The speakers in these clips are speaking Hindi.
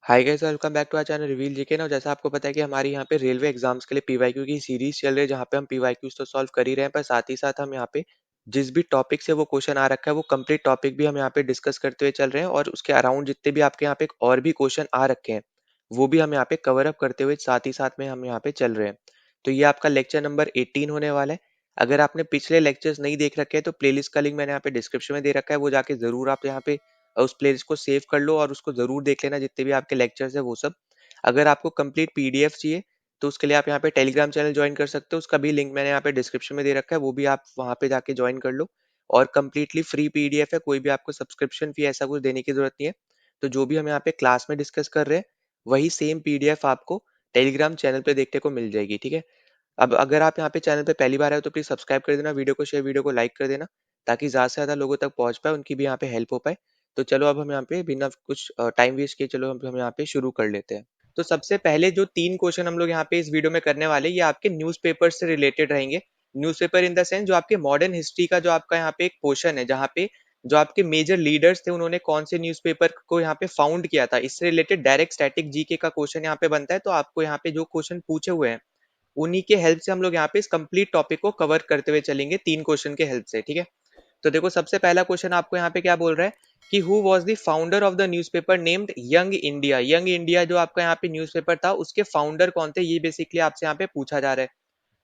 Hi guys, welcome back to our channel reveal GK ना। जैसा आपको पता है कि हमारी यहाँ पे रेलवे एग्जाम्स के लिए पीवाईक्यू की सीरीज चल रही है, जहाँ पे हम पीवाईक्यूज तो सॉल्व कर ही रहे हैं, पर साथ ही साथ हम यहाँ पे जिस भी टॉपिक से वो क्वेश्चन आ रखा है वो कंप्लीट टॉपिक भी हम यहाँ पे डिस्कस करते हुए चल रहे हैं, और उसके अराउंड जितने भी आपके यहाँ पे और भी क्वेश्चन आ रखे हैं वो भी हम यहाँ पे कवर अप करते हुए साथ ही साथ में हम यहाँ पे चल रहे हैं। तो ये आपका लेक्चर नंबर 18 होने वाला है। अगर आपने पिछले लेक्चर्स नहीं देख रखे हैं तो प्लेलिस्ट का लिंक मैंने यहाँ पे डिस्क्रिप्शन में दे रखा है, वो जाके जरूर आप यहाँ पे उस प्लेलिस्ट को सेव कर लो और उसको जरूर देख लेना, जितने भी आपके लेक्चर्स है वो सब। अगर आपको कंप्लीट पीडीएफ चाहिए तो उसके लिए आप यहाँ पे टेलीग्राम चैनल ज्वाइन कर सकते हो, उसका भी लिंक मैंने यहाँ पे डिस्क्रिप्शन में दे रखा है, वो भी आप वहाँ पे जाके ज्वाइन कर लो। और कंप्लीटली फ्री पीडीएफ है, कोई भी आपको सब्सक्रिप्शन फी ऐसा कुछ देने की जरूरत नहीं है। तो जो भी हम यहाँ पे क्लास में डिस्कस कर रहे हैं वही सेम पीडीएफ आपको टेलीग्राम चैनल पे देखने को मिल जाएगी, ठीक है। अब अगर आप यहाँ पे चैनल पे पहली बार आए हो तो प्लीज सब्सक्राइब कर देना, वीडियो को शेयर, वीडियो को लाइक कर देना, ताकि ज्यादा से ज्यादा लोगों तक पहुंच पाए, उनकी भी यहाँ पे हेल्प हो पाए। तो चलो अब हम यहाँ पे बिना कुछ टाइम वेस्ट किए चलो हम यहाँ पे शुरू कर लेते हैं। तो सबसे पहले जो 3 क्वेश्चन हम लोग यहाँ पे इस वीडियो में करने वाले हैं, ये आपके न्यूज़पेपर से रिलेटेड रहेंगे। न्यूज़पेपर इन द सेंस जो आपके मॉडर्न हिस्ट्री का जो आपका यहाँ पे एक पोर्शन है, जहाँ पे जो आपके मेजर लीडर्स थे उन्होंने कौन से न्यूज़पेपर को यहाँ पे फाउंड किया था, इससे रिलेटेड डायरेक्ट स्टैटिक जीके का क्वेश्चन यहाँ पे बनता है। तो आपको यहाँ पे जो क्वेश्चन पूछे हुए हैं उन्हीं के हेल्प से हम लोग यहाँ पे इस कंप्लीट टॉपिक को कवर करते हुए चलेंगे 3 क्वेश्चन के हेल्प से, ठीक है। तो देखो सबसे पहला क्वेश्चन आपको यहाँ पे क्या बोल रहा है कि who was the founder of the newspaper named young India. Young India जो आपका यहाँ पे न्यूज़पेपर था उसके फाउंडर कौन थे, ये बेसिकली आपसे यहाँ पे पूछा जा रहा है।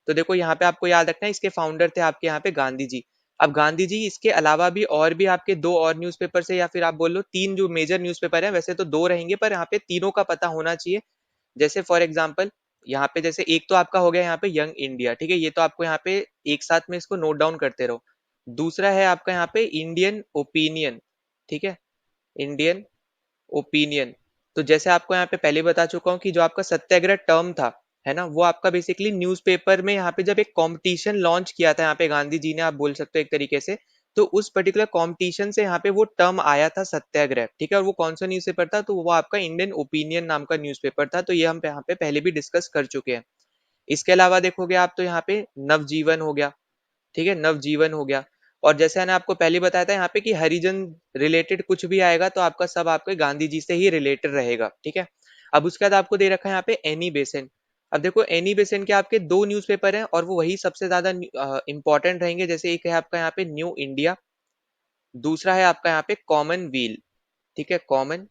तो देखो यहाँ पे आपको याद रखना है, इसके फाउंडर थे आपके यहाँ पे गांधी जी। अब गांधी जी इसके अलावा भी और भी आपके 2 और न्यूज़पेपर से, या फिर आप बोल लो 3 जो मेजर न्यूज़पेपर है, वैसे तो 2 रहेंगे पर यहाँ पे तीनों का पता होना चाहिए। जैसे फॉर एग्जाम्पल यहाँ पे जैसे एक तो आपका हो गया यहाँ पे यंग इंडिया, ठीक है, ये तो आपको यहाँ पे एक साथ में इसको नोट डाउन करते रहो। दूसरा है आपका यहाँ पे इंडियन ओपिनियन, ठीक है, इंडियन ओपिनियन। तो जैसे आपको यहाँ पे पहले बता चुका हूँ कि जो आपका सत्याग्रह टर्म था, है ना, वो आपका बेसिकली न्यूज़पेपर में यहाँ पे जब एक कंपटीशन लॉन्च किया था यहाँ पे गांधी जी ने, आप बोल सकते हो एक तरीके से, तो उस पर्टिकुलर कंपटीशन से यहाँ पे वो टर्म आया था सत्याग्रह, ठीक है। और वो कौन सा न्यूज़पेपर था, तो वो आपका इंडियन ओपिनियन नाम का न्यूज़पेपर था। तो ये हम यहाँ पे पहले भी डिस्कस कर चुके हैं। इसके अलावा देखोगे आप तो यहाँ पे नवजीवन हो गया, ठीक है, नवजीवन हो गया। और जैसे मैंने आपको पहले बताया था यहाँ पे कि हरिजन रिलेटेड कुछ भी आएगा तो आपका सब आपके गांधी जी से ही रिलेटेड रहेगा, ठीक है। अब उसके बाद आपको दे रखा है यहाँ पे एनी बेसेंट। अब देखो एनी बेसेंट के आपके 2 न्यूज़पेपर हैं और वो वही सबसे ज्यादा इंपॉर्टेंट रहेंगे। जैसे एक है आपका यहाँ पे न्यू इंडिया, दूसरा है आपका यहाँ पे कॉमन व्हील, ठीक है, कॉमन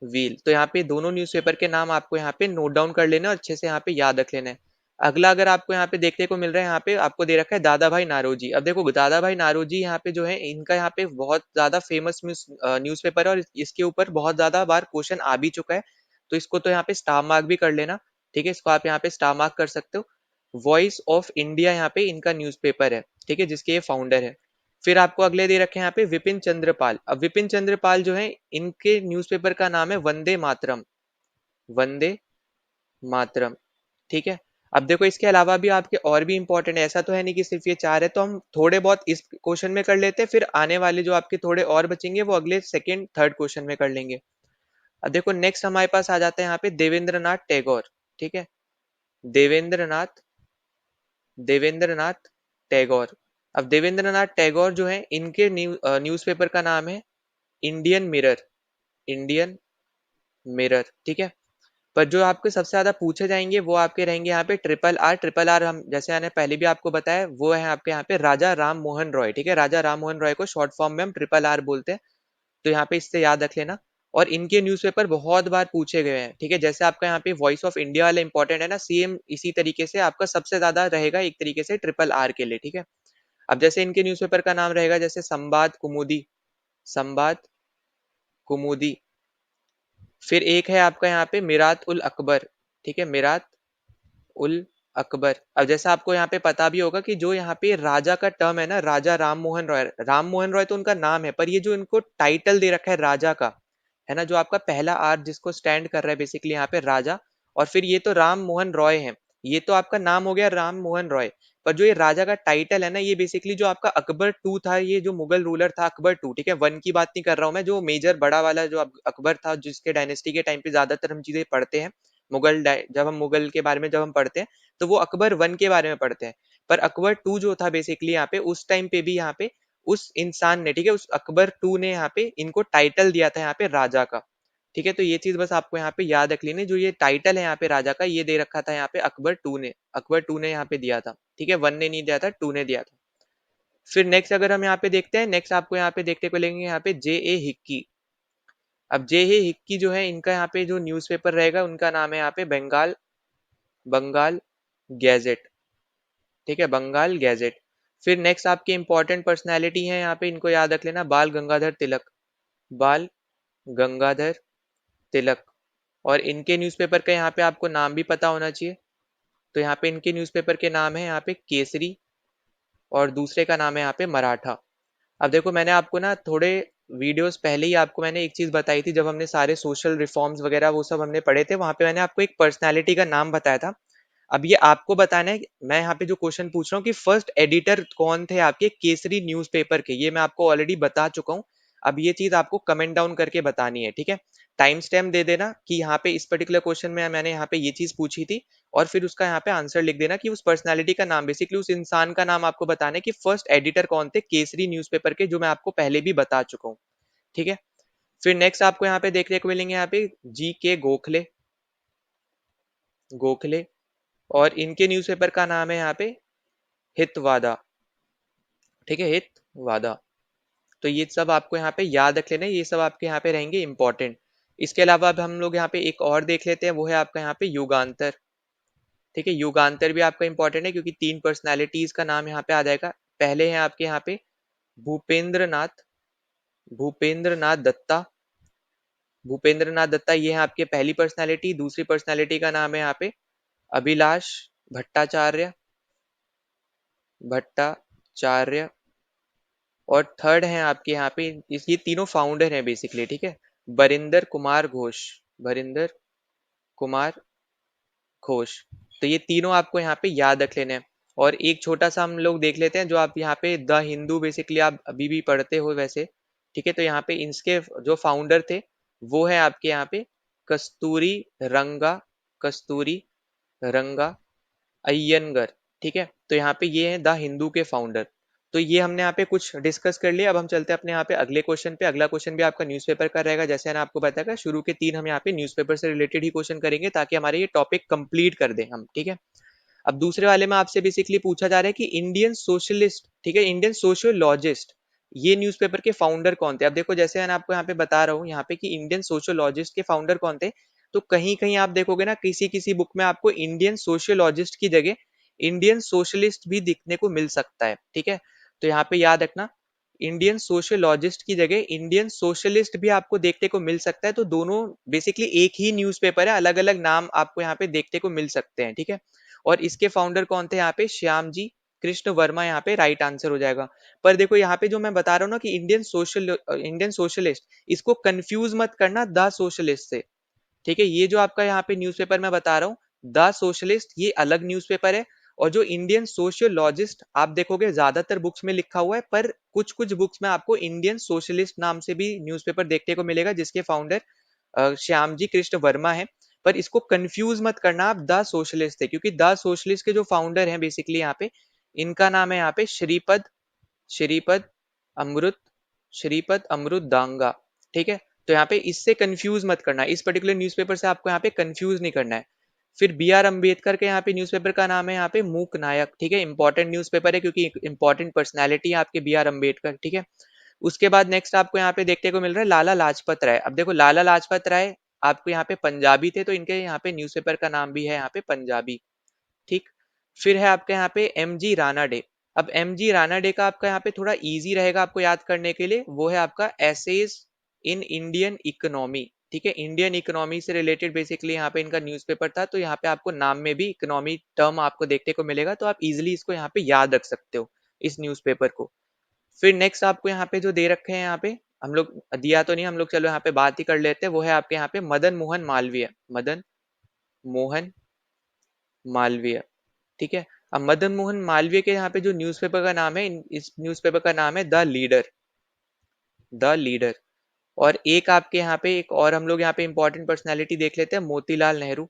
व्हील। तो यहाँ पे दोनों न्यूज़पेपर के नाम आपको यहाँ पे नोट डाउन कर लेना और अच्छे से यहाँ पे याद रख लेना है। अगला अगर आपको यहाँ पे देखने को मिल रहा है, यहाँ पे आपको दे रखा है दादा भाई नारोजी। अब देखो दादा भाई नारोजी यहाँ पे जो है इनका यहाँ पे बहुत ज्यादा फेमस न्यूज़पेपर है, और इसके ऊपर बहुत ज्यादा बार क्वेश्चन आ भी चुका है। तो इसको तो यहाँ पे स्टार मार्क भी कर लेना, ठीक है, इसको आप यहाँ पे स्टार मार्क कर सकते हो। वॉइस ऑफ इंडिया यहाँ पे इनका न्यूज़पेपर है, ठीक है, जिसके ये फाउंडर है। फिर आपको अगले दे रखे हैं यहाँ पे विपिन चंद्रपाल। अब विपिन चंद्रपाल जो है इनके न्यूज़पेपर का नाम है वंदे मातरम, वंदे मातरम, ठीक है। अब देखो इसके अलावा भी आपके और भी इंपॉर्टेंट है, ऐसा तो है नहीं कि सिर्फ ये 4 है, तो हम थोड़े बहुत इस क्वेश्चन में कर लेते हैं, फिर आने वाले जो आपके थोड़े और बचेंगे वो अगले सेकंड थर्ड क्वेश्चन में कर लेंगे। अब देखो नेक्स्ट हमारे पास आ जाता है यहाँ पे देवेंद्र नाथ टैगोर, ठीक है, देवेंद्र नाथ, देवेंद्र नाथ टैगोर। अब देवेंद्र नाथ टैगोर जो है इनके न्यूज़पेपर का नाम है इंडियन मिरर, इंडियन मिरर, ठीक है। पर जो आपके सबसे ज्यादा पूछे जाएंगे वो आपके रहेंगे यहाँ पे ट्रिपल आर। ट्रिपल आर हम जैसे मैंने पहले भी आपको बताया वो है आपके यहाँ पे राजा राम मोहन रॉय, ठीक है, राजा राम मोहन रॉय को शॉर्ट फॉर्म में हम ट्रिपल आर बोलते हैं। तो यहाँ पे इससे याद रख लेना। और इनके न्यूज़पेपर बहुत बार पूछे गए हैं, ठीक है। जैसे आपका यहाँ पे वॉइस ऑफ इंडिया वाला इंपॉर्टेंट है ना, सेम इसी तरीके से आपका सबसे ज्यादा रहेगा एक तरीके से ट्रिपल आर के लिए, ठीक है। अब जैसे इनके न्यूज़पेपर का नाम रहेगा जैसे संवाद कुमुदी, संवाद कुमुदी। फिर एक है आपका यहाँ पे मिरात उल अकबर, ठीक है, मिरात उल अकबर। अब जैसा आपको यहाँ पे पता भी होगा कि जो यहाँ पे राजा का टर्म है ना, राजा राम मोहन रॉय, राम मोहन रॉय तो उनका नाम है, पर ये जो इनको टाइटल दे रखा है राजा का, है ना, जो आपका पहला आर जिसको स्टैंड कर रहा है बेसिकली यहाँ पे राजा, और फिर ये तो राम मोहन रॉय है, ये तो आपका नाम हो गया राम मोहन रॉय। पर जो ये राजा का टाइटल है ना, ये बेसिकली जो आपका अकबर टू था, ये जो मुगल रूलर था अकबर टू, ठीक है, वन की बात नहीं कर रहा हूँ मैं, जो मेजर बड़ा वाला जो अकबर था, जिसके डायनेस्टी के टाइम पे ज्यादातर हम चीजें पढ़ते हैं, जब हम मुगल के बारे में जब हम पढ़ते हैं तो वो अकबर वन के बारे में पढ़ते हैं। पर अकबर टू जो था बेसिकली यहाँ पे उस टाइम पे भी यहाँ पे उस इंसान ने, ठीक है, उस अकबर टू ने यहाँ पे इनको टाइटल दिया था यहाँ पे राजा का, ठीक है, तो ये चीज बस आपको यहाँ पे याद रख लेनी। जो ये टाइटल है यहाँ पे राजा का, ये दे रखा था यहाँ पे अकबर 2 ने यहाँ पे दिया था। ठीक है, 1 ने नहीं दिया था, 2 ने दिया था। फिर नेक्स्ट अगर हम यहाँ पे देखते हैं, नेक्स्ट आपको यहाँ पे देखने को लेंगे यहाँ पे J.A. हिक्की। अब J.A. हिक्की जो है, इनका यहाँ पे जो न्यूज़पेपर रहेगा उनका नाम है यहाँ पे बंगाल बंगाल गैजेट। ठीक है, बंगाल गैजेट। फिर नेक्स्ट आपके इंपॉर्टेंट पर्सनैलिटी है यहाँ पे, इनको याद रख लेना, बाल गंगाधर तिलक। बाल गंगाधर तिलक। और इनके न्यूज़पेपर का यहाँ पे आपको नाम भी पता होना चाहिए। तो यहाँ पे इनके न्यूज़पेपर के नाम है यहाँ पे केसरी, और दूसरे का नाम है यहाँ पे मराठा। अब देखो, मैंने आपको ना थोड़े वीडियोस पहले ही आपको मैंने एक चीज बताई थी, जब हमने सारे सोशल रिफॉर्म्स वगैरह वो सब हमने पढ़े थे, वहां पे मैंने आपको एक पर्सनालिटी का नाम बताया था। अब ये आपको बताना है, मैं यहाँ पे जो क्वेश्चन पूछ रहा हूँ कि फर्स्ट एडिटर कौन थे आपके केसरी न्यूज़पेपर के, ये मैं आपको ऑलरेडी बता चुका हूँ। अब ये चीज आपको कमेंट डाउन करके बतानी है। ठीक है, टाइम स्टैम्प दे देना कि यहाँ पे इस पर्टिकुलर क्वेश्चन में मैंने यहाँ पे ये चीज पूछी थी, और फिर उसका यहाँ पे आंसर लिख देना कि उस पर्सनालिटी का नाम, बेसिकली उस इंसान का नाम आपको बताना है कि फर्स्ट एडिटर कौन थे केसरी न्यूज़पेपर के, जो मैं आपको पहले भी बता चुका हूँ। ठीक है, फिर नेक्स्ट आपको यहाँ पे देखने को मिलेंगे यहाँ पे G.K. गोखले, और इनके न्यूज़पेपर का नाम है यहाँ पे हितवादा। ठीक है, हितवादा। तो ये सब आपको यहाँ पे याद रख लेना है, ये सब आपके यहाँ पे रहेंगे इंपॉर्टेंट। इसके अलावा अब हम लोग यहाँ पे एक और देख लेते हैं, वो है आपका यहाँ पे युगांतर। ठीक है, युगांतर भी आपका इंपॉर्टेंट है, क्योंकि 3 पर्सनैलिटीज का नाम यहाँ पे आ जाएगा। पहले हैं आपके यहाँ पे भूपेंद्र नाथ भूपेंद्र नाथ दत्ता। भूपेंद्र नाथ दत्ता, ये है आपके पहली पर्सनैलिटी। दूसरी पर्सनैलिटी का नाम है यहाँ पे अभिलाष भट्टाचार्य भट्टाचार्य। और थर्ड है आपके यहाँ पे ये तीनों फाउंडर हैं बेसिकली। ठीक है, बरिंदर कुमार घोष। बरिंदर कुमार घोष। तो ये तीनों आपको यहाँ पे याद रख लेने हैं। और एक छोटा सा हम लोग देख लेते हैं, जो आप यहाँ पे द हिंदू बेसिकली आप अभी भी पढ़ते हो वैसे। ठीक है, तो यहाँ पे इसके जो फाउंडर थे, वो है आपके यहाँ पे कस्तूरी रंगा कस्तूरी रंगा अय्यंगर। ठीक है, तो यहाँ पे ये है द हिंदू के फाउंडर। तो ये हमने यहाँ पे कुछ डिस्कस कर लिया। अब हम चलते हैं अपने यहाँ पे अगले क्वेश्चन पे। अगला क्वेश्चन भी आपका न्यूज़पेपर का रहेगा, जैसे मैंने आपको बताया था, शुरू के 3 हम यहाँ पे न्यूज़पेपर से रिलेटेड ही क्वेश्चन करेंगे, ताकि हमारे ये टॉपिक कंप्लीट कर दें हम। ठीक है, अब दूसरे वाले में आपसे बेसिकली पूछा जा रहा है कि इंडियन सोशलिस्ट, ठीक है, इंडियन सोशियोलॉजिस्ट, ये न्यूज़पेपर के फाउंडर कौन थे। अब देखो, जैसे मैं आपको यहाँ पे बता रहा हूँ यहाँ पे कि इंडियन सोशियोलॉजिस्ट के फाउंडर कौन थे, तो कहीं कहीं आप देखोगे ना, किसी किसी बुक में आपको इंडियन सोशियोलॉजिस्ट की जगह इंडियन सोशलिस्ट भी दिखने को मिल सकता है। ठीक है, तो यहाँ पे याद रखना, इंडियन सोशियोलॉजिस्ट की जगह इंडियन सोशलिस्ट भी आपको देखने को मिल सकता है। तो दोनों बेसिकली एक ही न्यूज़पेपर है, अलग अलग नाम आपको यहाँ पे देखने को मिल सकते हैं। ठीक है, और इसके फाउंडर कौन थे यहाँ पे, श्याम जी कृष्ण वर्मा, यहाँ पे राइट आंसर हो जाएगा। पर देखो, यहाँ पे जो मैं बता रहा हूँ ना कि इंडियन सोशलिस्ट, इसको कंफ्यूज मत करना द सोशलिस्ट से। ठीक है, ये जो आपका यहाँ पे न्यूज़पेपर मैं बता रहा हूँ, द सोशलिस्ट, ये अलग न्यूज़पेपर है। और जो इंडियन सोशियोलॉजिस्ट आप देखोगे ज्यादातर बुक्स में लिखा हुआ है, पर कुछ कुछ बुक्स में आपको इंडियन सोशलिस्ट नाम से भी न्यूज़पेपर देखने को मिलेगा, जिसके फाउंडर श्याम जी कृष्ण वर्मा है। पर इसको कंफ्यूज मत करना आप द सोशलिस्ट थे, क्योंकि द सोशलिस्ट के जो फाउंडर हैं बेसिकली यहाँ पे, इनका नाम है यहाँ पे श्रीपद अमृत श्रीपद अमृत दांगा। ठीक है, तो यहाँ पे इससे कंफ्यूज मत करना, इस पर्टिकुलर न्यूज़पेपर से आपको यहाँ पे कंफ्यूज नहीं करना है। फिर B.R. अम्बेडकर के यहाँ पे न्यूज़पेपर का नाम है यहाँ पे मूक नायक। ठीक है, इंपॉर्टेंट न्यूज़पेपर है, क्योंकि इंपॉर्टेंट पर्सनैलिटी है आपके B.R. अम्बेडकर। ठीक है, उसके बाद नेक्स्ट आपको यहाँ पे देखने को मिल रहा है लाला लाजपत राय। अब देखो, लाला लाजपत राय आपको यहाँ पे पंजाबी थे, तो इनके यहाँ पे न्यूज़पेपर का नाम भी है यहाँ पे पंजाबी। ठीक, फिर है आपके यहाँ पे M.G. रानाडे। अब M.G. रानाडे का आपका यहाँ पे थोड़ा इजी रहेगा आपको याद करने के लिए, वो है आपका एसेज इन इंडियन इकोनॉमी। ठीक है, इंडियन इकोनॉमी से रिलेटेड बेसिकली यहाँ पे इनका न्यूज़पेपर था, तो यहाँ पे आपको नाम में भी इकोनॉमी टर्म आपको देखने को मिलेगा, तो आप इजिली इसको यहाँ पे याद रख सकते हो, इस न्यूज़पेपर को। फिर नेक्स्ट आपको यहाँ पे जो दे रखे हैं, यहाँ पे हम लोग दिया तो नहीं, हम लोग चलो यहाँ पे बात ही कर लेते हैं, वो है आपके यहाँ पे मदन मोहन मालवीय। मदन मोहन मालवीय। ठीक है, अब मदन मोहन मालवीय के यहाँ पे जो न्यूज़पेपर का नाम है, इस न्यूज़पेपर का नाम है द लीडर। The leader. और एक आपके यहाँ पे एक और हम लोग यहाँ पे इंपॉर्टेंट पर्सनैलिटी देख लेते हैं, मोतीलाल नेहरू।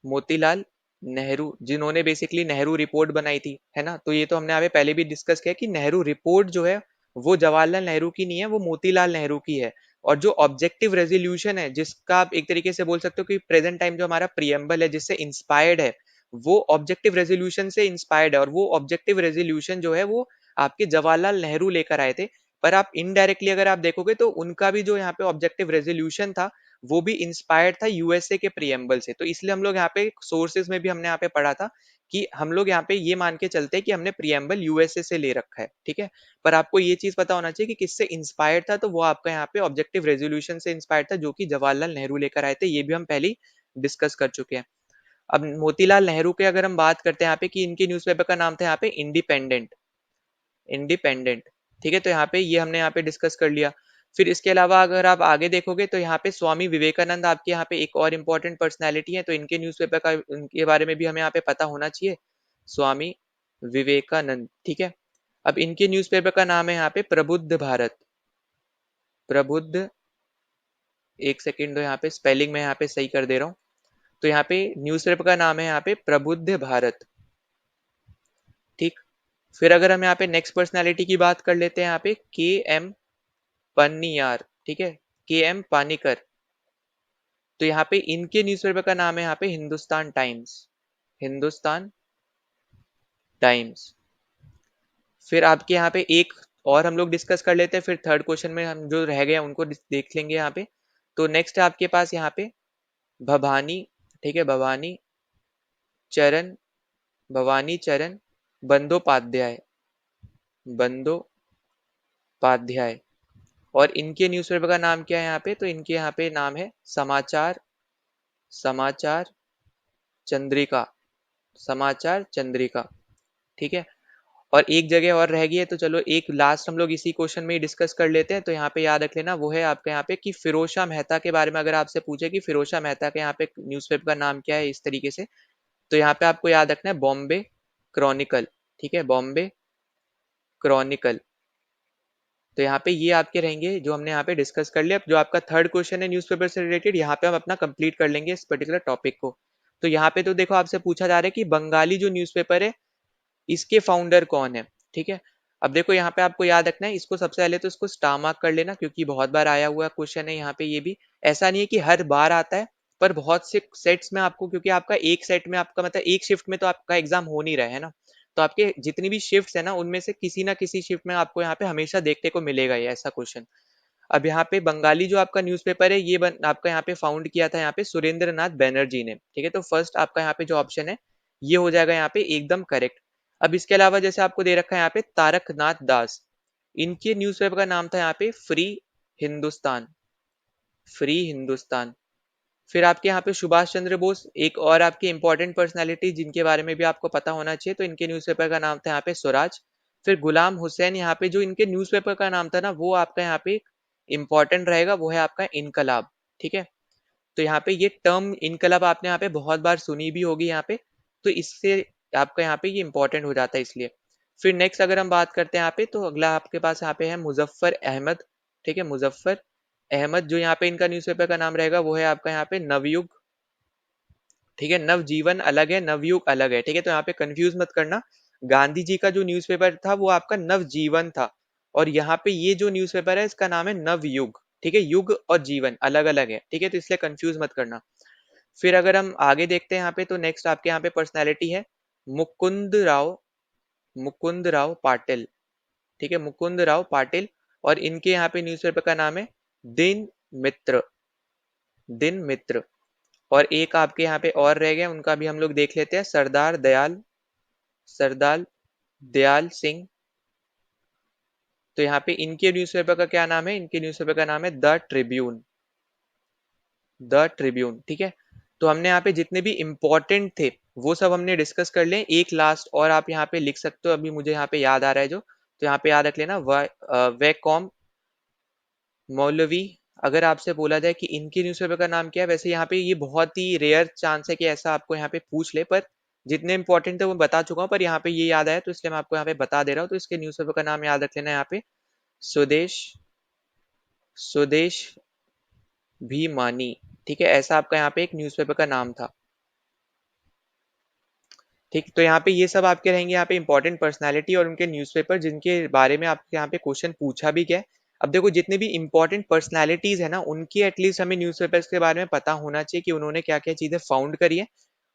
मोतीलाल नेहरू, जिन्होंने बेसिकली नेहरू रिपोर्ट बनाई थी, है ना। तो ये तो हमने यहाँ पे पहले भी डिस्कस किया कि नेहरू रिपोर्ट जो है वो जवाहरलाल नेहरू की नहीं है, वो मोतीलाल नेहरू की है। और जो ऑब्जेक्टिव रेजोल्यूशन है, जिसका आप एक तरीके से बोल सकते हो कि प्रेजेंट टाइम जो हमारा प्रियम्बल है जिससे इंस्पायर्ड है, वो ऑब्जेक्टिव रेजोल्यूशन से इंस्पायर्ड है, और वो ऑब्जेक्टिव रेजोल्यूशन जो है वो आपके जवाहरलाल नेहरू लेकर आए थे। पर आप इनडायरेक्टली अगर आप देखोगे तो उनका भी जो यहाँ पे ऑब्जेक्टिव रेजोल्यूशन था वो भी इंस्पायर्ड था यूएसए के प्रियम्बल से। तो इसलिए हम लोग यहाँ पे सोर्सेज में भी हमने यहाँ पे पढ़ा था कि हम लोग यहाँ पे ये मान के चलते हैं कि हमने प्रियम्बल यूएसए से ले रखा है, ठीक है। पर आपको ये चीज पता होना चाहिए कि किससे इंस्पायर्ड था, तो वो आपका यहाँ पे ऑब्जेक्टिव रेजोल्यूशन से इंस्पायर्ड था, जो कि जवाहरलाल नेहरू लेकर आए थे। ये भी हम पहले ही डिस्कस कर चुके हैं। अब मोतीलाल नेहरू के अगर हम बात करते हैं यहाँ पे कि इनके न्यूज़पेपर का नाम था यहाँ पे इंडिपेंडेंट, इंडिपेंडेंट, ठीक है। तो यहाँ पे ये हमने यहाँ पे डिस्कस कर लिया। फिर इसके अलावा अगर आप आगे देखोगे तो यहाँ पे स्वामी विवेकानंद आपके यहाँ पे एक और इम्पोर्टेंट पर्सनैलिटी है, तो इनके न्यूज़पेपर का उनके बारे में भी हमें यहाँ पे पता होना चाहिए, स्वामी विवेकानंद, ठीक है। अब इनके न्यूज़पेपर का नाम है यहाँ पे प्रबुद्ध भारत, प्रबुद्ध, एक सेकेंड दो, यहाँ पे स्पेलिंग में यहाँ पे सही कर दे रहा हूँ। तो यहाँ पे न्यूज़पेपर का नाम है यहाँ पे प्रबुद्ध भारत, ठीक। फिर अगर हम यहाँ पे नेक्स्ट पर्सनालिटी की बात कर लेते हैं यहाँ पे के एम पन्नियार, ठीक है, के एम पानीकर। तो यहाँ पे इनके न्यूज़पेपर का नाम है यहाँ पे हिंदुस्तान टाइम्स, हिंदुस्तान टाइम्स। फिर आपके यहाँ पे एक और हम लोग डिस्कस कर लेते हैं, फिर थर्ड क्वेश्चन में हम जो रह गए उनको देख लेंगे यहाँ पे। तो नेक्स्ट है आपके पास यहाँ पे भवानी, ठीक है, भवानी चरण, भवानी चरण बंदोपाध्याय, बंदोपाध्याय। और इनके न्यूज़पेपर का नाम क्या है यहाँ पे, तो इनके यहाँ पे नाम है समाचार, समाचार चंद्रिका, समाचार चंद्रिका, ठीक है। और एक जगह और रह गई है, तो चलो एक लास्ट हम लोग इसी क्वेश्चन में ही डिस्कस कर लेते हैं। तो यहाँ पे याद रख लेना, वो है आपका यहाँ पे कि फिरोज मेहता के बारे में अगर आपसे पूछे कि फिरोज मेहता के यहाँ पे न्यूज़पेपर का नाम क्या है इस तरीके से, तो यहाँ पे आपको याद रखना है बॉम्बे क्रॉनिकल, ठीक है, बॉम्बे क्रॉनिकल। तो यहाँ पे ये आपके रहेंगे जो हमने यहाँ पे डिस्कस कर लिया। जो आपका थर्ड क्वेश्चन है न्यूज़पेपर से रिलेटेड, यहाँ पे हम अपना कंप्लीट कर लेंगे इस पर्टिकुलर टॉपिक को। तो यहाँ पे तो देखो आपसे पूछा जा रहा है कि बंगाली जो न्यूज़पेपर है इसके फाउंडर कौन है, ठीक है। अब देखो यहाँ पे आपको याद रखना है, इसको सबसे पहले तो इसको स्टार मार्क कर लेना, क्योंकि बहुत बार आया हुआ क्वेश्चन है यहाँ पे। ये भी ऐसा नहीं है कि हर बार आता है, पर बहुत से सेट्स में आपको, क्योंकि आपका एक सेट में आपका मतलब एक शिफ्ट में तो आपका एग्जाम हो नहीं रहा है ना, तो आपके जितनी भी शिफ्ट्स है ना उनमें से किसी ना किसी शिफ्ट में आपको यहाँ पे हमेशा देखने को मिलेगा ये ऐसा क्वेश्चन। अब यहाँ पे बंगाली जो आपका न्यूज़पेपर है ये आपका यहाँ पे फाउंड किया था यहाँ पे सुरेंद्र नाथ बैनर्जी ने, ठीक है। तो फर्स्ट आपका यहाँ पे जो ऑप्शन है ये हो जाएगा यहाँ पे एकदम करेक्ट। अब इसके अलावा जैसे आपको दे रखा है यहाँ पे तारक नाथ दास, इनके न्यूज़पेपर का नाम था यहाँ पे फ्री हिंदुस्तान, फ्री हिंदुस्तान। फिर आपके यहाँ पे सुभाष चंद्र बोस, एक और आपकी इंपॉर्टेंट पर्सनालिटी जिनके बारे में भी आपको पता होना चाहिए, तो इनके न्यूज़पेपर का नाम था यहाँ पे स्वराज। फिर गुलाम हुसैन, यहाँ पे जो इनके न्यूज़पेपर का नाम था ना वो आपका यहाँ पे इंपॉर्टेंट रहेगा, वो है आपका इनकलाब, ठीक है। तो यहाँ पे ये टर्म इनकलाब आपने यहाँ पे बहुत बार सुनी भी होगी यहाँ पे, तो इससे आपका यहाँ पे ये इंपॉर्टेंट हो जाता है इसलिए। फिर नेक्स्ट अगर हम बात करते हैं यहाँ पे, तो अगला आपके पास यहाँ पे है मुजफ्फर अहमद, ठीक है, मुजफ्फर अहमद। जो यहाँ पे इनका न्यूज़पेपर का नाम रहेगा वो है आपका यहाँ पे नवयुग, ठीक है। नवजीवन अलग है, नवयुग अलग है, ठीक है। तो यहाँ पे कंफ्यूज मत करना, गांधी जी का जो न्यूज़पेपर था वो आपका नवजीवन था, और यहाँ पे ये जो न्यूज़पेपर है इसका नाम है नवयुग, ठीक है। युग और जीवन अलग अलग है, ठीक है, तो इसलिए कंफ्यूज मत करना। फिर अगर हम आगे देखते हैं यहाँ पे, तो नेक्स्ट आपके यहाँ पे पर्सनैलिटी है मुकुंद राव, मुकुंद राव पाटिल, ठीक है, मुकुंद राव पाटिल। और इनके यहाँ पे न्यूज़पेपर का नाम है दिन मित्र, दिन मित्र। और एक आपके यहाँ पे और रह गए, उनका भी हम लोग देख लेते हैं, सरदार दयाल, सरदार दयाल सिंह। तो यहाँ पे इनके न्यूज़पेपर का क्या नाम है, इनके न्यूज़पेपर का नाम है द ट्रिब्यून, द ट्रिब्यून, ठीक है। तो हमने यहाँ पे जितने भी इंपॉर्टेंट थे वो सब हमने डिस्कस कर लिए। एक लास्ट और आप यहाँ पे लिख सकते हो, अभी मुझे यहाँ पे याद आ रहा है जो, तो यहाँ पे याद रख लेना वैकॉम मौलवी। अगर आपसे बोला जाए कि इनके न्यूज़पेपर का नाम क्या है, वैसे यहाँ पे ये बहुत ही रेयर चांस है कि ऐसा आपको यहाँ पे पूछ ले, पर जितने इंपॉर्टेंट थे वो बता चुका हूँ, पर यहाँ पे ये याद आया तो इसलिए मैं आपको यहाँ पे बता दे रहा हूँ। तो इसके न्यूज़पेपर का नाम याद रख लेना यहाँ पे स्वदेश, स्वदेश भी मानी, ठीक है, ऐसा आपका यहाँ पे एक न्यूज़पेपर का नाम था, ठीक। तो यहाँ पे ये सब आपके रहेंगे यहाँ पे इंपॉर्टेंट पर्सनालिटी और उनके न्यूज़पेपर जिनके बारे में आपके यहाँ पे क्वेश्चन पूछा भी गया। अब देखो जितने भी इंपॉर्टेंट पर्सनालिटीज है ना, उनकी एटलीस्ट हमें न्यूज़पेपर्स के बारे में पता होना चाहिए कि उन्होंने क्या क्या चीजें फाउंड करी है।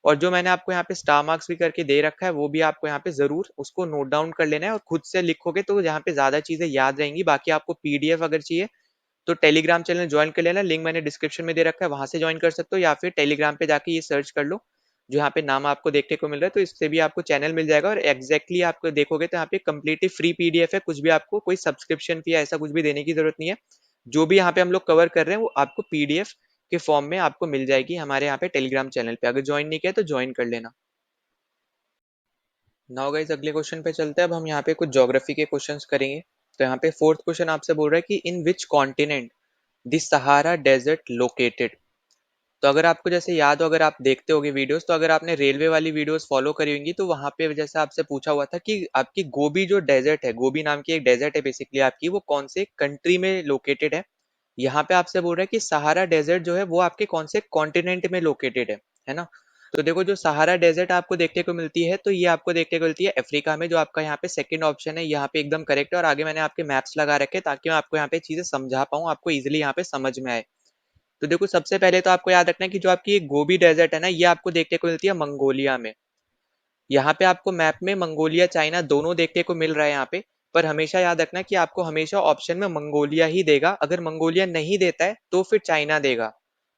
और जो मैंने आपको यहाँ पे स्टार मार्क्स भी करके दे रखा है, वो भी आपको यहाँ पे जरूर उसको नोट डाउन कर लेना है, और खुद से लिखोगे तो यहाँ पे ज्यादा चीजें याद रहेंगी। बाकी आपको पीडीएफ अगर चाहिए तो टेलीग्राम चैनल ज्वाइन कर लेना, लिंक मैंने डिस्क्रिप्शन में दे रखा है, वहां से ज्वाइन कर सकते हो, या फिर टेलीग्राम पे जाके ये सर्च कर लो जो यहाँ पे नाम आपको देखने को मिल रहा है, तो इससे भी आपको चैनल मिल जाएगा। और एग्जैक्टली आपको देखोगे तो यहाँ पे कम्प्लीटली फ्री पीडीएफ है, कुछ भी आपको कोई सब्सक्रिप्शन फी या ऐसा कुछ भी देने की जरूरत नहीं है। जो भी यहाँ पे हम लोग कवर कर रहे हैं वो आपको पीडीएफ के फॉर्म में आपको मिल जाएगी हमारे यहाँ पे टेलीग्राम चैनल पे। अगर ज्वाइन नहीं किया तो ज्वाइन कर लेना। नाउ गाइस अगले क्वेश्चन पे चलते हैं। अब हम यहाँ पे कुछ ज्योग्राफी के क्वेश्चंस करेंगे। तो यहाँ पे फोर्थ क्वेश्चन आपसे बोल रहा है कि in which continent the Sahara desert located. तो अगर आपको जैसे याद हो, अगर आप देखते होगे वीडियोस, तो अगर आपने रेलवे वाली वीडियोस फॉलो करी होंगी तो वहां पे जैसे आपसे पूछा हुआ था कि आपकी गोबी जो डेजर्ट है, गोबी नाम की एक डेजर्ट है बेसिकली आपकी, वो कौन से कंट्री में लोकेटेड है। यहाँ पे आपसे बोल रहा है कि सहारा डेजर्ट जो है वो आपके कौन से कॉन्टिनेंट में लोकेटेड है ना। तो देखो जो सहारा डेजर्ट आपको देखने को मिलती है, तो ये आपको देखने को मिलती है अफ्रीका में, जो आपका यहाँ पे सेकंड ऑप्शन है यहाँ पे एकदम करेक्ट है। और आगे मैंने आपके मैप्स लगा रखे ताकि मैं आपको यहाँ पे चीजें समझा पाऊँ, आपको इजिली यहाँ पे समझ में आए। तो देखो सबसे पहले तो आपको याद रखना है कि जो आपकी ये गोबी डेजर्ट है ना, ये आपको देखने को मिलती है मंगोलिया में। यहाँ पे आपको मैप में मंगोलिया चाइना दोनों देखने को मिल रहा है यहाँ पे। पर हमेशा याद रखना कि आपको हमेशा ऑप्शन में मंगोलिया ही देगा, अगर मंगोलिया नहीं देता है तो फिर चाइना देगा।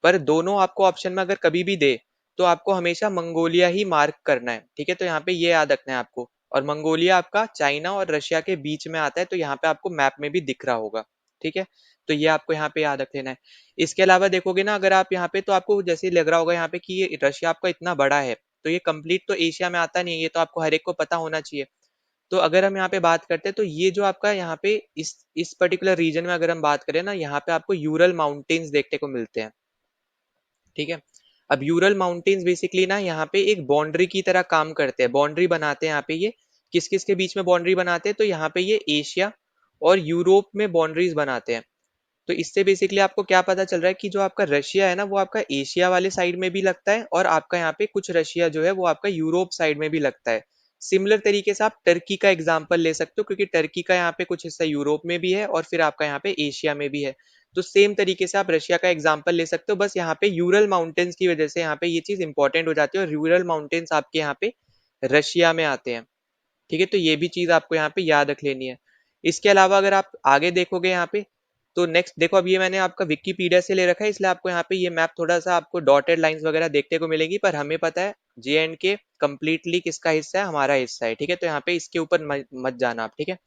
पर दोनों आपको ऑप्शन में अगर कभी भी दे तो आपको हमेशा मंगोलिया ही मार्क करना है, ठीक है। तो यहाँ पे ये याद रखना है आपको। और मंगोलिया आपका चाइना और रशिया के बीच में आता है, तो यहाँ पे आपको मैप में भी दिख रहा होगा, ठीक है। तो ये आपको यहाँ पे याद रख लेना है। इसके अलावा देखोगे ना अगर आप यहाँ पे, तो आपको जैसे लग रहा होगा यहाँ पे कि ये रशिया आपका इतना बड़ा है, तो ये कंप्लीट तो एशिया में आता नहीं है, ये तो आपको हर एक को पता होना चाहिए। तो अगर हम यहाँ पे बात करते हैं, तो ये जो आपका यहाँ पे इस पर्टिकुलर रीजन में अगर हम बात करें ना, यहाँ पे आपको यूरल माउंटेन्स देखने को मिलते हैं, ठीक है। अब यूरल माउंटेन्स बेसिकली ना यहाँ पे एक बाउंड्री की तरह काम करते हैं, बाउंड्री बनाते हैं यहाँ पे। ये किस किस के बीच में बाउंड्री बनाते हैं, तो यहाँ पे ये एशिया और यूरोप में बाउंड्रीज बनाते हैं। तो इससे बेसिकली आपको क्या पता चल रहा है कि जो आपका रशिया है ना, वो आपका एशिया वाले साइड में भी लगता है, और आपका यहाँ पे कुछ रशिया जो है वो आपका यूरोप साइड में भी लगता है। सिमिलर तरीके से आप टर्की का एग्जांपल ले सकते हो, क्योंकि टर्की का यहाँ पे कुछ हिस्सा यूरोप में भी है और फिर आपका यहाँ पे एशिया में भी है। तो सेम तरीके से आप रशिया का एग्जांपल ले सकते हो, बस यहाँ पे यूरल माउंटेन्स की वजह से यहाँ पे ये चीज इंपॉर्टेंट हो जाती है, और यूरल माउंटेन्स आपके यहाँ पे रशिया में आते हैं, ठीक है। तो ये भी चीज आपको यहाँ पे याद रख लेनी है। इसके अलावा अगर आप आगे देखोगे यहाँ पे, तो नेक्स्ट देखो, अब ये मैंने आपका विकीपीडिया से ले रखा है, इसलिए आपको यहाँ पे ये मैप थोड़ा सा आपको डॉटेड लाइंस वगैरह देखने को मिलेगी, पर हमें पता है जे एंड के कम्प्लीटली किसका हिस्सा है, हमारा हिस्सा है, ठीक है। तो यहाँ पे इसके ऊपर मत जाना आप, ठीक है।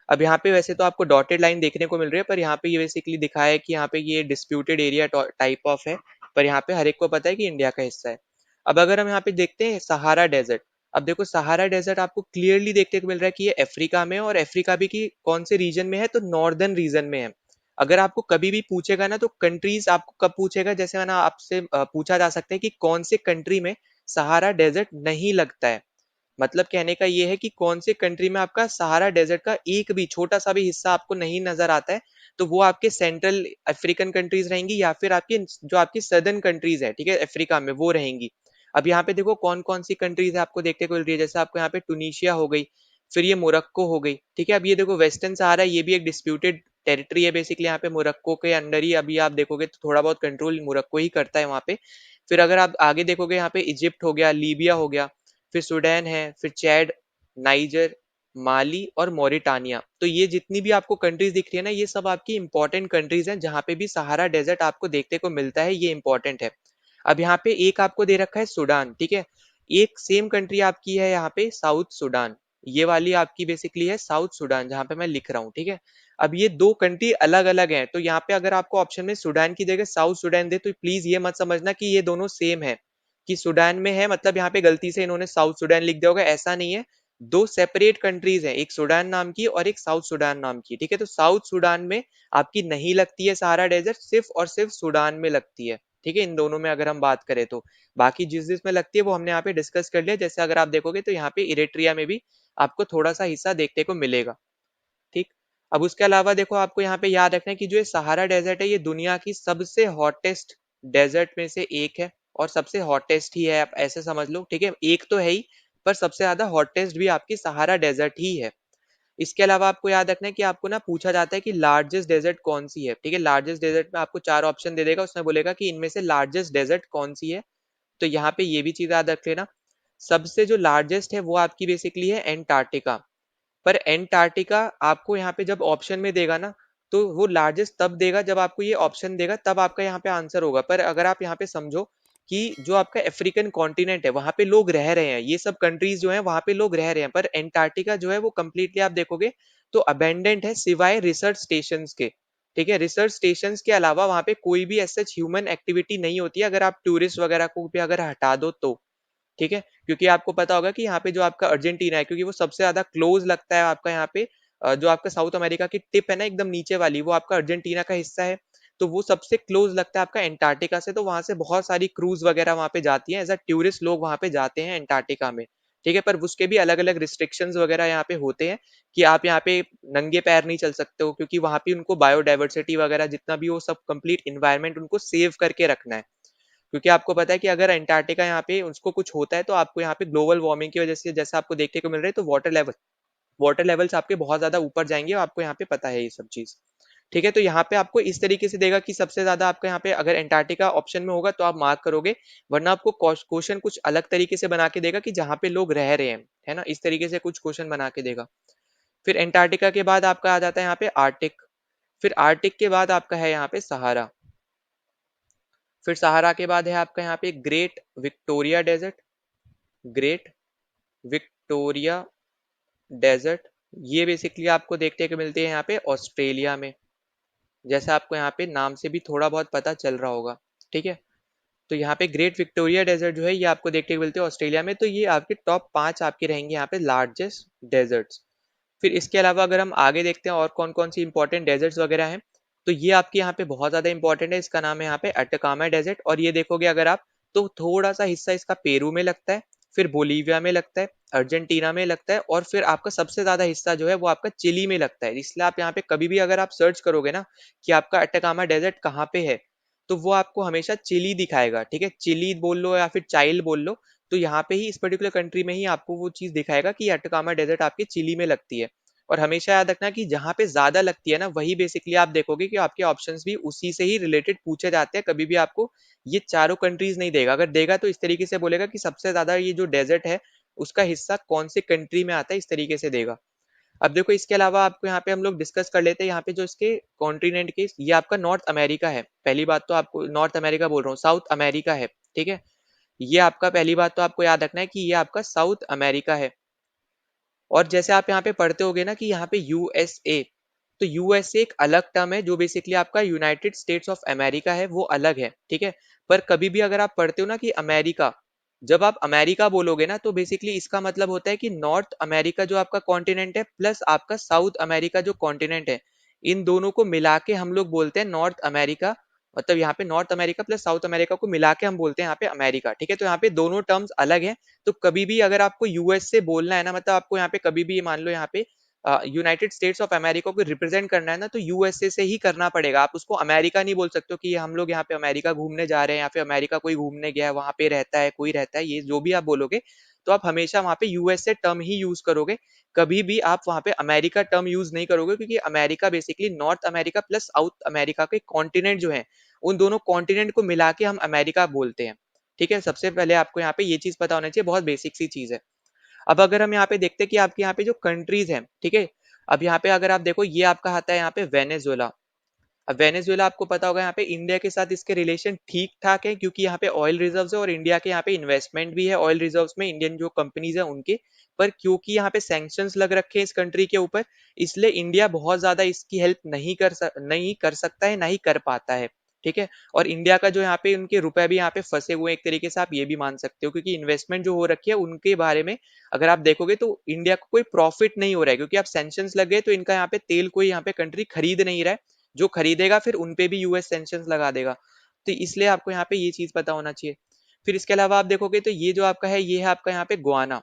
अब यहाँ पे वैसे तो आपको डॉटेड लाइन देखने को मिल रही है, पर यहाँ पे ये बेसिकली दिखाया है कि यहाँ पे ये डिस्प्यूटेड एरिया टाइप ऑफ है, पर यहाँ पे हर एक को पता है कि इंडिया का हिस्सा है। अब अगर हम यहाँ पे देखते हैं सहारा डेजर्ट, अब देखो सहारा डेजर्ट आपको क्लियरली देखने को मिल रहा है कि ये अफ्रीका में है, और अफ्रीका भी की कौन से रीजन में है, तो नॉर्दर्न रीजन में है। अगर आपको कभी भी पूछेगा ना, तो कंट्रीज आपको कब पूछेगा, जैसे मैंने आपसे पूछा जा सकता है कि कौन से कंट्री में सहारा डेजर्ट नहीं लगता है। मतलब कहने का ये है कि कौन से कंट्री में आपका सहारा डेजर्ट का एक भी छोटा सा भी हिस्सा आपको नहीं नजर आता है, तो वो आपके सेंट्रल अफ्रीकन कंट्रीज रहेंगी, या फिर आपकी जो आपकी सदर्न कंट्रीज है, ठीक है, अफ्रीका में वो रहेंगी। अब यहाँ पे देखो कौन कौन सी कंट्रीज है आपको देखने को मिल रही है, जैसे आपको यहाँ पे टूनिशिया हो गई, फिर ये मोरक्को हो गई, ठीक है। अब ये देखो वेस्टर्न सहारा, ये भी एक डिस्प्यूटेड टेरिटरी है बेसिकली, यहाँ पे मोरक्को के अंडर ही अभी आप देखोगे तो थोड़ा बहुत कंट्रोल मोरक्को ही करता है वहाँ पे। फिर अगर आप आगे देखोगे यहाँ पे इजिप्ट हो गया, लीबिया हो गया, फिर सूडान है, फिर चैड, नाइजर, माली और मोरिटानिया। तो ये जितनी भी आपको कंट्रीज दिख रही है ना, ये सब आपकी इंपॉर्टेंट कंट्रीज हैं जहां पे भी सहारा डेजर्ट आपको देखने को मिलता है, ये इंपॉर्टेंट है। अब यहाँ पे एक आपको दे रखा है सूडान, ठीक है। एक सेम कंट्री आपकी है यहाँ पे साउथ सूडान, ये वाली आपकी बेसिकली है साउथ सूडान जहां पे मैं लिख रहा हूँ, ठीक है। अब ये दो कंट्री अलग अलग हैं, तो यहाँ पे अगर आपको ऑप्शन में सूडान की जगह साउथ सूडान दे, तो प्लीज ये मत समझना कि ये दोनों सेम है, कि सूडान में है मतलब यहाँ पे गलती से इन्होंने साउथ सूडान लिख दिया होगा, ऐसा नहीं है। दो सेपरेट कंट्रीज हैं, एक सूडान नाम की और एक साउथ सूडान नाम की, ठीक है। तो साउथ सूडान में आपकी नहीं लगती है सहारा डेजर्ट, सिर्फ और सिर्फ सूडान में लगती है, ठीक है। इन दोनों में अगर हम बात करें तो बाकी जिस जिसमें लगती है वो हमने यहाँ पे डिस्कस कर लिया। जैसे अगर आप देखोगे तो यहाँ पे इरेट्रिया में भी आपको थोड़ा सा हिस्सा देखने को मिलेगा, ठीक। अब उसके अलावा देखो आपको यहाँ पे याद रखना है कि जो ये सहारा डेजर्ट है, ये दुनिया की सबसे हॉटेस्ट डेजर्ट में से एक है, और सबसे हॉटेस्ट ही है, आप ऐसे समझ लो, ठीक है। एक तो है ही, पर सबसे ज्यादा हॉटेस्ट भी आपकी सहारा डेजर्ट ही है। इसके अलावा आपको याद रखना है कि आपको ना पूछा जाता है कि लार्जेस्ट डेजर्ट कौन सी है, ठीक है। लार्जेस्ट डेजर्ट में आपको 4 ऑप्शन दे देगा, उसमें बोलेगा कि इनमें से लार्जेस्ट डेजर्ट कौन सी है। तो यहाँ पे ये भी चीज याद रख लेना। सबसे जो लार्जेस्ट है वो आपकी बेसिकली है एंटार्क्टिका। पर एंटार्क्टिका आपको यहाँ पे जब ऑप्शन में देगा ना, तो वो लार्जेस्ट तब देगा जब आपको ये ऑप्शन देगा, तब आपका यहाँ पे आंसर होगा। पर अगर आप यहाँ पे समझो कि जो आपका अफ्रीकन कॉन्टिनेंट है वहां पे लोग रह रहे हैं, ये सब कंट्रीज जो है वहां पे लोग रह रहे हैं, पर एंटार्क्टिका जो है वो कंप्लीटली आप देखोगे तो अबेंडेंट है सिवाय रिसर्च स्टेशन के। ठीक है, रिसर्च स्टेशन के अलावा वहां पे कोई भी ऐसा ह्यूमन एक्टिविटी नहीं होती है, अगर आप टूरिस्ट वगैरह को भी अगर हटा दो तो। ठीक है, क्योंकि आपको पता होगा कि यहाँ पे जो आपका अर्जेंटीना है, क्योंकि वो सबसे ज्यादा क्लोज लगता है आपका यहाँ पे, जो आपका साउथ अमेरिका की टिप है ना एकदम नीचे वाली, वो आपका अर्जेंटीना का हिस्सा है। तो वो सबसे क्लोज लगता है आपका एंटार्क्टिका से, तो वहां से बहुत सारी क्रूज वगैरह वहां पे जाती हैं, एज अ टूरिस्ट लोग वहां पे जाते हैं एंटार्क्टिका में। ठीक है, पर उसके भी अलग अलग रिस्ट्रिक्शंस वगैरह यहाँ पे होते हैं, कि आप यहाँ पे नंगे पैर नहीं चल सकते हो, क्योंकि वहां पे उनको बायोडाइवर्सिटी वगैरह जितना भी वो सब कंप्लीट इन्वायरमेंट उनको सेव करके रखना है। क्योंकि आपको पता है कि अगर अंटार्कटिका यहाँ पे उसको कुछ होता है तो आपको यहाँ पे ग्लोबल वार्मिंग की वजह से जैसा आपको देखने को मिल रहा है, तो वाटर लेवल्स आपके बहुत ज्यादा ऊपर जाएंगे, और आपको यहाँ पे पता है ये सब चीज। ठीक है, तो यहाँ पे आपको इस तरीके से देगा कि सबसे ज्यादा आपका यहाँ पे अगर अंटार्कटिका ऑप्शन में होगा तो आप मार्क करोगे, वरना आपको क्वेश्चन कुछ अलग तरीके से बना के देगा कि जहाँ पे लोग रह रहे हैं, है ना, इस तरीके से कुछ क्वेश्चन बना के देगा। फिर अंटार्कटिका के बाद आपका आ जाता है यहाँ पे आर्टिक। फिर आर्टिक के बाद आपका है यहाँ पे सहारा। फिर सहारा के बाद है आपका यहाँ पे great Victoria desert. Great Victoria desert, ये बेसिकली आपको देखने को मिलती है यहाँ पे ऑस्ट्रेलिया में, जैसा आपको यहाँ पे नाम से भी थोड़ा बहुत पता चल रहा होगा। ठीक है, तो यहाँ पे ग्रेट विक्टोरिया डेजर्ट जो है ये आपको देखने को मिलते हैं ऑस्ट्रेलिया में। तो ये आपके टॉप 5 आपके रहेंगे यहाँ पे लार्जेस्ट डेजर्ट्स। फिर इसके अलावा अगर हम आगे देखते हैं और कौन कौन सी इंपॉर्टेंट डेजर्ट्स वगैरह हैं, तो ये आपके यहाँ पे बहुत ज्यादा इंपॉर्टेंट है। इसका नाम है यहाँ पे अटकामा डेजर्ट, और ये देखोगे अगर आप, तो थोड़ा सा हिस्सा इसका पेरू में लगता है, फिर बोलीविया में लगता है, अर्जेंटीना में लगता है, और फिर आपका सबसे ज्यादा हिस्सा जो है वो आपका चिली में लगता है। इसलिए आप यहाँ पे कभी भी अगर आप सर्च करोगे ना कि आपका अटकामा डेजर्ट कहाँ पे है, तो वो आपको हमेशा चिली दिखाएगा। ठीक है, चिली बोल लो या फिर चाइल्ड बोल लो, तो यहाँ पे ही इस पर्टिकुलर कंट्री में ही आपको वो चीज दिखाएगा कि अटकामा डेजर्ट आपके चिली में लगती है। और हमेशा याद रखना कि जहां पे ज्यादा लगती है ना, वही बेसिकली आप देखोगे कि आपके ऑप्शंस भी उसी से ही रिलेटेड पूछे जाते हैं। कभी भी आपको ये चारों कंट्रीज नहीं देगा, अगर देगा तो इस तरीके से बोलेगा कि सबसे ज्यादा ये जो डेजर्ट है उसका हिस्सा कौन से कंट्री में आता है, इस तरीके से देगा। अब देखो इसके अलावा आपको यहाँ पे हम लोग डिस्कस कर लेते हैं यहाँ पे जो इसके कॉन्टिनेंट के, ये आपका नॉर्थ अमेरिका है। पहली बात तो आपको नॉर्थ अमेरिका बोल रहा हूँ, साउथ अमेरिका है। ठीक है, ये आपका पहली बात तो आपको याद रखना है कि ये आपका साउथ अमेरिका है। और जैसे आप यहाँ पे पढ़ते होगे ना कि यहाँ पे यूएसए, तो यूएसए एक अलग टर्म है, जो बेसिकली आपका यूनाइटेड स्टेट्स ऑफ अमेरिका है, वो अलग है। ठीक है, पर कभी भी अगर आप पढ़ते हो ना कि अमेरिका, जब आप अमेरिका बोलोगे ना तो बेसिकली इसका मतलब होता है कि नॉर्थ अमेरिका जो आपका कॉन्टिनेंट है प्लस आपका साउथ अमेरिका जो कॉन्टिनेंट है, इन दोनों को मिला के हम लोग बोलते हैं नॉर्थ अमेरिका। मतलब यहाँ पे north America plus south America को मिला के हम बोलते हैं यहाँ पे अमेरिका। ठीक है, तो यहाँ पे दोनों टर्म्स अलग है। तो कभी भी अगर आपको यूएस से बोलना है ना, मतलब आपको यहाँ पे कभी भी मान लो यहाँ पे यूनाइटेड स्टेट्स ऑफ अमेरिका को रिप्रेजेंट करना है ना, तो यूएसए से ही करना पड़ेगा। आप उसको अमेरिका नहीं बोल सकते हो कि हम लोग यहाँ पे अमेरिका घूमने जा रहे हैं, या फिर अमेरिका कोई घूमने गया है वहां पे रहता है, कोई रहता है, ये जो भी आप बोलोगे, तो आप हमेशा वहां पे यूएसए टर्म ही यूज करोगे। कभी भी आप वहां पे अमेरिका टर्म यूज नहीं करोगे, क्योंकि America basically north America plus south America के कॉन्टिनेंट जो है, उन दोनों कॉन्टिनेंट को मिला के हम अमेरिका बोलते हैं। ठीक है, सबसे पहले आपको यहाँ पे ये चीज पता होना चाहिए, बहुत बेसिक सी चीज है। अब अगर हम यहाँ पे देखते हैं कि आपके यहाँ पे जो कंट्रीज हैं, ठीक है, अब यहाँ पे अगर आप देखो ये आपका आता है यहाँ पे वेनेजुएला। अब वेनेजुएला आपको पता होगा यहाँ पे इंडिया के साथ इसके रिलेशन ठीक ठाक है, क्योंकि यहाँ पे ऑयल रिजर्व्स है और इंडिया के यहाँ पे इन्वेस्टमेंट भी है ऑयल रिजर्व्स में, इंडियन जो कंपनीज है उनके। पर क्योंकि यहाँ पे सैंक्शंस लग रखे हैं इस कंट्री के ऊपर, इसलिए इंडिया बहुत ज्यादा इसकी हेल्प नहीं कर सकता है, ना ही कर पाता है। ठीक है, और इंडिया का जो यहाँ पे उनके रुपए भी यहाँ पे फंसे हुए हैं एक तरीके से, आप ये भी मान सकते हो, क्योंकि इन्वेस्टमेंट जो हो रखी है उनके बारे में अगर आप देखोगे तो इंडिया को कोई प्रॉफिट नहीं हो रहा है, क्योंकि आप सैंक्शंस लग गए तो इनका यहाँ पे तेल कोई यहाँ पे कंट्री खरीद नहीं रहा है। जो खरीदेगा फिर उनपे भी यूएस सैंक्शंस लगा देगा। तो इसलिए आपको यहाँ पे ये चीज पता होना चाहिए। फिर इसके अलावा आप देखोगे तो ये जो आपका है ये है आपका यहाँ पे गुआना।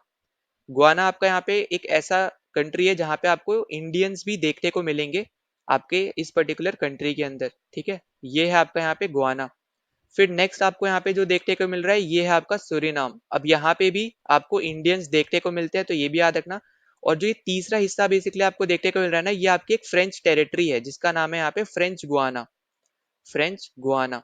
गुआना आपका यहाँ पे एक ऐसा कंट्री है जहाँ पे आपको इंडियंस भी देखने को मिलेंगे आपके इस पर्टिकुलर कंट्री के अंदर। ठीक है, ये है आपका यहाँ पे गुआना। फिर नेक्स्ट आपको यहाँ पे जो देखने को मिल रहा है ये है आपका सूरीनाम। अब यहाँ पे भी आपको इंडियंस देखने को मिलते हैं, तो ये भी याद रखना। और जो ये तीसरा हिस्सा बेसिकली आपको देखने को मिल रहा है ना, ये आपकी एक फ्रेंच टेरिटरी है जिसका नाम है यहाँ पे फ्रेंच गुआना। French Guana.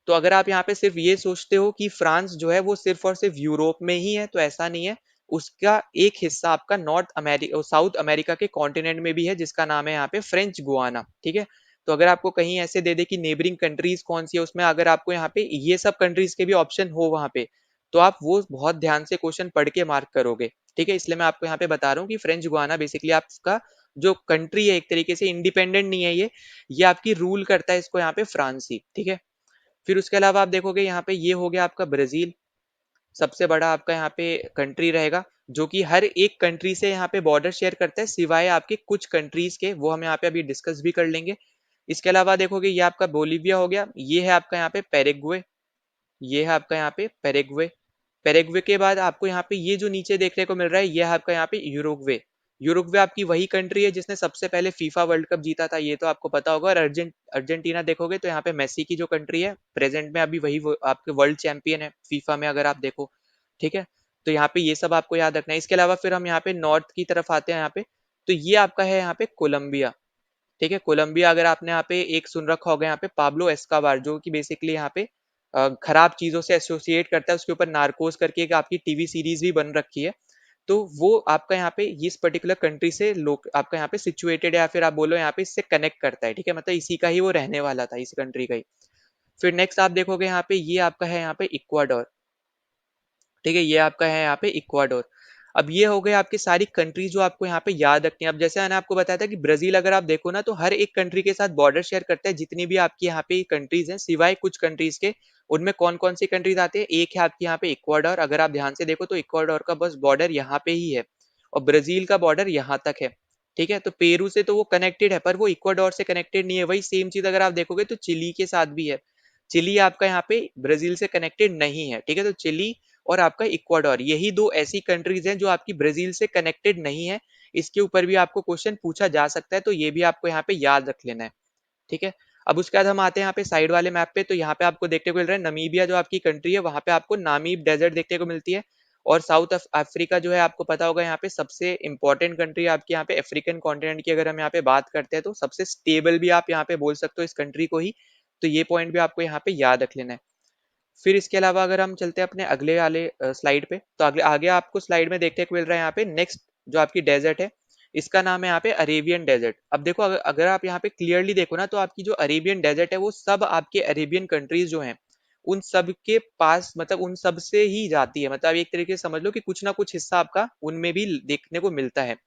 तो अगर आप यहाँ पे सिर्फ ये सोचते हो कि फ्रांस जो है वो सिर्फ और सिर्फ यूरोप में ही है, तो ऐसा नहीं है। उसका एक हिस्सा आपका नॉर्थ अमेरिका, साउथ अमेरिका के कॉन्टिनेंट में भी है जिसका नाम है यहाँ पे फ्रेंच गुआना। ठीक है। तो अगर आपको कहीं ऐसे दे दे कि नेबरिंग कंट्रीज कौन सी है, उसमें अगर आपको यहाँ पे ये सब कंट्रीज के भी ऑप्शन हो वहां पे, तो आप वो बहुत ध्यान से क्वेश्चन पढ़ के मार्क करोगे। ठीक है, इसलिए मैं आपको यहाँ पे बता रहा हूँ कि फ्रेंच गुआना बेसिकली आपका जो कंट्री है, एक तरीके से इंडिपेंडेंट नहीं है ये आपकी रूल करता है इसको यहाँ पे फ्रांस ही। ठीक है। फिर उसके अलावा आप देखोगे यहाँ पे ये हो गया आपका ब्राजील, सबसे बड़ा आपका यहाँ पे कंट्री रहेगा, जो कि हर एक कंट्री से यहाँ पे बॉर्डर शेयर करता है सिवाय आपके कुछ कंट्रीज के, वो हम यहाँ पे अभी डिस्कस भी कर लेंगे। इसके अलावा देखोगे ये आपका बोलीविया हो गया, ये है आपका यहाँ पे पैराग्वे, ये है आपका यहाँ पे पैराग्वे। पैराग्वे के बाद आपको यहाँ पे ये जो नीचे देखने को मिल रहा है, ये है आपका यहाँ पे यूरुग्वे। यूरुग्वे आपकी वही कंट्री है जिसने सबसे पहले फीफा वर्ल्ड कप जीता था, ये तो आपको पता होगा। और अर्जेंटीना देखोगे तो यहाँ पे मेसी की जो कंट्री है प्रेजेंट में अभी वही आपके वर्ल्ड चैंपियन है फीफा में, अगर आप देखो। ठीक है। तो यहाँ पे ये सब आपको याद रखना है। इसके अलावा फिर हम यहाँ पे नॉर्थ की तरफ आते हैं यहाँ पे, तो ये आपका है यहाँ पे कोलंबिया। ठीक है। कोलंबिया अगर आपने यहाँ पे एक सुन रखा होगा यहाँ पे पाब्लो एस्कोबार, जो कि बेसिकली यहाँ पे खराब चीजों से एसोसिएट करता है, उसके ऊपर नार्कोस करके एक आपकी टीवी सीरीज भी बन रखी है। तो वो आपका यहाँ पे इस पर्टिकुलर कंट्री से लोग आपका यहाँ पे सिचुएटेड है, या फिर आप बोलो यहाँ पे इससे कनेक्ट करता है। ठीक है, मतलब इसी का ही वो रहने वाला था, इस कंट्री का ही। फिर नेक्स्ट आप देखोगे यहाँ पे ये आपका है यहाँ पे इक्वाडोर। ठीक है, ये आपका है यहाँ पे इक्वाडोर। अब ये हो गए आपकी सारी कंट्री जो आपको यहाँ पे याद रखनी है। अब जैसे मैंने आपको बताया था कि ब्राजील अगर आप देखो ना, तो हर एक कंट्री के साथ बॉर्डर शेयर करता है, जितनी भी आपकी यहाँ पे कंट्रीज हैं सिवाय कुछ कंट्रीज के। उनमें कौन कौन सी कंट्रीज आती है, एक है आपकी यहाँ पे इक्वाडोर। अगर आप ध्यान से देखो तो इक्वाडोर का बस बॉर्डर यहाँ पे ही है, और ब्राजील का बॉर्डर यहाँ तक है। ठीक है, तो पेरू से तो वो कनेक्टेड है, पर वो इक्वाडोर से कनेक्टेड नहीं है। वही सेम चीज अगर आप देखोगे तो चिली के साथ भी है। चिली आपका यहाँ पे ब्राजील से कनेक्टेड नहीं है। ठीक है, तो चिली और आपका इक्वाडोर, यही दो ऐसी कंट्रीज हैं जो आपकी ब्राजील से कनेक्टेड नहीं है। इसके ऊपर भी आपको क्वेश्चन पूछा जा सकता है, तो ये भी आपको यहाँ पे याद रख लेना है। ठीक है। अब उसके बाद हम आते हैं यहाँ पे साइड वाले मैप पे, तो यहाँ पे आपको देखने को मिल रहा है नमीबिया जो आपकी कंट्री है, वहां पे आपको नामीब डेजर्ट देखने को मिलती है। और साउथ अफ्रीका जो है आपको पता होगा, यहाँ पे सबसे इंपॉर्टेंट कंट्री आपकी यहाँ पे अफ्रीकन कॉन्टिनेंट की अगर हम यहाँ पे बात करते हैं, तो सबसे स्टेबल भी आप यहाँ पे बोल सकते हो इस कंट्री को ही। तो ये पॉइंट भी आपको यहाँ पे याद रख लेना है। फिर इसके अलावा अगर हम चलते हैं अपने अगले वाले स्लाइड पे, तो अगले आगे आपको स्लाइड में देखने को मिल रहा है यहाँ पे नेक्स्ट जो आपकी डेजर्ट है, इसका नाम है यहाँ पे अरेबियन डेजर्ट। अब देखो अगर आप यहाँ पे क्लियरली देखो ना, तो आपकी जो अरेबियन डेजर्ट है वो सब आपके अरेबियन कंट्रीज जो हैं उन सब के पास, मतलब उन सब से ही जाती है। मतलब एक तरीके से समझ लो कि कुछ ना कुछ हिस्सा आपका उनमें भी देखने को मिलता है।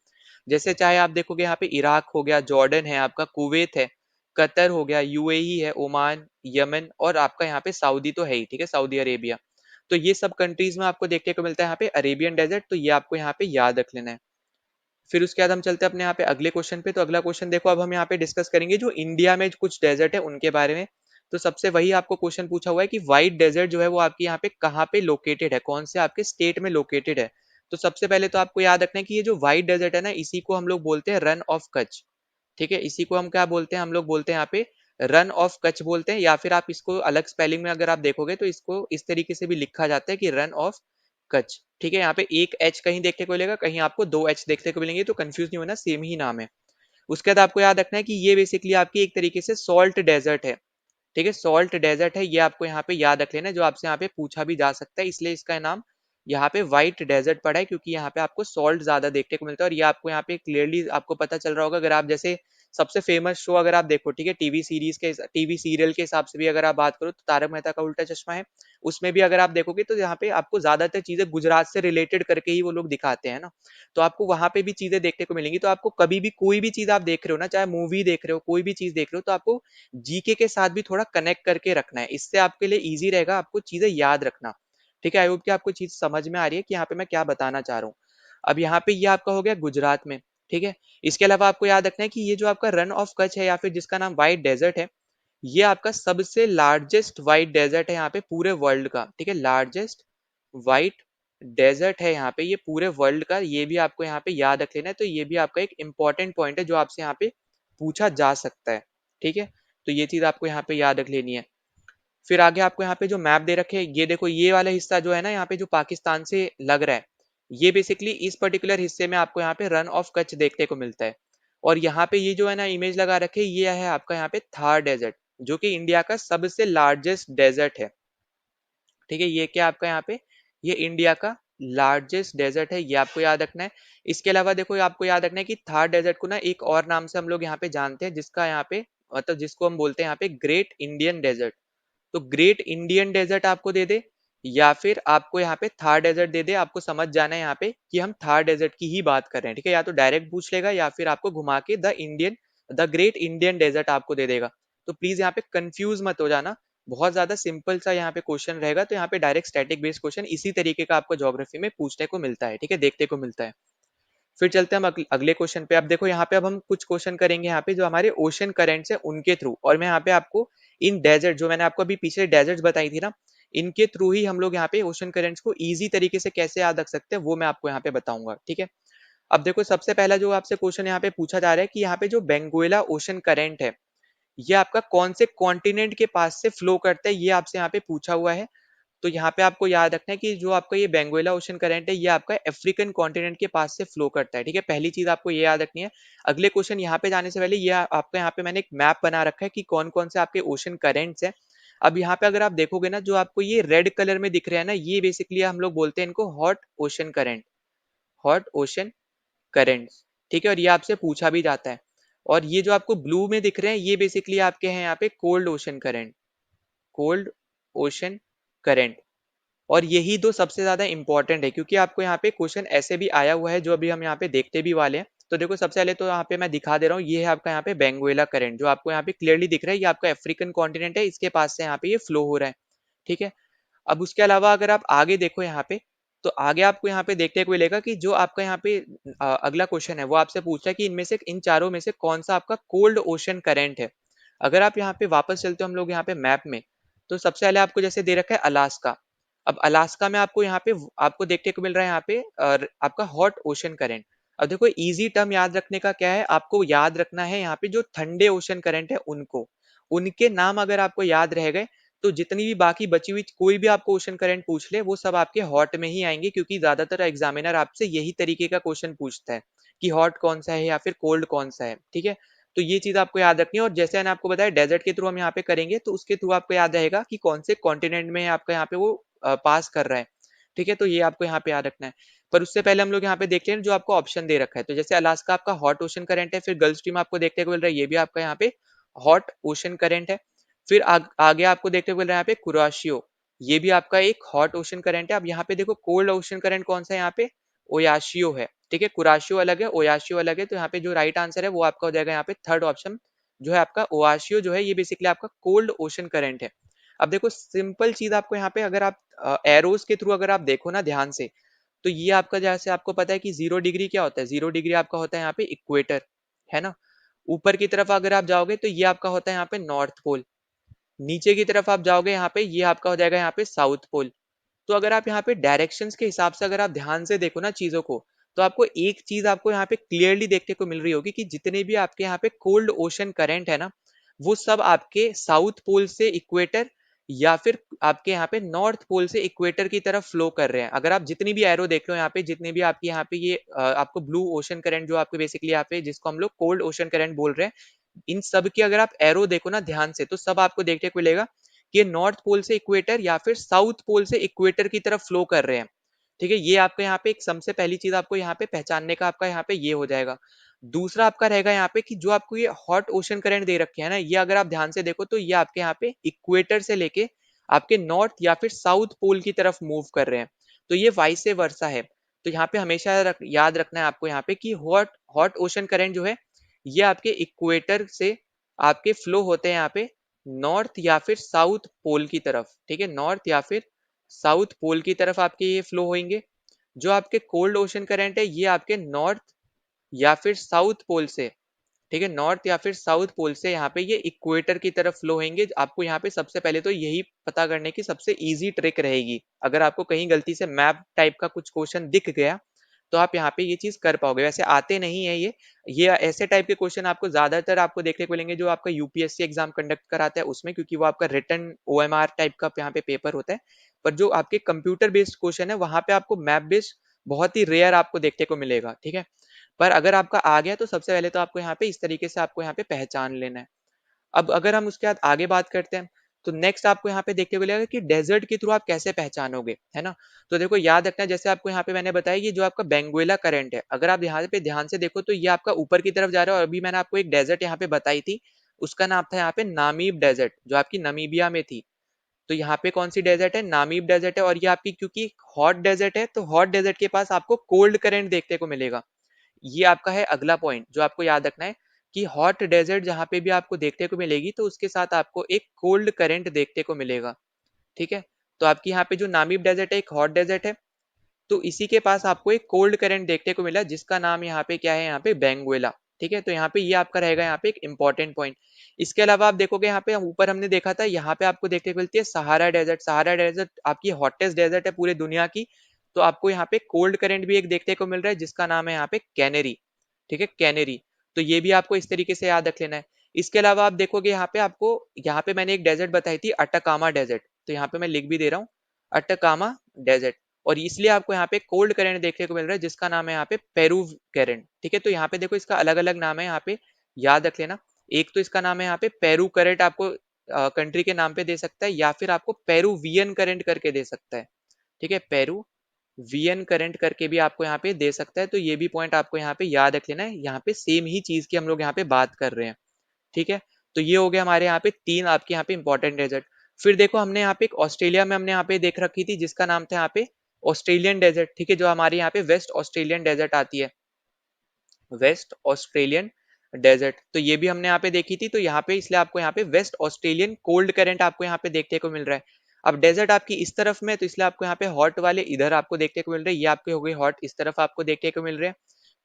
जैसे चाहे आप देखोगे यहाँ पे इराक हो गया, जॉर्डन है आपका, कुवैत है, कतर हो गया, यूएई है, ओमान, यमन, और आपका यहाँ पे सऊदी तो है ही। ठीक है, सऊदी अरेबिया। तो ये सब कंट्रीज में आपको देखने को मिलता है यहाँ पे अरेबियन डेजर्ट, तो ये आपको यहाँ पे याद रख लेना है। फिर उसके बाद हम चलते हैं अपने यहाँ पे अगले क्वेश्चन पे। तो अगला क्वेश्चन देखो, अब हम यहाँ पे डिस्कस करेंगे जो इंडिया में कुछ डेजर्ट है उनके बारे में। तो सबसे वही आपको क्वेश्चन पूछा हुआ है कि व्हाइट डेजर्ट जो है वो आपके यहाँ पे कहाँ पे लोकेटेड है, कौन से आपके स्टेट में लोकेटेड है। तो सबसे पहले तो आपको याद रखना है कि ये जो व्हाइट डेजर्ट है ना, इसी को हम लोग बोलते हैं रन ऑफ कच्छ। ठीक है, इसी को हम क्या बोलते हैं, हम लोग बोलते हैं यहाँ पे रन ऑफ कच्छ बोलते हैं, या फिर आप इसको अलग स्पेलिंग में अगर आप देखोगे तो इसको इस तरीके से भी लिखा जाता है कि रन ऑफ कच्छ। ठीक है, यहाँ पे एक एच कहीं देखने को मिलेगा, कहीं आपको दो एच देखने को मिलेंगे, तो कंफ्यूज नहीं होना, सेम ही नाम है। उसके बाद आपको याद रखना है कि ये बेसिकली आपकी एक तरीके से सॉल्ट डेजर्ट है। ठीक है, सॉल्ट डेजर्ट है, ये आपको यहाँ पे याद रख लेना है, जो आपसे यहाँ पे पूछा भी जा सकता है, इसलिए इसका नाम यहाँ पे व्हाइट डेजर्ट पड़ा है, क्योंकि यहाँ पे आपको सॉल्ट ज्यादा देखने को मिलता है। और ये आपको यहाँ पे क्लियरली आपको पता चल रहा होगा, अगर आप जैसे सबसे फेमस शो अगर आप देखो, ठीक है, टीवी सीरीज के टीवी सीरियल के हिसाब से भी अगर आप बात करो, तो तारक मेहता का उल्टा चश्मा है। उसमें भी अगर आप देखोगे तो यहाँ पे आपको ज्यादातर चीजें गुजरात से रिलेटेड करके ही वो लोग दिखाते हैं ना, तो आपको वहां पे भी चीजें देखने को मिलेंगी। तो आपको कभी भी कोई भी चीज आप देख रहे हो ना, चाहे मूवी देख रहे हो, कोई भी चीज देख रहे हो, तो आपको जीके के साथ भी थोड़ा कनेक्ट करके रखना है, इससे आपके लिए इजी रहेगा आपको चीजें याद रखना। ठीक है, आई होप कि आपको चीज समझ में आ रही है कि यहाँ पे मैं क्या बताना चाह रहा हूँ। अब यहाँ पे ये आपका हो गया गुजरात में। ठीक है, इसके अलावा आपको याद रखना है कि ये जो आपका रन ऑफ कच्छ है, या फिर जिसका नाम व्हाइट डेजर्ट है, ये आपका सबसे लार्जेस्ट व्हाइट डेजर्ट है यहाँ पे पूरे वर्ल्ड का। ठीक है, लार्जेस्ट व्हाइट डेजर्ट है यहाँ पे ये पूरे वर्ल्ड का, ये भी आपको यहाँ पे याद रख लेना है। तो ये भी आपका एक इंपॉर्टेंट पॉइंट है जो आपसे यहाँ पे पूछा जा सकता है। ठीक है, तो ये चीज आपको यहाँ पे याद रख लेनी है। फिर आगे आपको यहाँ पे जो मैप दे रखे हैं, ये देखो, ये वाला हिस्सा जो है ना यहाँ पे जो पाकिस्तान से लग रहा है, ये बेसिकली इस पर्टिकुलर हिस्से में आपको यहाँ पे रन ऑफ कच्छ देखने को मिलता है। और यहाँ पे ये जो है ना इमेज लगा रखे, ये है आपका यहाँ पे थार डेजर्ट, जो कि इंडिया का सबसे लार्जेस्ट डेजर्ट है। ठीक है, ये क्या आपका यहाँ पे, ये इंडिया का लार्जेस्ट डेजर्ट है, ये आपको याद रखना है। इसके अलावा देखो आपको याद रखना है कि थार डेजर्ट को ना एक और नाम से हम लोग यहाँ पे जानते हैं, जिसका यहाँ पे मतलब जिसको हम बोलते हैं यहाँ पे ग्रेट इंडियन डेजर्ट। तो ग्रेट इंडियन डेजर्ट आपको दे दे, या फिर आपको यहाँ पे थार डेजर्ट दे दे, आपको समझ जाना है यहाँ पे कि हम थार डेजर्ट की ही बात कर रहे हैं। ठीक है, या तो डायरेक्ट पूछ लेगा या फिर आपको घुमा के द ग्रेट इंडियन डेजर्ट आपको दे देगा। तो प्लीज यहाँ पे कंफ्यूज मत हो जाना, बहुत ज्यादा सिंपल सा यहाँ पे क्वेश्चन रहेगा। तो यहाँ पे डायरेक्ट स्टैटिक बेस्ड क्वेश्चन इसी तरीके का आपको ज्योग्राफी में पूछने को मिलता है, ठीक है, देखने को मिलता है। फिर चलते हैं हम अगले क्वेश्चन पे। अब देखो यहाँ पे अब हम कुछ क्वेश्चन करेंगे यहाँ पे जो हमारे ओशन करेंट्स है उनके थ्रू, और मैं यहाँ पे आपको इन डेजर्ट जो मैंने आपको अभी पीछे डेजर्ट बताई थी ना, इनके थ्रू ही हम लोग यहाँ पे ओशन करेंट्स को इजी तरीके से कैसे याद रख सकते हैं वो मैं आपको यहाँ पे बताऊंगा। ठीक है, अब देखो सबसे पहला जो आपसे क्वेश्चन यहाँ पे पूछा जा रहा है कि यहाँ पे जो बेंगोला ओशन करेंट है, ये आपका कौन से कॉन्टिनेंट के पास से फ्लो करता है, ये आपसे यहाँ पे पूछा हुआ है। तो यहाँ पे आपको याद रखना है कि जो आपका ये बेंगोला ओशन करंट है, ये आपका अफ्रीकन कॉन्टिनेंट के पास से फ्लो करता है। ठीक है, पहली चीज आपको ये याद रखनी है। अगले क्वेश्चन यहाँ पे जाने से पहले ये आपका यहाँ पे मैंने एक मैप बना रखा है कि कौन कौन से आपके ओशन करेंट्स हैं। अब यहाँ पे अगर आप देखोगे ना, जो आपको ये रेड कलर में दिख रहा है ना, ये बेसिकली हम लोग बोलते हैं इनको hot ocean current, hot ocean currents. ठीक है, और ये आपसे पूछा भी जाता है। और ये जो आपको ब्लू में दिख रहे हैं, ये बेसिकली आपके हैं यहाँ पे cold ocean current, cold ocean current. और यही दो सबसे ज्यादा इंपॉर्टेंट है, क्योंकि आपको यहाँ पे क्वेश्चन ऐसे भी आया हुआ है जो अभी हम यहाँ पे देखते भी वाले हैं। तो देखो सबसे पहले तो यहाँ पे मैं दिखा दे रहा हूँ, ये है आपका यहाँ पे बेंगोला करंट, जो आपको यहाँ पे क्लियरली दिख रहा है, ये आपका अफ्रीकन कॉन्टिनेंट है, इसके पास से यहाँ पे ये फ्लो हो रहा है। ठीक है, अब उसके अलावा अगर आप आगे देखो यहाँ पे, तो आगे आपको यहाँ पे देखने को मिलेगा कि जो आपका यहाँ पे अगला क्वेश्चन है वो आपसे पूछ रहा है कि इनमें से इन चारों में से कौन सा आपका कोल्ड ओशन करंट है। अगर आप यहाँ पे वापस चलते हो हम लोग यहाँ पे मैप में, तो सबसे पहले आपको जैसे दे रखा है अलास्का। अब अलास्का में आपको यहाँ पे आपको देखने को मिल रहा है यहाँ पे आपका हॉट ओशन करंट। अब देखो इजी टर्म याद रखने का क्या है, आपको याद रखना है यहाँ पे जो ठंडे ओशन करंट है उनको, उनके नाम अगर आपको याद रह गए, तो जितनी भी बाकी बची हुई कोई भी आपको ओशन करंट पूछ ले वो सब आपके हॉट में ही आएंगे, क्योंकि ज्यादातर एग्जामिनर आपसे यही तरीके का क्वेश्चन पूछता है कि हॉट कौन सा है या फिर कोल्ड कौन सा है। ठीक है, तो ये चीज आपको याद रखनी है। और जैसे मैंने आपको बताया डेजर्ट के थ्रू हम यहाँ पे करेंगे, तो उसके थ्रू आपको याद रहेगा कि कौन से कॉन्टिनेंट में आपका यहाँ पे वो पास कर रहा है। ठीक है, तो ये आपको यहाँ पे याद रखना है। पर उससे पहले हम लोग यहाँ पे देखते हैं जो आपको ऑप्शन दे रखा है। तो जैसे अलास्का आपका हॉट ओशन करंट है, फिर गल्फ स्ट्रीम आपको देखने को मिल रहा है, ये भी आपका यहाँ पे हॉट ओशन करंट है। फिर आगे आपको देखने को मिल रहा है यहाँ पे कुराशियो, ये भी आपका एक हॉट ओशन करंट है। अब यहाँ पे देखो कोल्ड ओशन करंट कौन सा है, यहाँ पे ओयाशियो है। ठीक है, कुराशियो अलग है, ओयाशियो अलग है, तो यहाँ पे जो राइट आंसर है वो आपका हो जाएगा यहाँ पे थर्ड ऑप्शन, जो है आपका ओआशियो, जो है ये बेसिकली आपका कोल्ड ओशन करंट है। अब देखो सिंपल चीज आपको यहाँ पे अगर आप एरोज के थ्रू अगर आप देखो ना ध्यान से, तो ये आपका जैसे आपको पता है कि 0 डिग्री क्या होता है, 0 डिग्री आपका होता है यहाँ पे इक्वेटर, है ना। ऊपर की तरफ अगर आप जाओगे तो ये आपका होता है यहाँ पे नॉर्थ पोल, नीचे की तरफ आप जाओगे यहाँ पे ये आपका हो जाएगा यहाँ पे साउथ पोल। तो अगर आप यहाँ पे डायरेक्शंस के हिसाब से अगर आप ध्यान से देखो ना चीजों को, तो आपको एक चीज आपको यहाँ पे क्लियरली देखने को मिल रही होगी कि जितने भी आपके यहाँ पे कोल्ड ओशन करंट है ना, वो सब आपके साउथ पोल से इक्वेटर या फिर आपके यहाँ पे नॉर्थ पोल से इक्वेटर की तरफ फ्लो कर रहे हैं। अगर आप जितनी भी एरो देख रहे हो यहाँ पे, जितनी भी आपकी यहाँ पे ये आपको ब्लू ओशन करंट जो आपके बेसिकली यहाँ पे जिसको हम लोग कोल्ड ओशन करंट बोल रहे हैं, इन सब की अगर आप एरो देखो ना ध्यान से, तो सब आपको देखने को मिलेगा कि ये नॉर्थ पोल से इक्वेटर या फिर साउथ पोल से इक्वेटर की तरफ फ्लो कर रहे हैं। ठीक है, ये आपका यहाँ पे एक सबसे पहली चीज आपको यहाँ पे पहचानने का आपका यहाँ पे ये हो जाएगा। दूसरा आपका रहेगा यहाँ पे कि जो आपको ये हॉट ओशन करंट दे रखे हैं ना, ये अगर आप ध्यान से देखो तो ये आपके यहाँ पे इक्वेटर से लेके आपके नॉर्थ या फिर साउथ पोल की तरफ मूव कर रहे हैं। तो ये वाइस वर्सा है। तो यहाँ पे हमेशा याद रखना है आपको यहाँ पे कि हॉट हॉट ओशन करंट जो है, ये आपके इक्वेटर से आपके फ्लो होते हैं यहाँ पे नॉर्थ या फिर साउथ पोल की तरफ। ठीक है, नॉर्थ या फिर साउथ पोल की तरफ आपके ये फ्लो होंगे। जो आपके कोल्ड ओशन करंट है, ये आपके नॉर्थ या फिर साउथ पोल से, ठीक है, नॉर्थ या फिर साउथ पोल से यहाँ पे ये इक्वेटर की तरफ फ्लो होंगे। आपको यहाँ पे सबसे पहले तो यही पता करने की सबसे इजी ट्रिक रहेगी। अगर आपको कहीं गलती से मैप टाइप का कुछ क्वेश्चन दिख गया, तो आप यहाँ पे ये चीज कर पाओगे। वैसे आते नहीं है ये ऐसे टाइप के क्वेश्चन आपको ज्यादातर आपको देखने को मिलेंगे जो आपका यूपीएससी एग्जाम कंडक्ट कराता है उसमें, क्योंकि वो आपका रिटर्न ओएमआर टाइप का यहाँ पे पेपर होता है। पर जो आपके कंप्यूटर बेस्ड क्वेश्चन है, वहां पे आपको मैप बेस्ड बहुत ही रेयर आपको देखने को मिलेगा, ठीक है। पर अगर आपका आ गया तो सबसे पहले तो आपको यहाँ पे इस तरीके से आपको यहाँ पे पहचान लेना है। अब अगर हम उसके बाद आगे बात करते हैं, तो नेक्स्ट आपको यहाँ पे देखने को मिलेगा कि डेजर्ट के थ्रू आप कैसे पहचानोगे, है ना। तो देखो याद रखना, जैसे आपको यहाँ पे मैंने बताया कि जो आपका बेंगुएला करंट है, अगर आप यहाँ पे ध्यान से देखो तो ये आपका ऊपर की तरफ जा रहा है। और अभी मैंने आपको एक डेजर्ट यहाँ पे बताई थी, उसका नाम था यहाँ पे नामीब डेजर्ट, जो आपकी नमीबिया में थी। तो यहाँ पे कौन सी डेजर्ट है, नामीब डेजर्ट है। और ये आपकी क्योंकि हॉट डेजर्ट है, तो हॉट डेजर्ट के पास आपको कोल्ड करंट देखने को मिलेगा। ये आपका है अगला पॉइंट जो आपको याद रखना है, कि हॉट डेजर्ट जहां पे भी आपको देखने को मिलेगी तो उसके साथ आपको एक कोल्ड करंट देखने को मिलेगा, ठीक है। तो आपकी यहाँ पे जो नामीब डेजर्ट है एक हॉट डेजर्ट है, तो इसी के पास आपको एक कोल्ड करंट देखने को मिला जिसका नाम यहाँ पे क्या है, यहाँ पे बेंगुएला, ठीक है। तो यहाँ पे ये आपका रहेगा यहाँ पे एक इंपॉर्टेंट पॉइंट। इसके अलावा आप देखोगे यहाँ पे ऊपर हमने देखा था, यहाँ पे आपको देखने को मिलती है सहारा डेजर्ट। सहारा डेजर्ट आपकी हॉटेस्ट डेजर्ट है पूरे दुनिया की। तो आपको यहाँ पे कोल्ड करंट भी एक देखने को मिल रहा है जिसका नाम है यहाँ पे कैनेरी, ठीक है, कैनेरी। तो ये भी आपको इस तरीके से याद रख लेना है। इसके अलावा आप देखोगे यहाँ पे आपको, यहाँ पे मैंने एक डेजर्ट बताई थी अटाकामा डेजर्ट, तो यहाँ पे मैं लिख भी दे रहा हूँ अटाकामा डेजर्ट। और इसलिए आपको यहाँ पे कोल्ड करंट देखने को मिल रहा है जिसका नाम है यहाँ पे पेरू करंट, ठीक है। तो यहाँ पे देखो इसका अलग अलग नाम है, यहाँ पे याद रख लेना। एक तो इसका नाम है यहाँ पे पेरू करंट, आपको कंट्री के नाम पे दे सकता है, या फिर आपको पेरूवियन करंट करके दे सकता है, ठीक है। पेरूवियन करंट करके भी आपको यहाँ पे दे सकता है। तो ये भी पॉइंट आपको यहाँ पे याद रख लेना है, यहाँ पे सेम ही चीज की हम लोग यहाँ पे बात कर रहे हैं, ठीक है। तो ये हो गया हमारे यहाँ पे तीन आपके यहाँ पे इंपॉर्टेंट डेजर्ट। फिर देखो हमने यहाँ पे एक ऑस्ट्रेलिया में हमने यहाँ पे देख रखी थी जिसका नाम था यहाँ पे ऑस्ट्रेलियन डेजर्ट, ठीक है। जो हमारे यहाँ पे वेस्ट ऑस्ट्रेलियन डेजर्ट आती है, वेस्ट ऑस्ट्रेलियन डेजर्ट। तो ये भी हमने यहाँ पे देखी थी, तो यहाँ पे इसलिए आपको यहाँ पे वेस्ट ऑस्ट्रेलियन कोल्ड करंट आपको यहाँ पे देखने को मिल रहा है। अब डेजर्ट आपकी इस तरफ में, तो इसलिए आपको यहाँ पे हॉट वाले इधर आपको देखने को मिल रहे हैं, ये आपके हो गए हॉट, इस तरफ आपको देखने को मिल रहे हैं।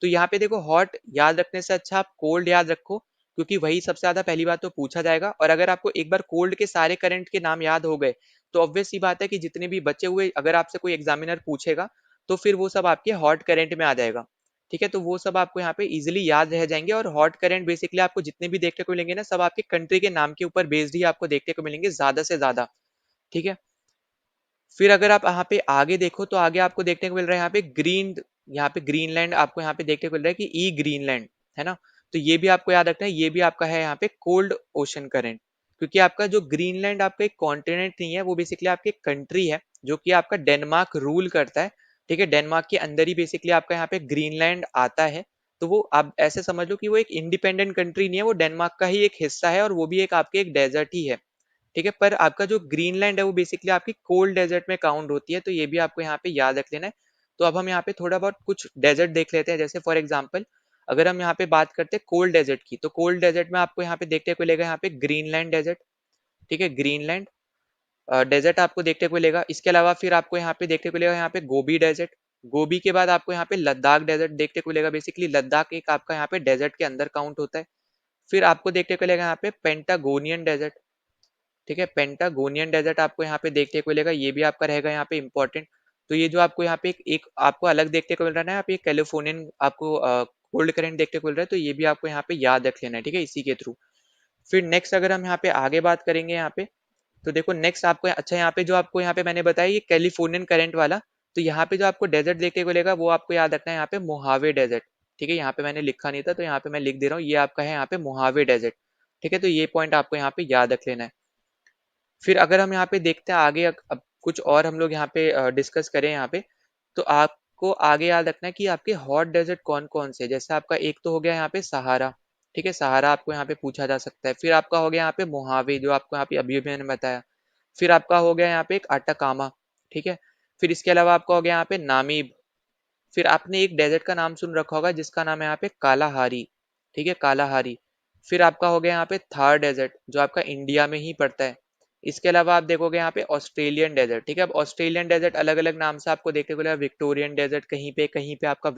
तो यहाँ पे देखो हॉट याद रखने से अच्छा आप कोल्ड याद रखो, क्योंकि वही सबसे ज्यादा पहली बात तो पूछा जाएगा। और अगर आपको एक बार कोल्ड के सारे करंट के नाम याद हो गए, तो ऑब्वियस सी बात है कि जितने भी बचे हुए अगर आपसे कोई एग्जामिनर पूछेगा, तो फिर वो सब आपके हॉट करंट में आ जाएगा, ठीक है। तो वो सब आपको यहाँ पे इजीली याद रह जाएंगे। और हॉट करंट बेसिकली आपको जितने भी देखने को मिलेंगे ना, सब आपके कंट्री के नाम के ऊपर बेस्ड ही आपको देखने को मिलेंगे ज्यादा से ज्यादा, ठीक है। फिर अगर आप यहाँ पे आगे देखो, तो आगे आपको देखने को मिल रहा है यहाँ पे ग्रीनलैंड आपको यहाँ पे देखने को मिल रहा है कि ई ग्रीनलैंड, है ना। तो ये भी आपको याद रखना है, ये भी आपका है यहाँ पे कोल्ड ओशन करंट। क्योंकि आपका जो ग्रीनलैंड आपका एक कॉन्टिनेंट नहीं है, वो बेसिकली आपकी कंट्री है, जो कि आपका डेनमार्क रूल करता है, ठीक है। डेनमार्क के अंदर ही बेसिकली आपका यहाँ पे ग्रीनलैंड आता है। तो वो आप ऐसे समझ लो कि वो एक इंडिपेंडेंट कंट्री नहीं है, वो डेनमार्क का ही एक हिस्सा है, और वो भी एक आपके एक डेजर्ट ही है, ठीक है। पर आपका जो ग्रीनलैंड है वो बेसिकली आपकी कोल्ड डेजर्ट में काउंट होती है, तो ये भी आपको यहाँ पे याद रख लेना है। तो अब हम यहाँ पे थोड़ा बहुत कुछ डेजर्ट देख लेते हैं। जैसे फॉर एग्जांपल अगर हम यहाँ पे बात करते हैं कोल्ड डेजर्ट की, तो कोल्ड डेजर्ट में आपको यहाँ पे देखने को मिलेगा यहाँ पे ग्रीनलैंड डेजर्ट, ठीक है, ग्रीनलैंड डेजर्ट आपको देखने को मिलेगा। इसके अलावा फिर आपको यहाँ पे देखने को मिलेगा यहाँ पे गोबी डेजर्ट। गोबी के बाद आपको यहाँ पे लद्दाख डेजर्ट देखने को मिलेगा। बेसिकली लद्दाख एक आपका यहाँ पे डेजर्ट के अंदर काउंट होता है। फिर आपको देखने को मिलेगा यहाँ पे पेंटागोनियन डेजर्ट, ठीक है। पेंटागोनियन डेजर्ट आपको यहाँ पे देखने को मिलेगा, ये भी आपका रहेगा यहाँ पे इंपॉर्टेंट। तो ये जो आपको यहाँ पे एक आपको अलग देखने को मिल रहा है ना, यहाँ पे कैलिफोर्नियन आपको कोल्ड करंट देखने को मिल रहा है, तो ये भी आपको यहाँ पे याद रख लेना है, ठीक है, इसी के थ्रू। फिर नेक्स्ट अगर हम यहाँ पे आगे बात करेंगे यहाँ पे, तो देखो नेक्स्ट आपको अच्छा यहाँ पे जो आपको यहाँ पे मैंने बताया ये कैलिफोर्नियन करंट वाला, तो यहाँ पे जो आपको डेजर्ट देखने को मिलेगा वो आपको याद रखना है यहाँ पे मोहावे डेजर्ट, ठीक है। यहाँ पे मैंने लिखा नहीं था तो यहाँ पे मैं लिख दे रहा हूँ, ये आपका है यहाँ पे मोहावे डेजर्ट, ठीक है। तो ये पॉइंट आपको यहाँ पे याद रख लेना है। फिर अगर हम यहाँ पे देखते हैं आगे, अब कुछ और हम लोग यहाँ पे डिस्कस करें यहाँ पे, तो आपको आगे याद रखना है कि आपके हॉट डेजर्ट कौन कौन से, जैसे आपका एक तो हो गया यहाँ पे सहारा, ठीक है, सहारा आपको यहाँ पे पूछा जा सकता है। फिर आपका हो गया यहाँ पे मोहावे, जो आपको यहाँ पे अभी अभी मैंने बताया। फिर आपका हो गया यहाँ पे एक अटाकामा, ठीक है। फिर इसके अलावा आपका हो गया यहाँ पे नामीब। फिर आपने एक डेजर्ट का नाम सुन रखा होगा जिसका नाम है यहाँ पे कालाहारी, ठीक है, कालाहारी। फिर आपका हो गया यहाँ पे थार डेजर्ट, जो आपका इंडिया में ही पड़ता है। इसके अलावा आप देखोगे यहाँ पे ऑस्ट्रेलियन डेजर्ट, ठीक है। अब ऑस्ट्रेलियन डेजर्ट अलग अलग नाम से आपको देखने को मिलेगा, विक्टोरियन डेजर्ट कहीं पे आपका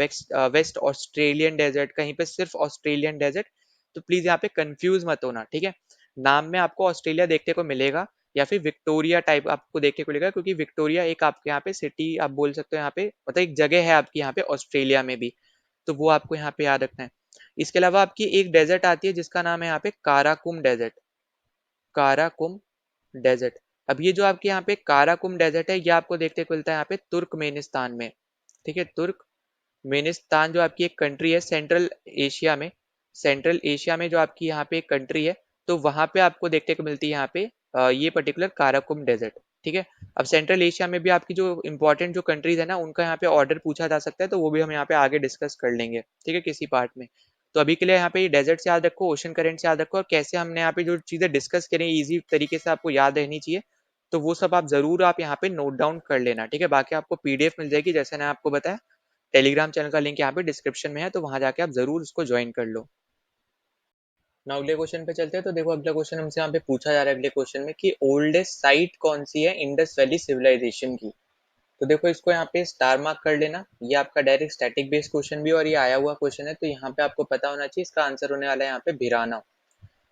वेस्ट ऑस्ट्रेलियन डेजर्ट, कहीं पे सिर्फ ऑस्ट्रेलियन डेजर्ट। तो प्लीज यहाँ पे कंफ्यूज मत होना, ठीक है। नाम में आपको ऑस्ट्रेलिया देखने को मिलेगा, या फिर विक्टोरिया टाइप आपको देखने को मिलेगा, क्योंकि विक्टोरिया एक आपके यहाँ पे सिटी आप बोल सकते हो, यहाँ पे मतलब एक जगह है आपकी यहाँ पे ऑस्ट्रेलिया में भी। तो वो आपको यहाँ पे याद रखना है। इसके अलावा आपकी एक डेजर्ट आती है जिसका नाम है यहाँ पे काराकुम डेजर्ट, काराकुम डेजर्ट। अब ये जो आपके यहाँ पे काराकुम डेजर्ट है, ये आपको देखने को मिलता है यहाँ पे तुर्कमेनिस्तान में, ठीक है, तुर्कमेनिस्तान जो आपकी एक कंट्री है एशिया में सेंट्रल एशिया में जो आपकी यहाँ पे एक कंट्री है, तो वहां पे आपको देखने को मिलती है यहाँ पे ये पर्टिकुलर काराकुम डेजर्ट। ठीक है, अब सेंट्रल एशिया में भी आपकी जो इंपॉर्टेंट जो कंट्रीज है ना, उनका यहाँ पे ऑर्डर पूछा जा सकता है, तो वो भी हम यहाँ पे आगे डिस्कस कर लेंगे, ठीक है, किसी पार्ट में। तो अभी के लिए यहाँ पे डेजर्ट याद रखो, ओशन करेंट्स याद रखो, और कैसे हमने यहाँ पे जो चीजें डिस्कस करें इजी तरीके से आपको याद रहनी चाहिए, तो वो सब आप जरूर आप यहाँ पे नोट डाउन कर लेना। ठीक है, बाकी आपको पीडीएफ मिल जाएगी, जैसे मैंने आपको बताया टेलीग्राम चैनल का लिंक यहाँ पे डिस्क्रिप्शन में है, तो वहां जाके आप जरूर उसको ज्वाइन कर लो। ना अगले क्वेश्चन पे चलते हैं। तो देखो अगला क्वेश्चन हमसे यहाँ पे पूछा जा रहा है अगले क्वेश्चन में कि ओल्डेस्ट साइट कौन सी है इंडस वैली सिविलाइजेशन की। तो देखो इसको यहाँ पे स्टार मार्क कर लेना, ये आपका डायरेक्ट स्टैटिक बेस्ड क्वेश्चन भी और ये आया हुआ क्वेश्चन है, तो यहाँ पे आपको पता होना चाहिए इसका आंसर होने वाला है यहाँ पे भिराना।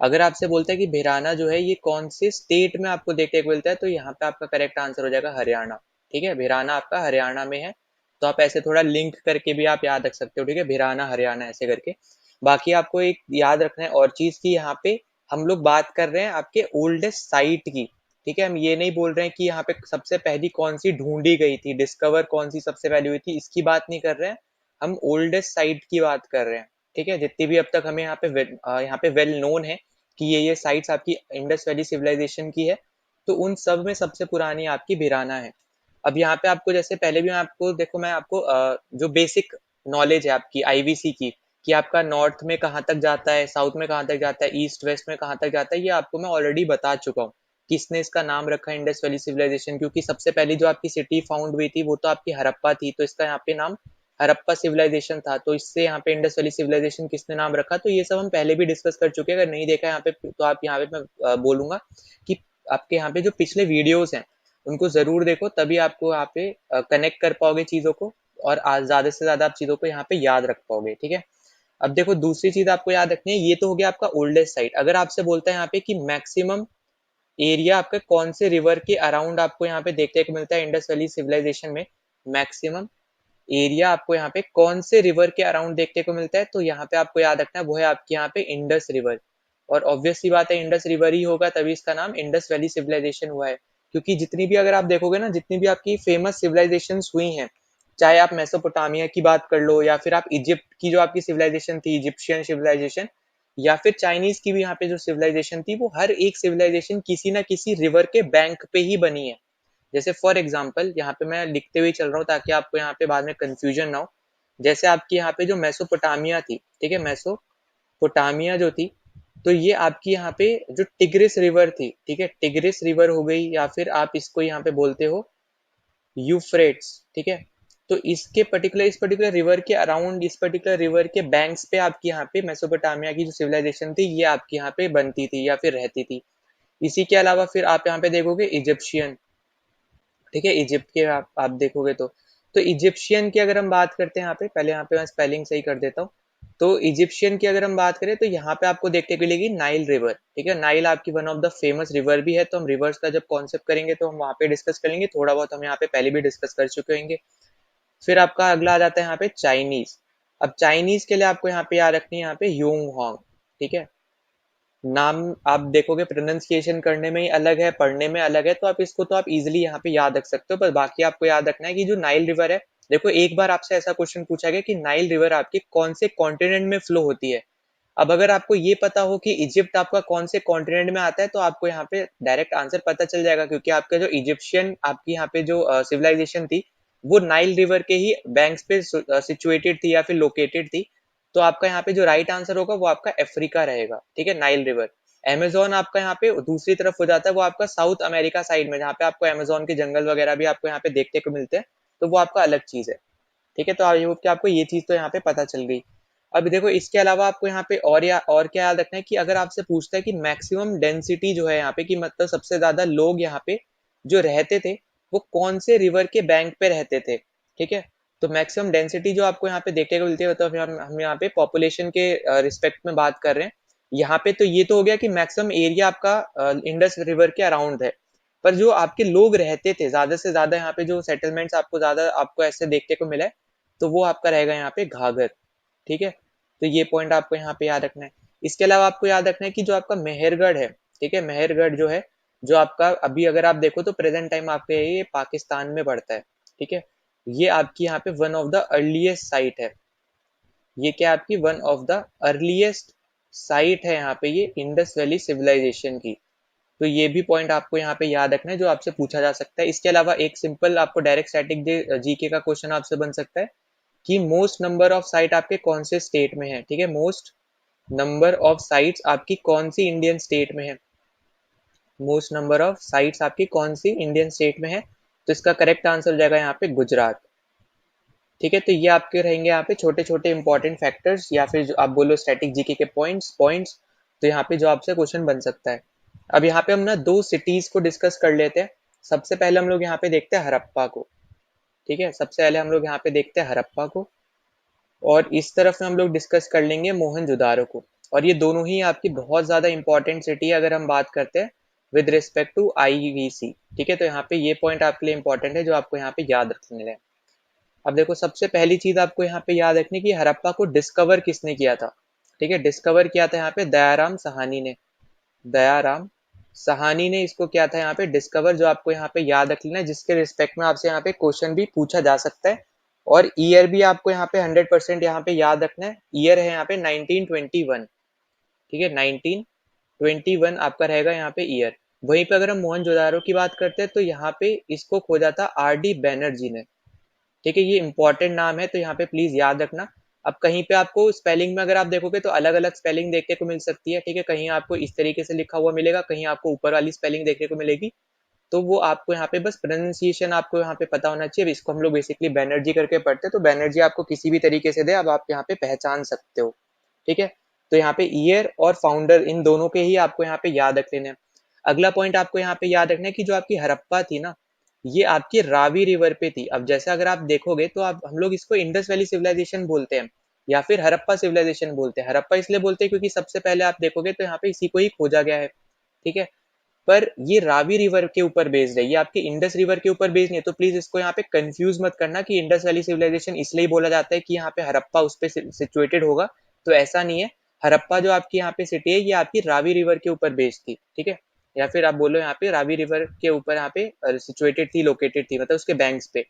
अगर आपसे बोलता है कि भिराना जो है ये कौन से स्टेट में आपको देखने को मिलता है, तो यहाँ पे आपका करेक्ट आंसर हो जाएगा हरियाणा। ठीक है, भिराना आपका हरियाणा में है, तो आप ऐसे थोड़ा लिंक करके भी आप याद रख सकते हो। ठीक है, भिराना हरियाणा ऐसे करके। बाकी आपको एक याद रखना है और चीज की, यहाँ पे हम लोग बात कर रहे हैं आपके ओल्डेस्ट साइट की। ठीक है, हम ये नहीं बोल रहे हैं कि यहाँ पे सबसे पहली कौन सी ढूंढी गई थी, डिस्कवर कौन सी सबसे पहली हुई थी, इसकी बात नहीं कर रहे हैं, हम ओल्डेस्ट साइट की बात कर रहे हैं। ठीक है, जितनी भी अब तक हमें यहाँ पे वेल नोन है कि ये साइट्स आपकी इंडस वैली सिविलाइजेशन की है, तो उन सब में सबसे पुरानी आपकी भिराना है। अब यहाँ पे आपको जैसे पहले भी मैं आपको देखो मैं आपको जो बेसिक नॉलेज है आपकी आईवीसी की, कि आपका नॉर्थ में कहाँ तक जाता है, साउथ में कहाँ तक जाता है, ईस्ट वेस्ट में कहाँ तक जाता है, ये आपको मैं ऑलरेडी बता चुका हूँ। किसने इसका नाम रखा है इंडस वैली सिविलाइजेशन, क्योंकि सबसे पहली जो आपकी सिटी फाउंड हुई थी वो तो आपकी हड़प्पा थी, तो इसका यहाँ पे नाम हड़प्पा सिविलाइजेशन था, तो इससे यहाँ पे इंडस वैली सिविलाइजेशन किसने नाम रखा, तो ये सब हम पहले भी डिस्कस कर चुके हैं। अगर नहीं देखा यहाँ पे तो आप यहाँ पे मैं बोलूंगा कि आपके यहाँ पे जो पिछले वीडियोस हैं उनको जरूर देखो, तभी आपको यहाँ पे कनेक्ट कर पाओगे चीजों को, और ज्यादा से ज्यादा आप चीजों को यहाँ पे याद रख पाओगे। ठीक है, अब देखो दूसरी चीज आपको याद रखनी है, ये तो हो गया आपका ओल्डेस्ट साइट। अगर आपसे बोलता है यहाँ पे कि मैक्सिमम एरिया आपका कौन से रिवर के अराउंड आपको यहाँ पे देखने को मिलता है इंडस वैली सिविलाइजेशन में, मैक्सिमम एरिया आपको यहाँ पे कौन से रिवर के अराउंड देखने को मिलता है, तो यहाँ पे आपको याद रखना है वो है आपके यहाँ पे इंडस रिवर। और ऑब्वियस सी बात है इंडस रिवर ही होगा, तभी इसका नाम इंडस वैली सिविलाइजेशन हुआ है। क्योंकि जितनी भी अगर आप देखोगे ना, जितनी भी आपकी फेमस सिविलाइजेशन हुई हैं, चाहे आप मेसोपोटामिया की बात कर लो, या फिर आप इजिप्ट की जो आपकी सिविलाइजेशन थी इजिप्शियन सिविलाइजेशन, या फिर चाइनीज की भी यहाँ पे जो सिविलाइजेशन थी, वो हर एक सिविलाइजेशन किसी ना किसी रिवर के बैंक पे ही बनी है। जैसे फॉर एग्जाम्पल यहाँ पे मैं लिखते हुए चल रहा हूँ ताकि आपको यहाँ पे बाद में कंफ्यूजन ना हो। जैसे आपकी यहाँ पे जो मेसोपोटामिया थी, ठीक है, मेसोपोटामिया जो थी, तो ये आपकी यहाँ पे जो टिग्रिस रिवर थी, ठीक है, टिग्रिस रिवर हो गई, या फिर आप इसको यहाँ पे बोलते हो यूफ्रेट्स। ठीक है, तो इस पर्टिकुलर रिवर के अराउंड, इस पर्टिकुलर रिवर के बैंक्स पे आपकी यहाँ पे मेसोपोटामिया की जो सिविलाइजेशन थी ये आपकी यहाँ पे बनती थी या फिर रहती थी। इसी के अलावा फिर आप यहाँ पे देखोगे इजिप्शियन। ठीक है, इजिप्ट के आप देखोगे तो इजिप्शियन की अगर हम बात करते हैं यहाँ पे, पहले यहाँ पे मैं स्पेलिंग सही कर देता हूँ। तो इजिप्शियन की अगर हम बात करें तो यहाँ पे आपको देखने को मिलेगी नाइल रिवर। ठीक है, नाइल आपकी one of the famous river भी है, तो हम रिवर्स का जब कॉन्सेप्ट करेंगे तो हम वहाँ पे डिस्कस करेंगे, थोड़ा बहुत हम यहाँ पे पहले भी डिस्कस कर चुके होंगे। फिर आपका अगला आ जाता है यहाँ पे चाइनीज। अब चाइनीज के लिए आपको यहाँ पे याद रखनी है यहाँ पे यूंग होंग। ठीक है, नाम आप देखोगे प्रोनाउंसिएशन करने में ही अलग है, पढ़ने में अलग है, तो आप इसको तो आप इजीली यहाँ पे याद रख सकते हो। पर बाकी आपको याद रखना है कि जो नाइल रिवर है, देखो एक बार आपसे ऐसा क्वेश्चन पूछा गया कि नाइल रिवर आपके कौन से कॉन्टिनेंट में फ्लो होती है। अब अगर आपको ये पता हो कि इजिप्ट आपका कौन से कॉन्टिनेंट में आता है, तो आपको यहाँ पे डायरेक्ट आंसर पता चल जाएगा, क्योंकि आपका जो इजिप्शियन आपकी यहाँ पे जो सिविलाइजेशन थी वो नाइल रिवर के ही बैंक्स पे सिचुएटेड थी या फिर लोकेटेड थी। तो आपका यहाँ पे जो राइट आंसर होगा वो आपका अफ्रीका रहेगा। ठीक है, नाइल रिवर। अमेजोन आपका यहाँ पे दूसरी तरफ हो जाता है, वो आपका साउथ अमेरिका साइड में, जहाँ पे आपको अमेजोन के जंगल वगैरह भी आपको यहाँ पे देखने को मिलते हैं, तो वो आपका अलग चीज है। ठीक है, तो आई होप कि आपको ये चीज तो यहाँ पे पता चल गई। अब देखो इसके अलावा आपको यहाँ पे और क्या याद रखना है कि अगर आपसे पूछता है कि मैक्सिमम डेंसिटी जो है यहाँ पे, कि मतलब सबसे ज्यादा लोग यहाँ पे जो रहते थे वो कौन से रिवर के बैंक पे रहते थे। ठीक है, तो मैक्सिमम डेंसिटी जो आपको यहाँ पे देखने को मिलती है, तो हम यहाँ पे पॉपुलेशन के रिस्पेक्ट में बात कर रहे हैं यहाँ पे। तो ये तो हो गया कि मैक्सिमम एरिया आपका इंडस रिवर के अराउंड है, पर जो आपके लोग रहते थे ज्यादा से ज्यादा यहाँ पे, जो सेटलमेंट्स आपको ज्यादा आपको ऐसे देखने को मिला है, तो वो आपका रहेगा यहाँ पे घाघर। ठीक है, तो ये पॉइंट आपको यहाँ पे याद रखना है। इसके अलावा आपको याद रखना है कि जो आपका मेहरगढ़ है, ठीक है, मेहरगढ़ जो है, जो आपका अभी अगर आप देखो तो प्रेजेंट टाइम आपके ये पाकिस्तान में पड़ता है। ठीक है, ये आपकी यहाँ पे one of the earliest site है। ये क्या आपकी one of the earliest site है यहाँ पे ये इंडस वैली सिविलाइजेशन की। तो ये भी पॉइंट आपको यहाँ पे याद रखना है जो आपसे पूछा जा सकता है। इसके अलावा एक सिंपल आपको डायरेक्ट स्टैटिक जीके का क्वेश्चन आपसे बन सकता है कि मोस्ट नंबर ऑफ साइट आपके कौन से स्टेट में है। ठीक है, मोस्ट नंबर ऑफ साइट्स आपकी कौन सी इंडियन स्टेट में है। मोस्ट नंबर ऑफ साइट्स आपकी कौन सी इंडियन स्टेट में है, तो इसका करेक्ट आंसर हो जाएगा यहाँ पे गुजरात। ठीक है, तो ये आपके रहेंगे यहाँ पे छोटे छोटे इंपॉर्टेंट फैक्टर्स या फिर जो आप बोलो स्टैटिक जीके के पॉइंट्स। तो यहाँ पे जो आपसे क्वेश्चन बन सकता है। अब यहाँ पे हम ना दो सिटीज को डिस्कस कर लेते हैं। सबसे पहले हम लोग यहाँ पे देखते हैं हड़प्पा को। ठीक है, सबसे पहले हम लोग यहाँ पे देखते हैं हड़प्पा को, और इस तरफ में हम लोग डिस्कस कर लेंगे मोहनजोदारो को। और ये दोनों ही आपकी बहुत ज्यादा इंपॉर्टेंट सिटी है अगर हम बात करते हैं विद रिस्पेक्ट टू आईवीसी। ठीक है, तो यहाँ पे ये पॉइंट आपके लिए इंपॉर्टेंट है जो आपको यहाँ पे याद रखने हैं। अब देखो, सबसे पहली चीज आपको यहाँ पे याद रखनी कि हड़प्पा को डिस्कवर किसने किया था। ठीक है, डिस्कवर किया था यहाँ पे दयाराम सहानी ने। दयाराम सहानी ने इसको किया था यहाँ पे डिस्कवर, जो आपको यहाँ पे याद रख लेना है, जिसके रिस्पेक्ट में आपसे यहाँ पे क्वेश्चन भी पूछा जा सकता है। और ईयर भी आपको यहाँ पे 100% यहाँ पे याद रखना है। ईयर है यहाँ पे 1921। ठीक है, 1921 आपका रहेगा यहाँ पे ईयर। वहीं पे अगर हम मोहनजोदारो की बात करते हैं तो यहाँ पे इसको खोजा था आर डी बैनर्जी ने। ठीक है, ये इंपॉर्टेंट नाम है तो यहाँ पे प्लीज याद रखना। अब कहीं पे आपको स्पेलिंग में अगर आप देखोगे तो अलग अलग स्पेलिंग देखने को मिल सकती है। ठीक है, कहीं आपको इस तरीके से लिखा हुआ मिलेगा, कहीं आपको ऊपर वाली स्पेलिंग देखने को मिलेगी। तो वो आपको यहाँ पे बस प्रोनाउंसिएशन आपको यहाँ पे पता होना चाहिए। इसको हम लोग बेसिकली बैनर्जी करके पढ़ते हैं, तो बैनर्जी आपको किसी भी तरीके से दे, अब आप यहाँ पे पहचान सकते हो। ठीक है, तो यहाँ पे ईयर और फाउंडर इन दोनों के ही आपको यहाँ पे याद रख लेना है। अगला पॉइंट आपको यहाँ पे याद रखना है कि जो आपकी हड़प्पा थी ना, ये आपकी रावी रिवर पे थी। अब जैसे अगर आप देखोगे तो आप हम लोग इसको इंडस वैली सिविलाइजेशन बोलते हैं या फिर हड़प्पा सिविलाइजेशन बोलते हैं। हड़प्पा इसलिए बोलते हैं क्योंकि सबसे पहले आप देखोगे तो यहाँ पे इसी को ही खोजा गया है। ठीक है, पर ये रावी रिवर के ऊपर बेस्ड है, ये आपके इंडस रिवर के ऊपर बेस्ड नहीं है। तो प्लीज इसको यहाँ पे कंफ्यूज मत करना कि इंडस वैली सिविलाइजेशन इसलिए बोला जाता है कि यहाँ पे हड़प्पा उस पे सिचुएटेड होगा, तो ऐसा नहीं है। हड़प्पा जो आपकी यहाँ पे सिटी है ये आपकी रावी रिवर के ऊपर बेस्ड थी। ठीक है, या फिर आप बोलो यहाँ पे रावी रिवर के ऊपर यहाँ पे सिचुएटेड थी, लोकेटेड थी, मतलब उसके बैंक्स पे।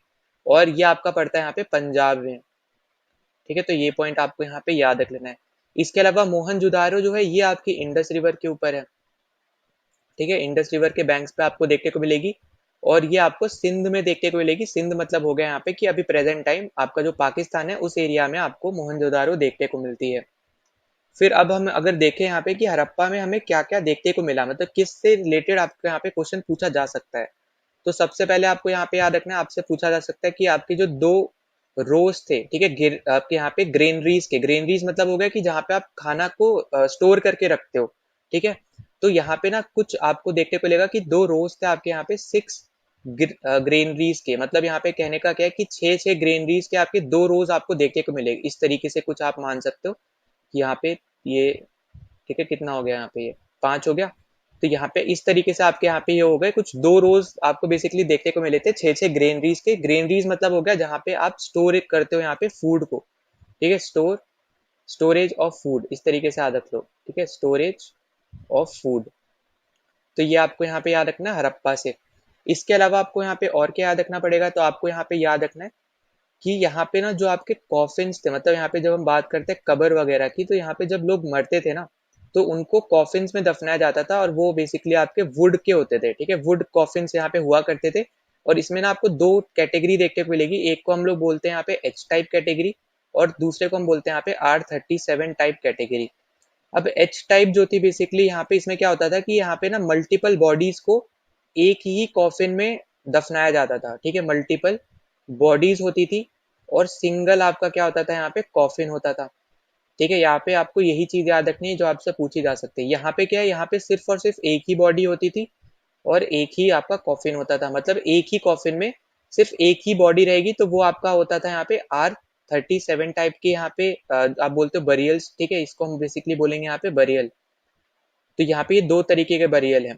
और ये आपका पड़ता है यहाँ पे पंजाब में। ठीक है, तो ये पॉइंट आपको यहाँ पे याद रख लेना है। इसके अलावा मोहनजोदारो जो है ये आपकी इंडस रिवर के ऊपर है। ठीक है, इंडस रिवर के बैंक्स पे आपको देखने को मिलेगी। और ये आपको सिंध में देखने को मिलेगी। सिंध मतलब हो गया यहाँ पे कि अभी प्रेजेंट टाइम आपका जो पाकिस्तान है उस एरिया में आपको मोहनजोदारो देखने को मिलती है। फिर अब हम अगर देखें यहाँ पे कि हड़प्पा में हमें क्या क्या देखने को मिला, मतलब किससे रिलेटेड आपको यहाँ पे क्वेश्चन पूछा जा सकता है। तो सबसे पहले आपको यहाँ पे याद रखना है, आपसे पूछा जा सकता है कि आपके जो दो रोज थे, ठीक है, आपके यहाँ पे ग्रेनरीज के, ग्रेनरीज मतलब हो गया कि जहाँ पे आप खाना को स्टोर करके रखते हो। ठीक है, तो यहाँ पे ना कुछ आपको देखने को मिलेगा कि दो रोज थे आपके यहाँ पे 6 ग्रेनरीज के, मतलब यहाँ पे कहने का क्या है कि 6 ग्रेनरीज के आपके दो रोज आपको देखने को मिलेगा। इस तरीके से कुछ आप मान सकते हो कि यहाँ पे ये, ठीक है, कितना हो गया यहाँ पे, ये 5 हो गया। तो यहाँ पे इस तरीके से आपके यहाँ पे ये हो गए कुछ दो रोज आपको बेसिकली देखने को मिले थे 6 ग्रेनरीज के। ग्रेनरीज मतलब हो गया जहाँ पे आप स्टोर करते हो यहाँ पे फूड को। ठीक है, स्टोरेज ऑफ फूड, इस तरीके से याद रख लो। ठीक है, स्टोरेज ऑफ फूड। तो ये आपको यहाँ पे याद रखना है हड़प्पा से। इसके अलावा आपको यहाँ पे और क्या याद रखना पड़ेगा, तो आपको यहाँ पे याद रखना है कि यहाँ पे ना जो आपके कॉफिन्स थे, मतलब यहाँ पे जब हम बात करते हैं कब्र वगैरह की, तो यहाँ पे जब लोग मरते थे ना तो उनको कॉफिन्स में दफनाया जाता था, और वो बेसिकली आपके वुड के होते थे। ठीक है, वुड कॉफिन्स यहाँ पे हुआ करते थे। और इसमें ना आपको दो कैटेगरी देखने को मिलेगी। एक को हम लोग बोलते हैं यहाँ पे एच टाइप कैटेगरी, और दूसरे को हम बोलते हैं यहाँ पे R37 टाइप कैटेगरी। अब एच टाइप जो थी बेसिकली यहाँ पे इसमें क्या होता था कि यहाँ पे ना मल्टीपल बॉडीज को एक ही कॉफिन में दफनाया जाता था। ठीक है, मल्टीपल बॉडीज होती थी और सिंगल आपका क्या होता था यहाँ पे कॉफिन होता था। ठीक है, यहाँ पे आपको यही चीज याद रखनी है जो आपसे पूछी जा सकती है। यहाँ पे क्या है, यहाँ पे सिर्फ और सिर्फ एक ही बॉडी होती थी और एक ही आपका कॉफिन होता था, मतलब एक ही कॉफिन में सिर्फ एक ही बॉडी रहेगी, तो वो आपका होता था यहाँ पे R37 टाइप के यहाँ पे आप बोलते हो बरियल्स। ठीक है, इसको हम बेसिकली बोलेंगे यहाँ पे बरियल। तो यहाँ पे ये दो तरीके के बरियल हैं।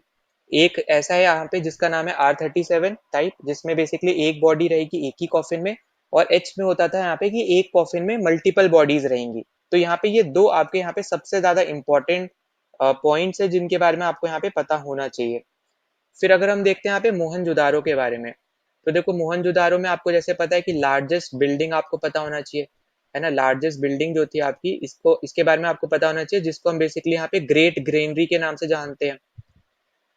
एक ऐसा है यहाँ पे जिसका नाम है R37 टाइप, जिसमें बेसिकली एक बॉडी रहेगी एक ही कॉफिन में, और एच में होता था यहाँ पे कि एक कॉफिन में मल्टीपल बॉडीज रहेंगी। तो यहाँ पे ये दो आपके यहाँ पे सबसे ज्यादा इंपॉर्टेंट पॉइंट्स है जिनके बारे में आपको यहाँ पे पता होना चाहिए। फिर अगर हम देखते हैं यहाँ पे मोहनजोदारो के बारे में, तो देखो मोहनजोदारो में आपको जैसे पता है कि लार्जेस्ट बिल्डिंग आपको पता होना चाहिए, है ना, लार्जेस्ट बिल्डिंग जो थी आपकी, इसको इसके बारे में आपको पता होना चाहिए, जिसको हम बेसिकली यहाँ पे ग्रेट ग्रेनरी के नाम से जानते हैं।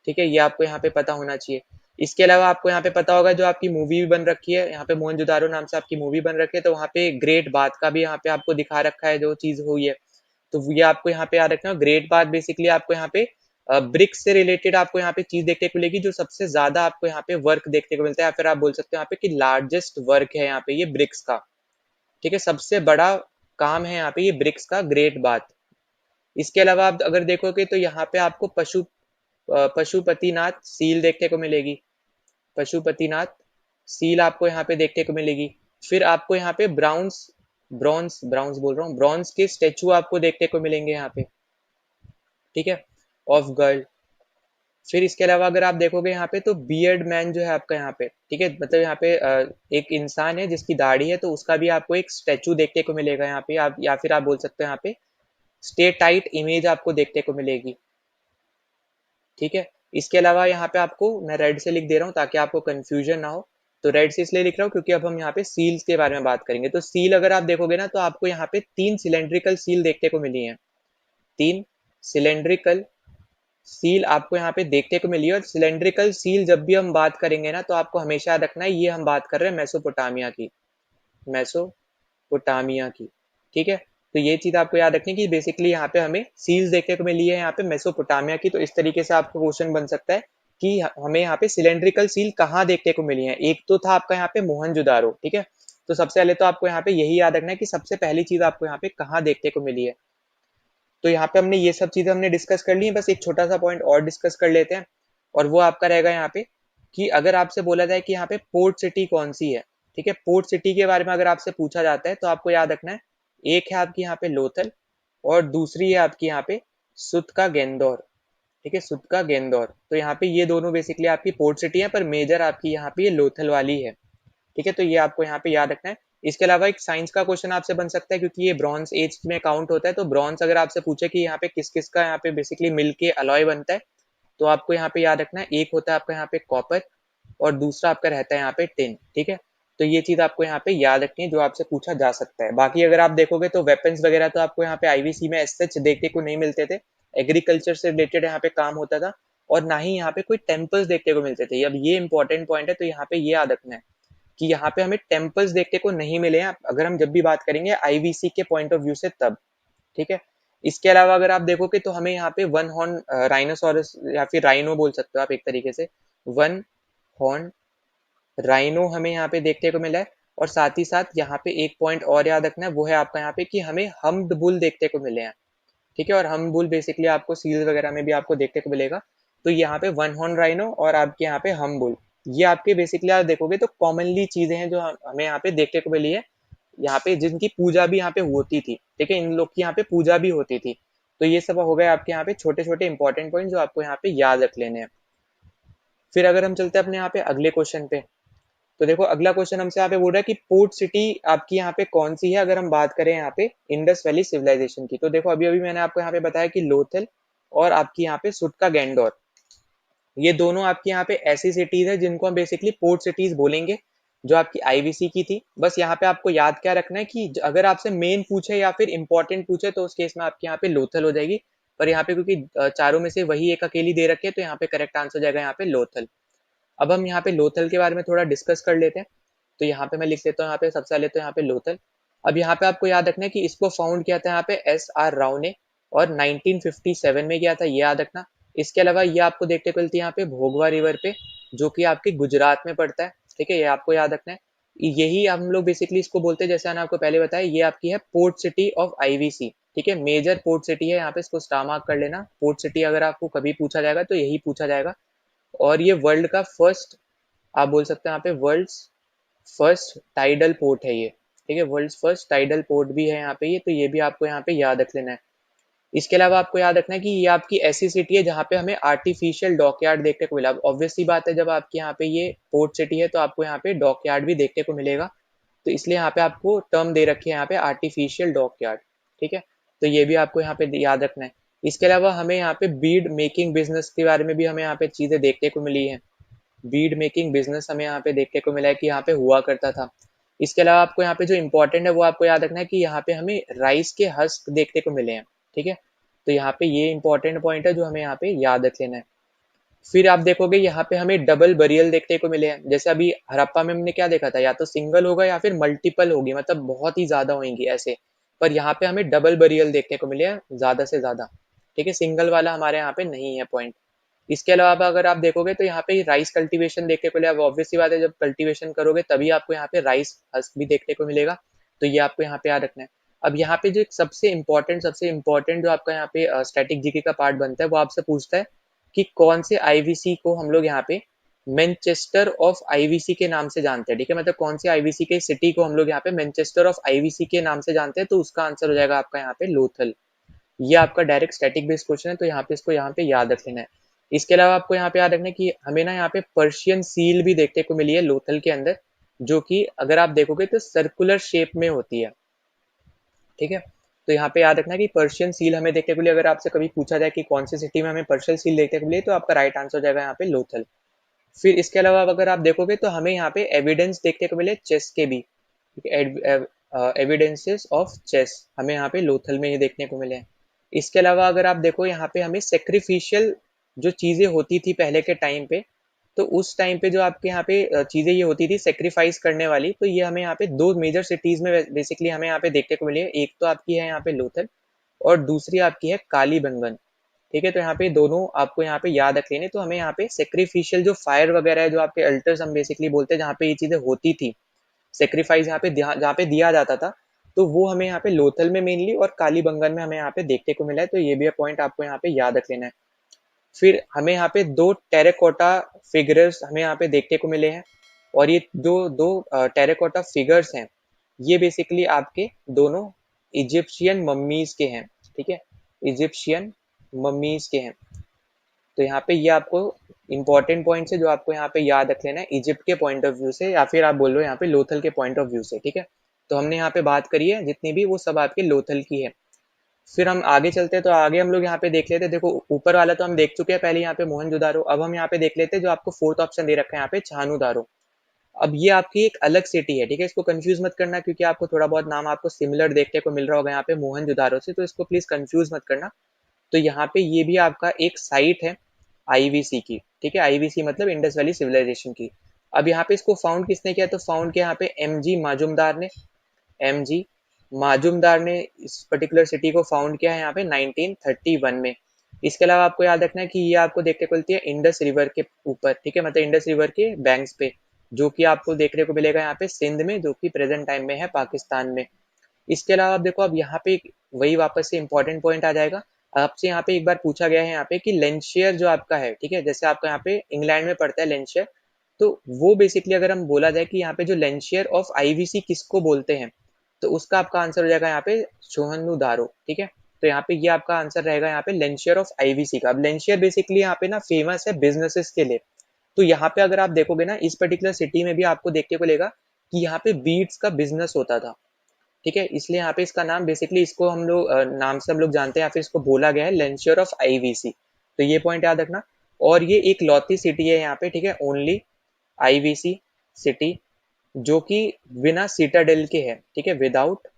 ठीक है, ये आपको यहाँ पे पता होना चाहिए। इसके अलावा आपको यहाँ पे पता होगा जो आपकी मूवी भी बन रखी है, यहाँ पे मोहनजोदारो नाम से आपकी मूवी बन रखी है, तो वहाँ पे ग्रेट बाथ का भी यहाँ पे आपको दिखा रखा है जो चीज हुई है, तो ये आपको यहाँ पे याद रखना है। ग्रेट बाथ बेसिकली आपको यहाँ पे ब्रिक्स से रिलेटेड आपको यहाँ पे चीज देखने को मिलेगी, जो सबसे ज्यादा आपको यहाँ पे वर्क देखने को मिलता है, या फिर आप बोल सकते हो यहाँ पे कि लार्जेस्ट वर्क है यहाँ पे ये ब्रिक्स का। ठीक है, सबसे बड़ा काम है यहाँ पे ये ब्रिक्स का, ग्रेट बाथ। इसके अलावा आप अगर देखोगे तो यहाँ पे आपको पशुपतिनाथ सील देखने को मिलेगी, पशुपतिनाथ सील आपको यहाँ पे देखने को मिलेगी। फिर आपको यहाँ पे ब्राउन्स ब्रॉन्ज ब्राउन्स बोल रहा हूँ, ब्रॉन्ज के स्टेचू आपको देखने को मिलेंगे यहाँ पे। ठीक है, ऑफ गर्ल। फिर इसके अलावा अगर आप देखोगे यहाँ पे तो बियर्ड मैन जो है आपका यहाँ पे, ठीक है, मतलब यहाँ पे एक इंसान है जिसकी दाढ़ी है, तो उसका भी आपको एक स्टेचू देखने को मिलेगा यहाँ पे, आप या फिर आप बोल सकते हो यहाँ पे स्टेटाइट इमेज आपको देखने को मिलेगी। ठीक है, इसके अलावा यहाँ पे आपको मैं रेड से लिख दे रहा हूँ ताकि आपको कंफ्यूजन ना हो। तो रेड से इसलिए लिख रहा हूँ क्योंकि अब हम यहाँ पे सील्स के बारे में बात करेंगे। तो सील अगर आप देखोगे ना तो आपको यहाँ पे 3 सिलेंड्रिकल सील देखने को मिली है, 3 सिलेंड्रिकल सील आपको यहाँ पे देखने को मिली है। और सिलेंड्रिकल सील जब भी हम बात करेंगे ना तो आपको हमेशा याद रखना है ये हम बात कर रहे हैं मेसोपोटामिया की, मेसोपोटामिया की। ठीक है, तो ये चीज आपको याद रखनी है कि बेसिकली यहाँ पे हमें सील्स देखने को मिली है यहाँ पे मेसोपोटामिया की। तो इस तरीके से आपको क्वेश्चन बन सकता है कि हमें यहाँ पे सिलेंड्रिकल सील कहाँ देखने को मिली है। एक तो था आपका यहाँ पे मोहनजोदारो, ठीक है, तो सबसे पहले तो आपको यहाँ पे यही याद रखना है कि सबसे पहली चीज आपको यहाँ पे कहाँ देखने को मिली है। तो यहाँ पे हमने ये सब चीजें हमने डिस्कस कर ली है, बस एक छोटा सा पॉइंट और डिस्कस कर लेते हैं, और वो आपका रहेगा यहाँ पे कि अगर आपसे बोला जाए कि यहाँ पे पोर्ट सिटी कौन सी है। ठीक है, पोर्ट सिटी के बारे में अगर आपसे पूछा जाता है तो आपको याद रखना है, एक है आपकी यहाँ पे लोथल और दूसरी है आपकी यहाँ पे सुत का गेंदौर। ठीक है, सुत का गेंदौर, तो यहाँ पे ये दोनों बेसिकली आपकी पोर्ट सिटी है, पर मेजर आपकी यहाँ पे ये लोथल वाली है। ठीक है, तो ये आपको यहाँ पे याद रखना है। इसके अलावा एक साइंस का क्वेश्चन आपसे बन सकता है क्योंकि ये ब्रॉन्ज एज में काउंट होता है, तो ब्रॉन्ज अगर आपसे पूछे कि यहाँ पे किस किस का यहाँ पे बेसिकली मिलके अलॉय बनता है, तो आपको यहाँ पे याद रखना है, एक होता है आपका यहाँ पे कॉपर और दूसरा आपका रहता है यहाँ पे टिन। ठीक है, तो ये चीज आपको यहाँ पे याद रखनी है जो आपसे पूछा जा सकता है। बाकी अगर आप देखोगे तो वेपन्स वगैरह तो आपको यहाँ पे आईवीसी में सच देखने को नहीं मिलते थे, एग्रीकल्चर से रिलेटेड यहाँ पे काम होता था, और ना ही यहाँ पे कोई टेम्पल्स देखने को मिलते थे। अब ये इंपॉर्टेंट पॉइंट है, तो यहाँ पे ये याद रखना है कि यहाँ पे हमें टेम्पल्स देखने को नहीं मिले हैं, अगर हम जब भी बात करेंगे आईवीसी के पॉइंट ऑफ व्यू से तब। ठीक है, इसके अलावा अगर आप देखोगे तो हमें यहाँ पे वन हॉर्न राइनोसोरस या फिर राइनो बोल सकते हो आप एक तरीके से, वन हॉर्न राइनो हमें यहाँ पे देखने को मिला है। और साथ ही साथ यहाँ पे एक पॉइंट और याद रखना है, वो है आपका यहाँ पे कि हमें हम्ड बुल देखने को मिले हैं। ठीक है, और हम बुल बेसिकली आपको सील वगैरह में भी आपको देखने को मिलेगा। तो यहाँ पे वन हॉर्न राइनो और आपके यहाँ पे हम बुल, ये आपके बेसिकली आप देखोगे तो कॉमनली चीजें हैं जो हमें यहाँ पे देखने को मिली है, यहाँ पे जिनकी पूजा भी यहाँ पे होती थी। ठीक है, इन लोग की यहाँ पे पूजा भी होती थी। तो ये सब हो गए आपके यहाँ पे छोटे छोटे इंपॉर्टेंट पॉइंट जो आपको यहाँ पे याद रख लेने हैं। फिर अगर हम चलते हैं अपने यहाँ पे अगले क्वेश्चन पे, तो देखो अगला क्वेश्चन हमसे यहाँ पे बोल रहा है कि पोर्ट सिटी आपकी यहाँ पे कौन सी है, अगर हम बात करें यहाँ पे इंडस वैली सिविलाइजेशन की। तो देखो अभी अभी मैंने आपको यहाँ पे बताया कि लोथल और आपकी यहाँ पे सुटका गैंडोर, ये दोनों आपकी यहाँ पे ऐसी सिटीज है जिनको हम बेसिकली पोर्ट सिटीज बोलेंगे, जो आपकी आईवीसी की थी। बस यहाँ पे आपको याद क्या रखना है कि अगर आपसे मेन पूछे या फिर इंपॉर्टेंट पूछे तो उस केस में आपके यहाँ पे लोथल हो जाएगी, पर यहाँ पे क्योंकि चारों में से वही एक अकेली दे रखी है तो यहाँ पे करेक्ट आंसर हो जाएगा यहाँ पे लोथल। अब हम यहाँ पे लोथल के बारे में थोड़ा डिस्कस कर लेते हैं। तो यहाँ पे मैं लिख लेता हूँ यहाँ पे सबसे पहले तो यहाँ पे लोथल। अब यहाँ पे आपको याद रखना है कि इसको फाउंड किया था यहाँ पे SR राव ने, और 1957 में किया था, ये याद रखना। इसके अलावा ये आपको देखने को मिलती है यहाँ पे भोगवा रिवर पे, जो कि आपके गुजरात में पड़ता है। ठीक है, ये आपको याद रखना है। यही हम लोग बेसिकली इसको बोलते हैं, जैसे मैंने आपको पहले बताया, ये आपकी है पोर्ट सिटी ऑफ आईवीसी। ठीक है, मेजर पोर्ट सिटी है यहाँ पे, इसको स्टार मार्क कर लेना। पोर्ट सिटी अगर आपको कभी पूछा जाएगा तो यही पूछा जाएगा। और ये वर्ल्ड का फर्स्ट, आप बोल सकते हैं यहाँ पे वर्ल्ड फर्स्ट टाइडल पोर्ट है ये। ठीक है, वर्ल्ड फर्स्ट टाइडल पोर्ट भी है यहाँ पे ये, तो ये भी आपको यहाँ पे याद रख लेना है। इसके अलावा आपको याद रखना है कि ये आपकी ऐसी सिटी है जहाँ पे हमें आर्टिफिशियल डॉकयार्ड देखने को मिला। ऑब्वियस सी बात है, जब आपके यहाँ पे ये पोर्ट सिटी है तो आपको यहाँ पे डॉकयार्ड भी देखने को मिलेगा, तो इसलिए यहाँ पे आपको टर्म दे रखी है यहाँ पे आर्टिफिशियल डॉकयार्ड। ठीक है, तो ये भी आपको यहाँ पे याद रखना है। इसके अलावा हमें यहाँ पे बीड मेकिंग बिजनेस के बारे में भी हमें यहाँ पे चीजें देखने को मिली है। बीड मेकिंग बिजनेस हमें यहाँ पे देखने को मिला है कि यहाँ पे हुआ करता था। इसके अलावा आपको यहाँ पे जो इम्पोर्टेंट है वो आपको याद रखना है कि यहाँ पे हमें राइस के हस्क देखने को मिले हैं, ठीक है। तो यहाँ पे ये इंपॉर्टेंट पॉइंट है जो हमें यहाँ पे याद रख लेना है। फिर आप देखोगे यहाँ पे हमें डबल बरियल देखने को मिले हैं। जैसे अभी हड़प्पा में हमने क्या देखा था, या तो सिंगल होगा या फिर मल्टीपल होगी, मतलब बहुत ही ज्यादा होंगी ऐसे। पर यहाँ पे हमें डबल बरियल देखने को मिले हैं ज्यादा से ज्यादा, ठीक है। सिंगल वाला हमारे यहाँ पे नहीं है पॉइंट। इसके अलावा अगर आप देखोगे तो यहाँ पे राइस कल्टीवेशन देखने को मिलेगा। अब ऑब्वियस सी बात है, जब कल्टीवेशन करोगे तभी आपको यहाँ पे राइस हस्क भी देखने को मिलेगा। तो ये आपको यहाँ पे याद रखना है। अब यहाँ पे जो एक सबसे इम्पोर्टेंट जो आपका यहाँ पे स्टैटिक जीके का पार्ट बनता है, वो आपसे पूछता है कि कौन से आईवीसी को हम लोग यहाँ पे मैनचेस्टर ऑफ आईवीसी के नाम से जानते हैं, ठीक है। मतलब कौन से आईवीसी के सिटी को हम लोग यहाँ पे मैनचेस्टर ऑफ आईवीसी के नाम से जानते हैं, तो उसका आंसर हो जाएगा आपका यहाँ पे लोथल। ये आपका डायरेक्ट स्टैटिक बेस्ड क्वेश्चन है, तो यहाँ पे इसको यहाँ पे याद रख लेना है। इसके अलावा आपको यहाँ पे याद रखना है कि हमें ना यहाँ पे पर्शियन सील भी देखने को मिली है लोथल के अंदर, जो कि अगर आप देखोगे तो सर्कुलर शेप में होती है, ठीक है। तो यहाँ पे याद रखना है कि पर्शियन सील हमें देखने को मिली। अगर आपसे कभी पूछा जाए कि कौन सी सिटी में हमें पर्शियन सील देखने को मिली, तो आपका राइट आंसर हो जाएगा यहाँ पे लोथल। फिर इसके अलावा अगर आप देखोगे तो हमें यहाँ पे एविडेंस देखने को मिले चेस के भी, एविडेंसेस ऑफ चेस हमें यहाँ पे लोथल में ये देखने को मिले हैं। इसके अलावा अगर आप देखो यहाँ पे हमें सेक्रीफिशियल जो चीजें होती थी पहले के टाइम पे, तो उस टाइम पे जो आपके यहाँ पे चीजें ये होती थी सेक्रीफाइस करने वाली, तो ये हमें यहाँ पे दो मेजर सिटीज में बेसिकली हमें यहाँ पे देखने को मिली है। एक तो आपकी है यहाँ पे लोथल और दूसरी आपकी है कालीबंगन, ठीक है। तो यहाँ पे दोनों आपको यहाँ पे याद रख लेने। तो हमें यहाँ पे सेक्रीफिशियल जो फायर वगैरह है, जो आपके अल्टर्स हम बेसिकली बोलते हैं, जहाँ पे ये चीजें होती थी, सेक्रीफाइस यहाँ पे जहाँ पे दिया जाता था, तो वो हमें यहाँ पे लोथल में मेनली और कालीबंगन में हमें यहाँ पे देखने को मिला है। तो ये भी पॉइंट आपको यहाँ पे याद रख लेना है। फिर हमें यहाँ पे दो टेराकोटा फिगर्स हमें यहाँ पे देखने को मिले हैं, और ये दो दो टेराकोटा फिगर्स हैं, ये बेसिकली आपके दोनों इजिप्शियन मम्मीज के हैं, ठीक है। इजिप्शियन मम्मीज के हैं। तो यहाँ पे ये आपको इंपॉर्टेंट पॉइंट्स है जो आपको यहाँ पे याद रख लेना है, इजिप्ट के पॉइंट ऑफ व्यू से, या फिर आप बोल लो यहाँ पे लोथल के पॉइंट ऑफ व्यू से, ठीक है। तो हमने यहाँ पे बात करी है जितनी भी, वो सब आपके लोथल की है। फिर हम आगे चलते हैं, तो आगे हम लोग यहाँ पे देख लेते हैं। देखो ऊपर वाला तो हम देख चुके हैं पहले, यहाँ पे मोहनजोदारो। अब हम यहाँ पे देख लेते हैं जो आपको फोर्थ ऑप्शन दे रखा है यहाँ पे, छानूदारो। अब ये आपकी एक अलग सिटी है, ठीक है। इसको कंफ्यूज मत करना, क्योंकि आपको थोड़ा बहुत नाम आपको सिमिलर देखने को मिल रहा होगा यहाँ पे मोहनजोदारो से, तो इसको प्लीज कंफ्यूज मत करना। तो यहाँ पे ये भी आपका एक साइट है आईवीसी की, ठीक है। आईवीसी मतलब इंडस वैली सिविलाइजेशन की। अब यहाँ पे इसको फाउंड किसने किया, तो फाउंड किया यहाँ पे एमजी माजुमदार ने। एमजी माजुमदार ने इस पर्टिकुलर सिटी को फाउंड किया है यहाँ पे 1931 में। इसके अलावा आपको याद रखना है कि ये आपको देखने को मिलती है इंडस रिवर के ऊपर, ठीक है, मतलब इंडस रिवर के बैंक्स पे, जो कि आपको देखने को मिलेगा यहाँ पे सिंध में, जो कि प्रेजेंट टाइम में है पाकिस्तान में। इसके अलावा आप देखो, अब यहाँ पे वही वापस से इंपॉर्टेंट पॉइंट आ जाएगा। आपसे यहाँ पे एक बार पूछा गया है यहाँ पे कि लेंशियर जो आपका है, ठीक है, जैसे आपका यहाँ पे इंग्लैंड में पड़ता है लेंशियर, तो वो बेसिकली अगर हम बोला जाए कि यहाँ पे जो लेंशियर ऑफ आईवीसी किसको बोलते हैं, तो उसका आपका आंसर हो जाएगा यहाँ पे सोहनुदारो, ठीक है। तो यहाँ पे ये आपका आंसर रहेगा यहाँ पे लेंशियर ऑफ आईवीसी का। अब लेंशियर बेसिकली यहाँ पे ना फेमस है बिजनेसेस के लिए। तो यहाँ पे अगर आप देखोगे ना, इस पर्टिकुलर सिटी में भी आपको देखने को मिलेगा कि यहाँ पे बीड्स का बिजनेस होता था, ठीक है। इसलिए यहाँ पे इसका नाम बेसिकली, इसको हम लोग नाम से हम लोग जानते हैं, या फिर इसको बोला गया है लेंशियर ऑफ आईवीसी। तो ये पॉइंट याद रखना। और ये एक लौती सिटी है यहाँ पे, ठीक है, ओनली आईवीसी सिटी, जो कि बिना सीटाडेल के है, ठीक है, विदाउट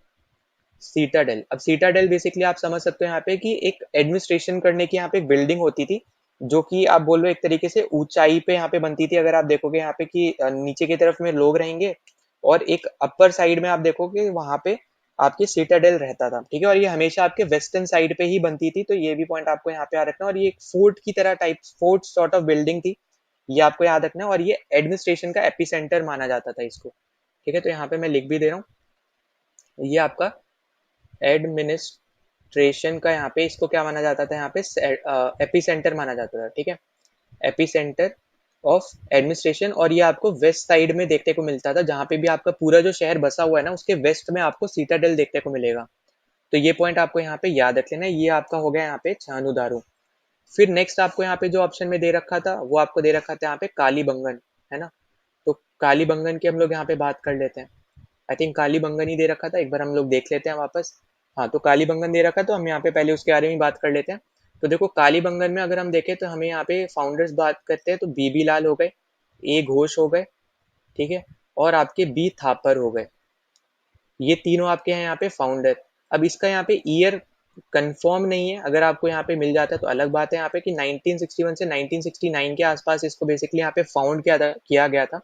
सीटाडेल। अब सीटाडेल बेसिकली आप समझ सकते हो यहाँ पे कि एक एडमिनिस्ट्रेशन करने की यहाँ पे एक बिल्डिंग होती थी, जो कि आप बोल लो एक तरीके से ऊंचाई पे यहाँ पे बनती थी। अगर आप देखोगे यहाँ पे कि नीचे की तरफ में लोग रहेंगे, और एक अपर साइड में आप देखोगे वहां पे आपके सीटाडेल रहता था, ठीक है। और ये हमेशा आपके वेस्टर्न साइड पे ही बनती थी। तो ये भी पॉइंट आपको यहाँ पे याद रखना। और ये एक फोर्ट की तरह type, fort sort of building थी, ये आपको याद रखना है। और ये एडमिनिस्ट्रेशन का एपिसेंटर माना जाता था इसको, ठीक है। तो यहाँ पे मैं लिख भी दे रहा हूँ, ये आपका एडमिनिस्ट्रेशन का यहाँ पे इसको क्या माना जाता था, यहाँ पे एपिसेंटर माना जाता था, ठीक है, एपिसेंटर ऑफ एडमिनिस्ट्रेशन। और ये आपको वेस्ट साइड में देखने को मिलता था, जहाँ पे भी आपका पूरा जो शहर बसा हुआ है ना, उसके वेस्ट में आपको सीटाडेल देखने को मिलेगा। तो ये पॉइंट आपको यहाँ पे याद रख लेना। ये आपका हो गया यहाँ पे छानूदारो। फिर नेक्स्ट आपको यहाँ पे जो ऑप्शन में दे रखा था, वो आपको दे रखा था यहाँ पे कालीबंगन, है ना। तो कालीबंगन की हम लोग यहाँ पे बात कर लेते हैं। आई थिंक कालीबंगन ही दे रखा था, एक बार हम लोग देख लेते हैं वापस। हाँ, तो कालीबंगन दे रखा, तो हम यहाँ पे पहले उसके बारे में बात कर लेते हैं। तो देखो कालीबंगन में अगर हम देखें, तो हमें यहाँ पे फाउंडर्स बात करते हैं, तो बीबी लाल हो गए। ए घोष हो गए, ठीक है, और आपके बी थापर हो गए। ये तीनों आपके हैं यहाँ पे फाउंडर। अब इसका यहाँ पे ईयर कंफर्म नहीं है, अगर आपको यहाँ पे मिल जाता है तो अलग बात है यहाँ पे कि 1961 से 1969 के आसपास इसको बेसिकली यहाँ पे फाउंड किया गया था।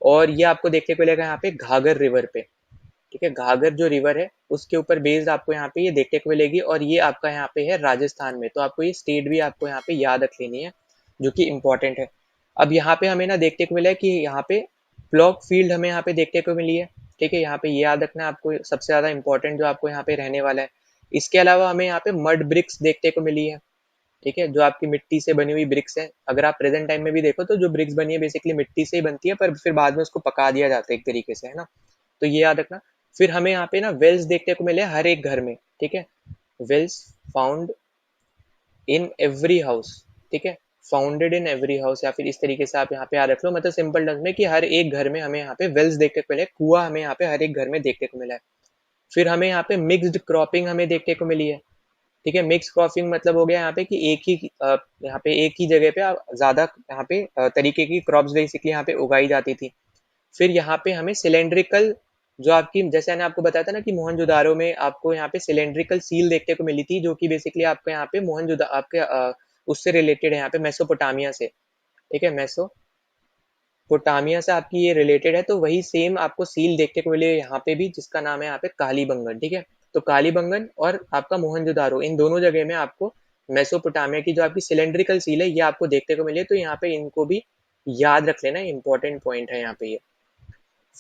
और ये आपको देखने को मिलेगा यहाँ पे घाघर रिवर पे, ठीक है, घाघर जो रिवर है उसके ऊपर बेस्ड आपको यहाँ पे ये देखने को मिलेगी, और ये आपका यहाँ पे है राजस्थान में। तो आपको ये स्टेट भी आपको यहाँ पे याद रख लेनी है, जो कि इम्पोर्टेंट है। अब यहाँ पे हमें ना देखने को मिला है कि यहाँ पे प्लॉग फील्ड हमें यहाँ पे देखने को मिली है, ठीक है, यहाँ पे ये याद रखना है आपको, सबसे ज्यादा इंपॉर्टेंट जो आपको यहाँ पे रहने वाला है। इसके अलावा हमें यहाँ पे मड ब्रिक्स देखने को मिली है, ठीक है, जो आपकी मिट्टी से बनी हुई ब्रिक्स है। अगर आप प्रेजेंट टाइम में भी देखो तो जो ब्रिक्स बनी है बेसिकली मिट्टी से ही बनती है, पर फिर बाद में उसको पका दिया जाता है एक तरीके से, है ना। तो ये याद रखना। फिर हमें यहाँ पे ना वेल्स देखने को मिले हर एक घर में, ठीक है, wells found in every house, ठीक है, फाउंडेड इन एवरी हाउस, या फिर इस तरीके से आप यहाँ पे याद रख लो, मतलब सिंपल टर्म्स में कि हर एक घर में हमें यहाँ पे वेल्स देखने को मिले, कुआ हमें यहाँ पे हर एक घर में देखने को मिला है। फिर हमें यहाँ पे मिक्स्ड क्रॉपिंग हमें देखने को मिली है, ठीक है। मिक्स क्रॉपिंग मतलब हो गया यहाँ पे कि यहाँ पे एक ही जगह पे ज्यादा यहाँ पे तरीके की क्रॉप्स बेसिकली यहाँ पे उगाई जाती थी। फिर यहाँ पे हमें सिलेंड्रिकल, जो आपकी, जैसे मैंने आपको बताया था ना कि मोहनजोदारो में आपको यहाँ पे सिलेंड्रिकल सील देखने को मिली थी, जो कि बेसिकली आपको यहाँ पे मोहनजोदारो आपके उससे रिलेटेड है, यहाँ पे मेसोपोटामिया से, ठीक है, मेसोपोटामिया से आपकी ये रिलेटेड है। तो वही सेम आपको सील देखने को मिले यहाँ पे भी, जिसका नाम है यहाँ पे कालीबंगन, ठीक है। तो कालीबंगन और आपका मोहनजोदारो, इन दोनों जगह में आपको मेसोपोटामिया की जो आपकी सिलेंड्रिकल सील है ये आपको देखने को मिली है। तो यहाँ पे इनको भी याद रख लेना, इंपॉर्टेंट पॉइंट है यहाँ पे ये।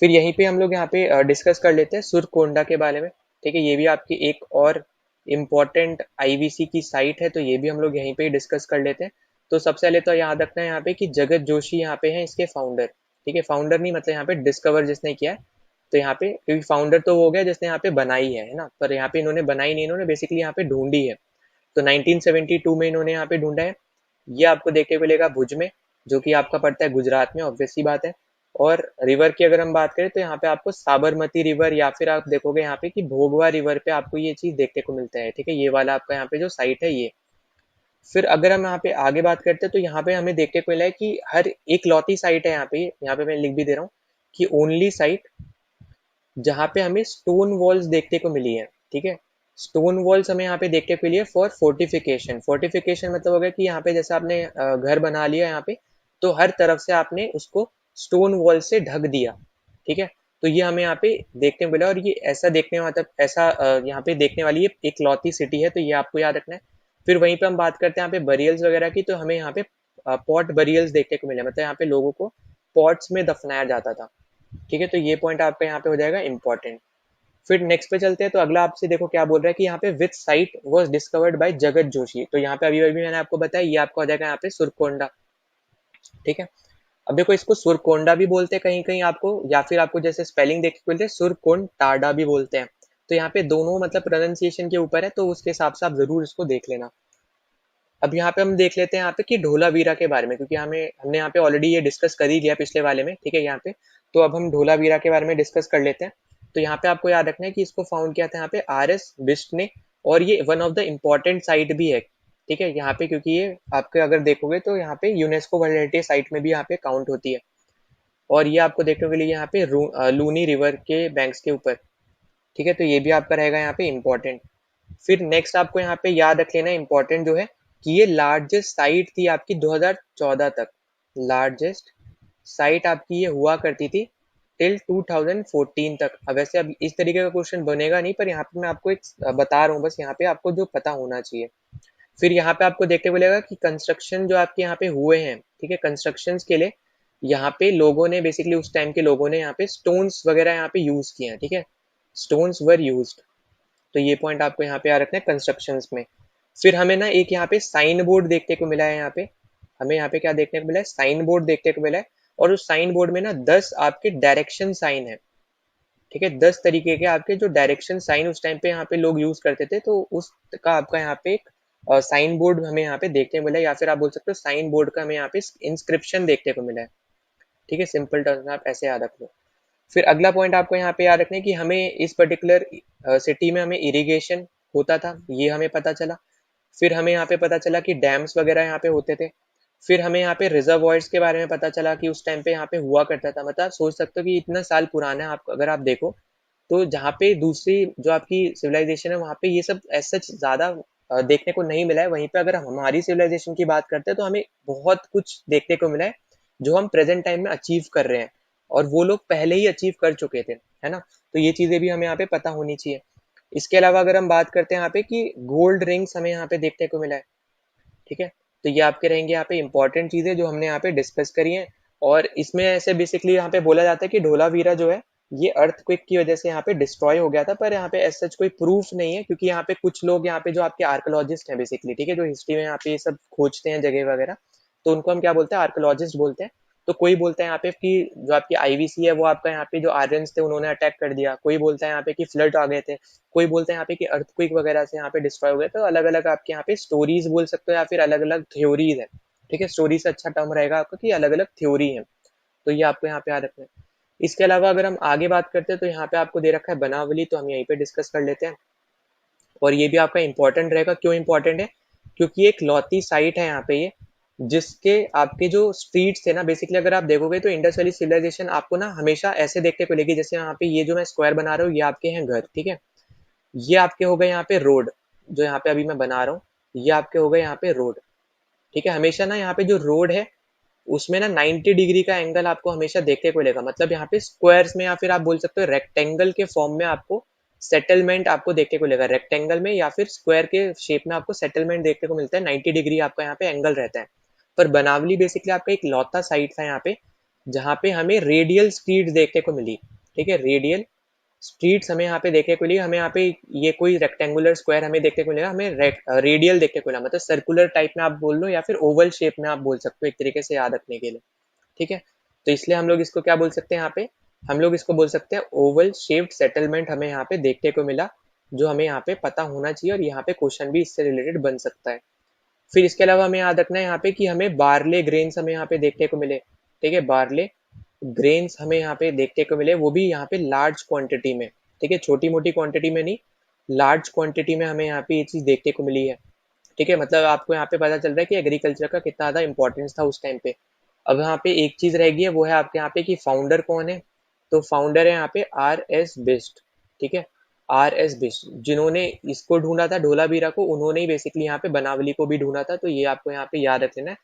फिर यहीं पे हम लोग यहाँ पे डिस्कस कर लेते हैं सुरकोंडा के बारे में, ठीक है, ये भी आपकी एक और इम्पोर्टेंट आईवीसी की साइट है, तो ये भी हम लोग यहीं पे डिस्कस कर लेते हैं। तो सबसे पहले तो याद रखना है यहाँ पे कि जगत जोशी यहाँ पे हैं इसके फाउंडर, ठीक है, फाउंडर नहीं मतलब यहाँ पे डिस्कवर जिसने किया है। तो यहाँ पे क्योंकि फाउंडर तो वो हो गया जिसने यहाँ पे बनाई है ना, पर यहाँ पे इन्होंने बनाई नहीं, इन्होंने बेसिकली यहाँ पे ढूंढी है। तो 1972 में इन्होंने यहाँ पे ढूंढा है। ये आपको देखने को मिलेगा भुज में, जो कि आपका पड़ता है गुजरात में, ऑब्वियस सी बात है। और रिवर की अगर हम बात करें तो यहाँ पे आपको साबरमती रिवर, या फिर आप देखोगे यहाँ पे कि भोगवा रिवर पे आपको ये चीज देखने को मिलता है, ठीक है, ये वाला आपका यहाँ पे जो साइट है ये। फिर अगर हम यहाँ पे आगे बात करते हैं तो यहाँ पे हमें देखने को मिला है कि हर एक लौती साइट है यहाँ पे मैं लिख भी दे रहा हूँ कि ओनली साइट जहाँ पे हमें स्टोन वॉल्स देखने को मिली है, ठीक है। स्टोन वॉल्स हमें यहाँ पे देखने को मिली है फॉर फोर्टिफिकेशन। फोर्टिफिकेशन मतलब हो गया कि यहाँ पे जैसे आपने घर बना लिया यहाँ पे, तो हर तरफ से आपने उसको स्टोन वॉल से ढक दिया, ठीक है। तो ये हमें यहाँ पे देखने को मिला, और ये ऐसा देखने मतलब ऐसा यहाँ पे देखने वाली ये एक लौती सिटी है, तो ये आपको याद रखना है। फिर वहीं पे हम बात करते हैं यहाँ पे बरियल्स वगैरह की, तो हमें यहाँ पे पॉट बरियल्स देखने को मिले, मतलब यहाँ पे लोगों को पॉट्स में दफनाया जाता था, ठीक है। तो ये पॉइंट आपका यहाँ पे हो जाएगा इंपॉर्टेंट। फिर नेक्स्ट पे चलते हैं, तो अगला आपसे देखो क्या बोल रहा है कि यहाँ पे विच साइट वाज डिस्कवर्ड बाय जगत जोशी। तो यहाँ पे अभी अभी मैंने आपको बताया, ये आपका हो जाएगा यहाँ पे सुरकोंडा, ठीक है। अब देखो इसको सुरकोंडा भी बोलते हैं कहीं कहीं आपको, या फिर आपको जैसे स्पेलिंग देख के बोलते हैं सुरकोंड टाडा भी बोलते हैं। तो यहाँ पे दोनों मतलब प्रोनाउंसिएशन के ऊपर है, तो उसके हिसाब से आप जरूर इसको देख लेना। अब यहाँ पे हम देख लेते हैं यहाँ पे कि ढोलावीरा के बारे में, क्योंकि हमने यहाँ पे ऑलरेडी ये डिस्कस कर ही लिया पिछले वाले में, ठीक है, यहाँ पे। तो अब हम ढोलावीरा के बारे में डिस्कस कर लेते हैं। तो यहाँ पे आपको याद रखना है कि इसको फाउंड किया था यहाँ पे RS बिस्ट ने, और ये one of the important site भी है, ठीक है, यहाँ पे, क्योंकि ये आपके अगर देखोगे तो यहाँ पे यूनेस्को वर्ल्ड हेरिटेज साइट में भी यहाँ पे काउंट होती है। और ये आपको देखने के लिए यहाँ पे लूनी रिवर के बैंक्स के ऊपर, ठीक है, तो ये भी आपका रहेगा यहाँ पे इम्पोर्टेंट। फिर नेक्स्ट आपको यहाँ पे याद रख लेना इम्पोर्टेंट जो है कि ये लार्जेस्ट साइट थी आपकी 2014 तक, लार्जेस्ट साइट आपकी ये हुआ करती थी टिल 2014 तक। अब वैसे अब इस तरीके का क्वेश्चन बनेगा नहीं, पर यहाँ पे मैं आपको एक बता रहा हूँ बस, यहाँ पे आपको जो पता होना चाहिए। फिर यहाँ पे आपको देखने को मिलेगा कि कंस्ट्रक्शन जो आपके यहाँ पे हुए हैं, ठीक है, कंस्ट्रक्शन के लिए यहाँ पे लोगों ने बेसिकली उस टाइम के लोगों ने यहाँ पे स्टोन्स वगैरह यहाँ पे यूज किए हैं, ठीक है, स्टोन्स वर यूज्ड। तो ये पॉइंट आपको यहाँ पे याद रखना है कंस्ट्रक्शंस में। फिर हमें ना एक यहाँ पे साइन बोर्ड देखने को मिला है, यहाँ पे हमें यहाँ पे क्या देखने को मिला है, साइन बोर्ड देखने को मिला है। और उस साइन बोर्ड में ना 10 आपके डायरेक्शन साइन है, ठीक है, 10 तरीके के आपके जो डायरेक्शन साइन उस टाइम पे यहाँ पे लोग यूज करते थे, तो उसका आपका यहाँ पे एक साइन बोर्ड हमें यहाँ पे देखने को मिला है, या फिर आप बोल सकते हो साइन बोर्ड का हमें यहाँ पे इंस्क्रिप्शन देखने को मिला है, ठीक है, सिंपल टर्म्स में आप ऐसे याद रख लो। फिर अगला पॉइंट आपको यहाँ पे याद रखना है कि हमें इस पर्टिकुलर सिटी में हमें इरिगेशन होता था, ये हमें पता चला। फिर हमें यहाँ पे पता चला कि डैम्स वगैरह यहाँ पे होते थे। फिर हमें यहाँ पे रिजर्वॉयर्स के बारे में पता चला कि उस टाइम पे यहाँ पे हुआ करता था, मतलब सोच सकते हो कि इतना साल पुराना है। आप अगर आप देखो तो जहाँ पे दूसरी जो आपकी सिविलाइजेशन है वहाँ पे ये सब ऐसा ज़्यादा देखने को नहीं मिला है, वहीं पे अगर हम हमारी सिविलाइजेशन की बात करते हैं तो हमें बहुत कुछ देखने को मिला है जो हम प्रेजेंट टाइम में अचीव कर रहे हैं, और वो लोग पहले ही अचीव कर चुके थे, है ना। तो ये चीज़ें भी हमें यहाँ पे पता होनी चाहिए। इसके अलावा अगर हम बात करते हैं यहाँ पे कि गोल्ड रिंग्स हमें यहाँ पे देखने को मिला है, ठीक है। तो ये आपके रहेंगे यहाँ पे इंपॉर्टेंट चीजें जो हमने यहाँ पे डिस्कस करी हैं। और इसमें ऐसे बेसिकली यहाँ पे बोला जाता है कि ढोलावीरा जो है ये अर्थक्वेक की वजह से यहाँ पे डिस्ट्रॉय हो गया था, पर यहाँ पे ऐसा कोई प्रूफ नहीं है, क्योंकि यहाँ पे कुछ लोग यहाँ पे जो आपके आर्कोलॉजिस्ट हैं बेसिकली, ठीक है, जो हिस्ट्री में यहाँ पे ये सब खोजते हैं जगह वगैरह, तो उनको हम क्या बोलते हैं, आर्कोलॉजिस्ट बोलते हैं। तो कोई बोलता है यहाँ पे कि जो आपकी आईवीसी है वो आपका यहाँ पे जो आर्यंस थे उन्होंने अटैक कर दिया, कोई बोलता है यहाँ पे कि फ्लड आ गए थे, कोई बोलता है यहाँ पे कि अर्थक्वेक वगैरह से यहाँ पे डिस्ट्रॉय हो गए। तो अलग अलग आपके यहाँ पे स्टोरीज बोल सकते हो या फिर अलग अलग थ्योरीज है, ठीक है। स्टोरी से अच्छा टर्म रहेगा आपका कि अलग अलग थ्योरी है, तो ये आपको यहाँ पे याद रखना है। इसके अलावा अगर हम आगे बात करते हैं तो यहाँ पे आपको दे रखा है बनावली, तो हम यहीं पे डिस्कस कर लेते हैं। और ये भी आपका इंपॉर्टेंट रहेगा। क्यों इंपॉर्टेंट है? क्योंकि एक लौती साइट है यहाँ पे ये, जिसके आपके जो स्ट्रीट्स थे ना, बेसिकली अगर आप देखोगे तो इंडस वैली सिविलाइजेशन आपको ना हमेशा ऐसे देखने को मिलेगी, जैसे यहाँ पे ये जो मैं स्क्वायर बना रहा हूँ ये आपके हैं घर, ठीक है। ये आपके हो गए यहाँ पे रोड, जो यहाँ पे अभी मैं बना रहा हूँ ये आपके हो गए यहाँ पे रोड, ठीक है। हमेशा ना यहाँ पे जो रोड है उसमें ना 90 डिग्री का एंगल आपको हमेशा देखने को मिलेगा, मतलब यहाँ पे स्क्वायर्स में या फिर आप बोल सकते हो रेक्टेंगल के फॉर्म में आपको सेटलमेंट आपको देखने को मिलेगा, रेक्टेंगल में या फिर स्क्वायर के शेप में आपको सेटलमेंट देखने को मिलता है, 90 डिग्री आपका यहाँ पे एंगल रहता है। पर बनावली बेसिकली आपका एक लौता साइट था यहाँ पे जहाँ पे हमें रेडियल स्ट्रीट देखने को मिली, ठीक है। रेडियल स्ट्रीट्स हमें यहाँ पे देखने को मिली, हमें यहाँ पे ये कोई रेक्टेंगुलर स्क्वायर हमें देखने को मिलेगा, हमें रेडियल देखने को मिला, मतलब सर्कुलर टाइप में आप बोल लो या फिर ओवल शेप में आप बोल सकते हो, एक तरीके से याद रखने के लिए, ठीक है। तो इसलिए हम लोग इसको क्या बोल सकते हैं यहाँ पे, हम लोग इसको बोल सकते हैं ओवल शेप्ड सेटलमेंट हमें यहाँ पे देखने को मिला, जो हमें यहाँ पे पता होना चाहिए, और यहाँ पे क्वेश्चन भी इससे रिलेटेड बन सकता है। फिर इसके अलावा हमें याद रखना है यहाँ पे कि हमें बार्ले ग्रेन्स हमें यहाँ पे देखने को मिले, ठीक है। बार्ले ग्रेन्स हमें यहाँ पे देखने को मिले, वो भी यहाँ पे लार्ज क्वांटिटी में, ठीक है, छोटी मोटी क्वांटिटी में नहीं, लार्ज क्वांटिटी में हमें यहाँ पे ये चीज देखने को मिली है, ठीक है। मतलब आपको यहाँ पे पता चल रहा है कि एग्रीकल्चर का कितना ज्यादा इंपॉर्टेंस था उस टाइम पे। अब यहाँ पे एक चीज रह गई है, वो है आपके यहाँ पे कि फाउंडर कौन है। तो फाउंडर है यहाँ पे आर एस बिस्ट, ठीक है। आर एस बिस्ट जिन्होंने इसको ढूंढा था ढोलावीरा को, उन्होंने ही बेसिकली यहाँ पे बनावली को भी ढूंढा था, तो ये आपको यहाँ पे याद रख लेना है।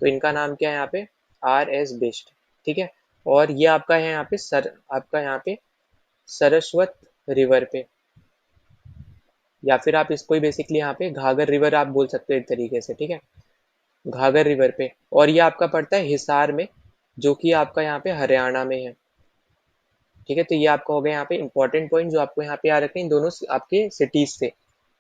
तो इनका नाम क्या है यहाँ पे, आर एस बिस्ट, ठीक है। और ये आपका है यहाँ पे आपका यहाँ पे सरस्वत रिवर पे, या फिर आप इसको ही बेसिकली यहाँ पे घाघर रिवर आप बोल सकते हो एक तरीके से, ठीक है, घाघर रिवर पे। और ये आपका पड़ता है हिसार में, जो कि आपका यहाँ पे हरियाणा में है, ठीक है। तो ये आपका हो गया यहाँ पे इंपॉर्टेंट पॉइंट जो आपको यहाँ पे याद रखें इन दोनों आपके सिटीज से।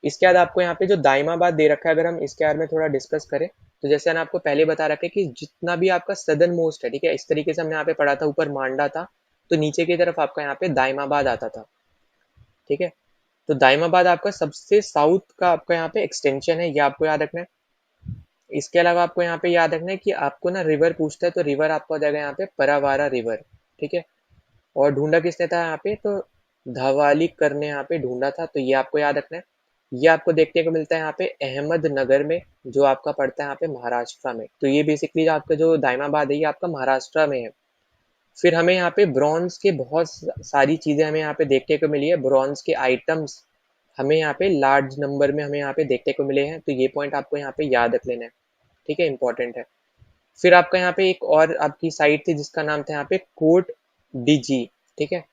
इसके बाद आपको यहाँ पे जो दाइमाबाद दे रखा है, अगर हम इसके बारे में थोड़ा डिस्कस करें, तो जैसे मैंने आपको पहले बता रखा है कि जितना भी आपका सदर्न मोस्ट है, ठीक है, इस तरीके से हमने यहाँ पे पढ़ा था, ऊपर मांडा था, तो नीचे की तरफ आपका यहाँ पे दाइमाबाद आता था, ठीक है। तो दाइमाबाद आपका सबसे साउथ का आपका यहाँ पे एक्सटेंशन है, ये आपको याद रखना है। इसके अलावा आपको यहाँ पे याद रखना है कि आपको ना रिवर पूछता है, तो रिवर आपको आ जाएगा यहाँ पे परावारा रिवर, ठीक है। और ढूंढा किसने था यहाँ पे, तो धवालिकर ने यहाँ पे ढूंढा था, तो ये आपको याद रखना है। ये आपको देखने को मिलता है यहाँ पे अहमदनगर में, जो आपका पड़ता है यहाँ पे महाराष्ट्र में। तो ये बेसिकली आपका जो दाइमाबाद है ये आपका महाराष्ट्र में है। फिर हमें यहाँ पे ब्रॉन्ज के बहुत सारी चीजें हमें यहाँ पे देखने को मिली है, ब्रॉन्ज के आइटम्स हमें यहाँ पे लार्ज नंबर में हमें यहाँ पे देखने को मिले हैं, तो ये पॉइंट आपको यहाँ पे याद रख लेना है, ठीक है, इंपॉर्टेंट है। फिर आपका यहाँ पे एक और आपकी साइट थी जिसका नाम था यहाँ पे कोट डीजी, ठीक है।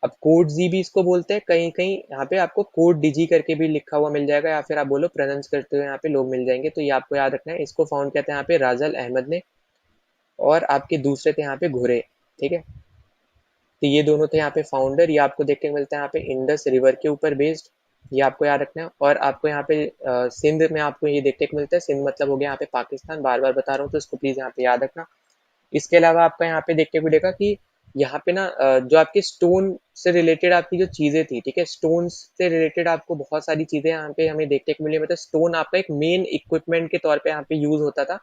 अब कोट जी भी इसको बोलते हैं, कहीं कहीं यहाँ पे आपको कोट डीजी करके भी लिखा हुआ मिल जाएगा, या फिर आप बोलो प्रोनाउंस करते हुए यहाँ पे लोग मिल जाएंगे, तो ये आपको याद रखना है। इसको फाउंड किया था यहाँ पे राजल अहमद ने, और आपके दूसरे थे यहाँ पे घुरे, ठीक है। तो ये दोनों थे यहाँ पे फाउंडर। ये आपको देखने को मिलता है यहाँ पे इंडस रिवर के ऊपर बेस्ड, ये आपको याद रखना है। और आपको यहाँ पे सिंध में आपको ये देखने को मिलता है, सिंध मतलब हो गया यहाँ पे पाकिस्तान, बार बार बता रहा हूँ तो इसको प्लीज यहाँ पे याद रखना। इसके अलावा आपका यहाँ पे देखने को मिलेगा कि यहाँ पे ना जो आपके स्टोन से रिलेटेड आपकी जो चीजें थी, ठीक है, स्टोन से रिलेटेड आपको बहुत सारी चीजें यहाँ पे हमें देखने को मिली, मतलब स्टोन आपका एक मेन इक्विपमेंट के तौर पे यहाँ पे यूज होता था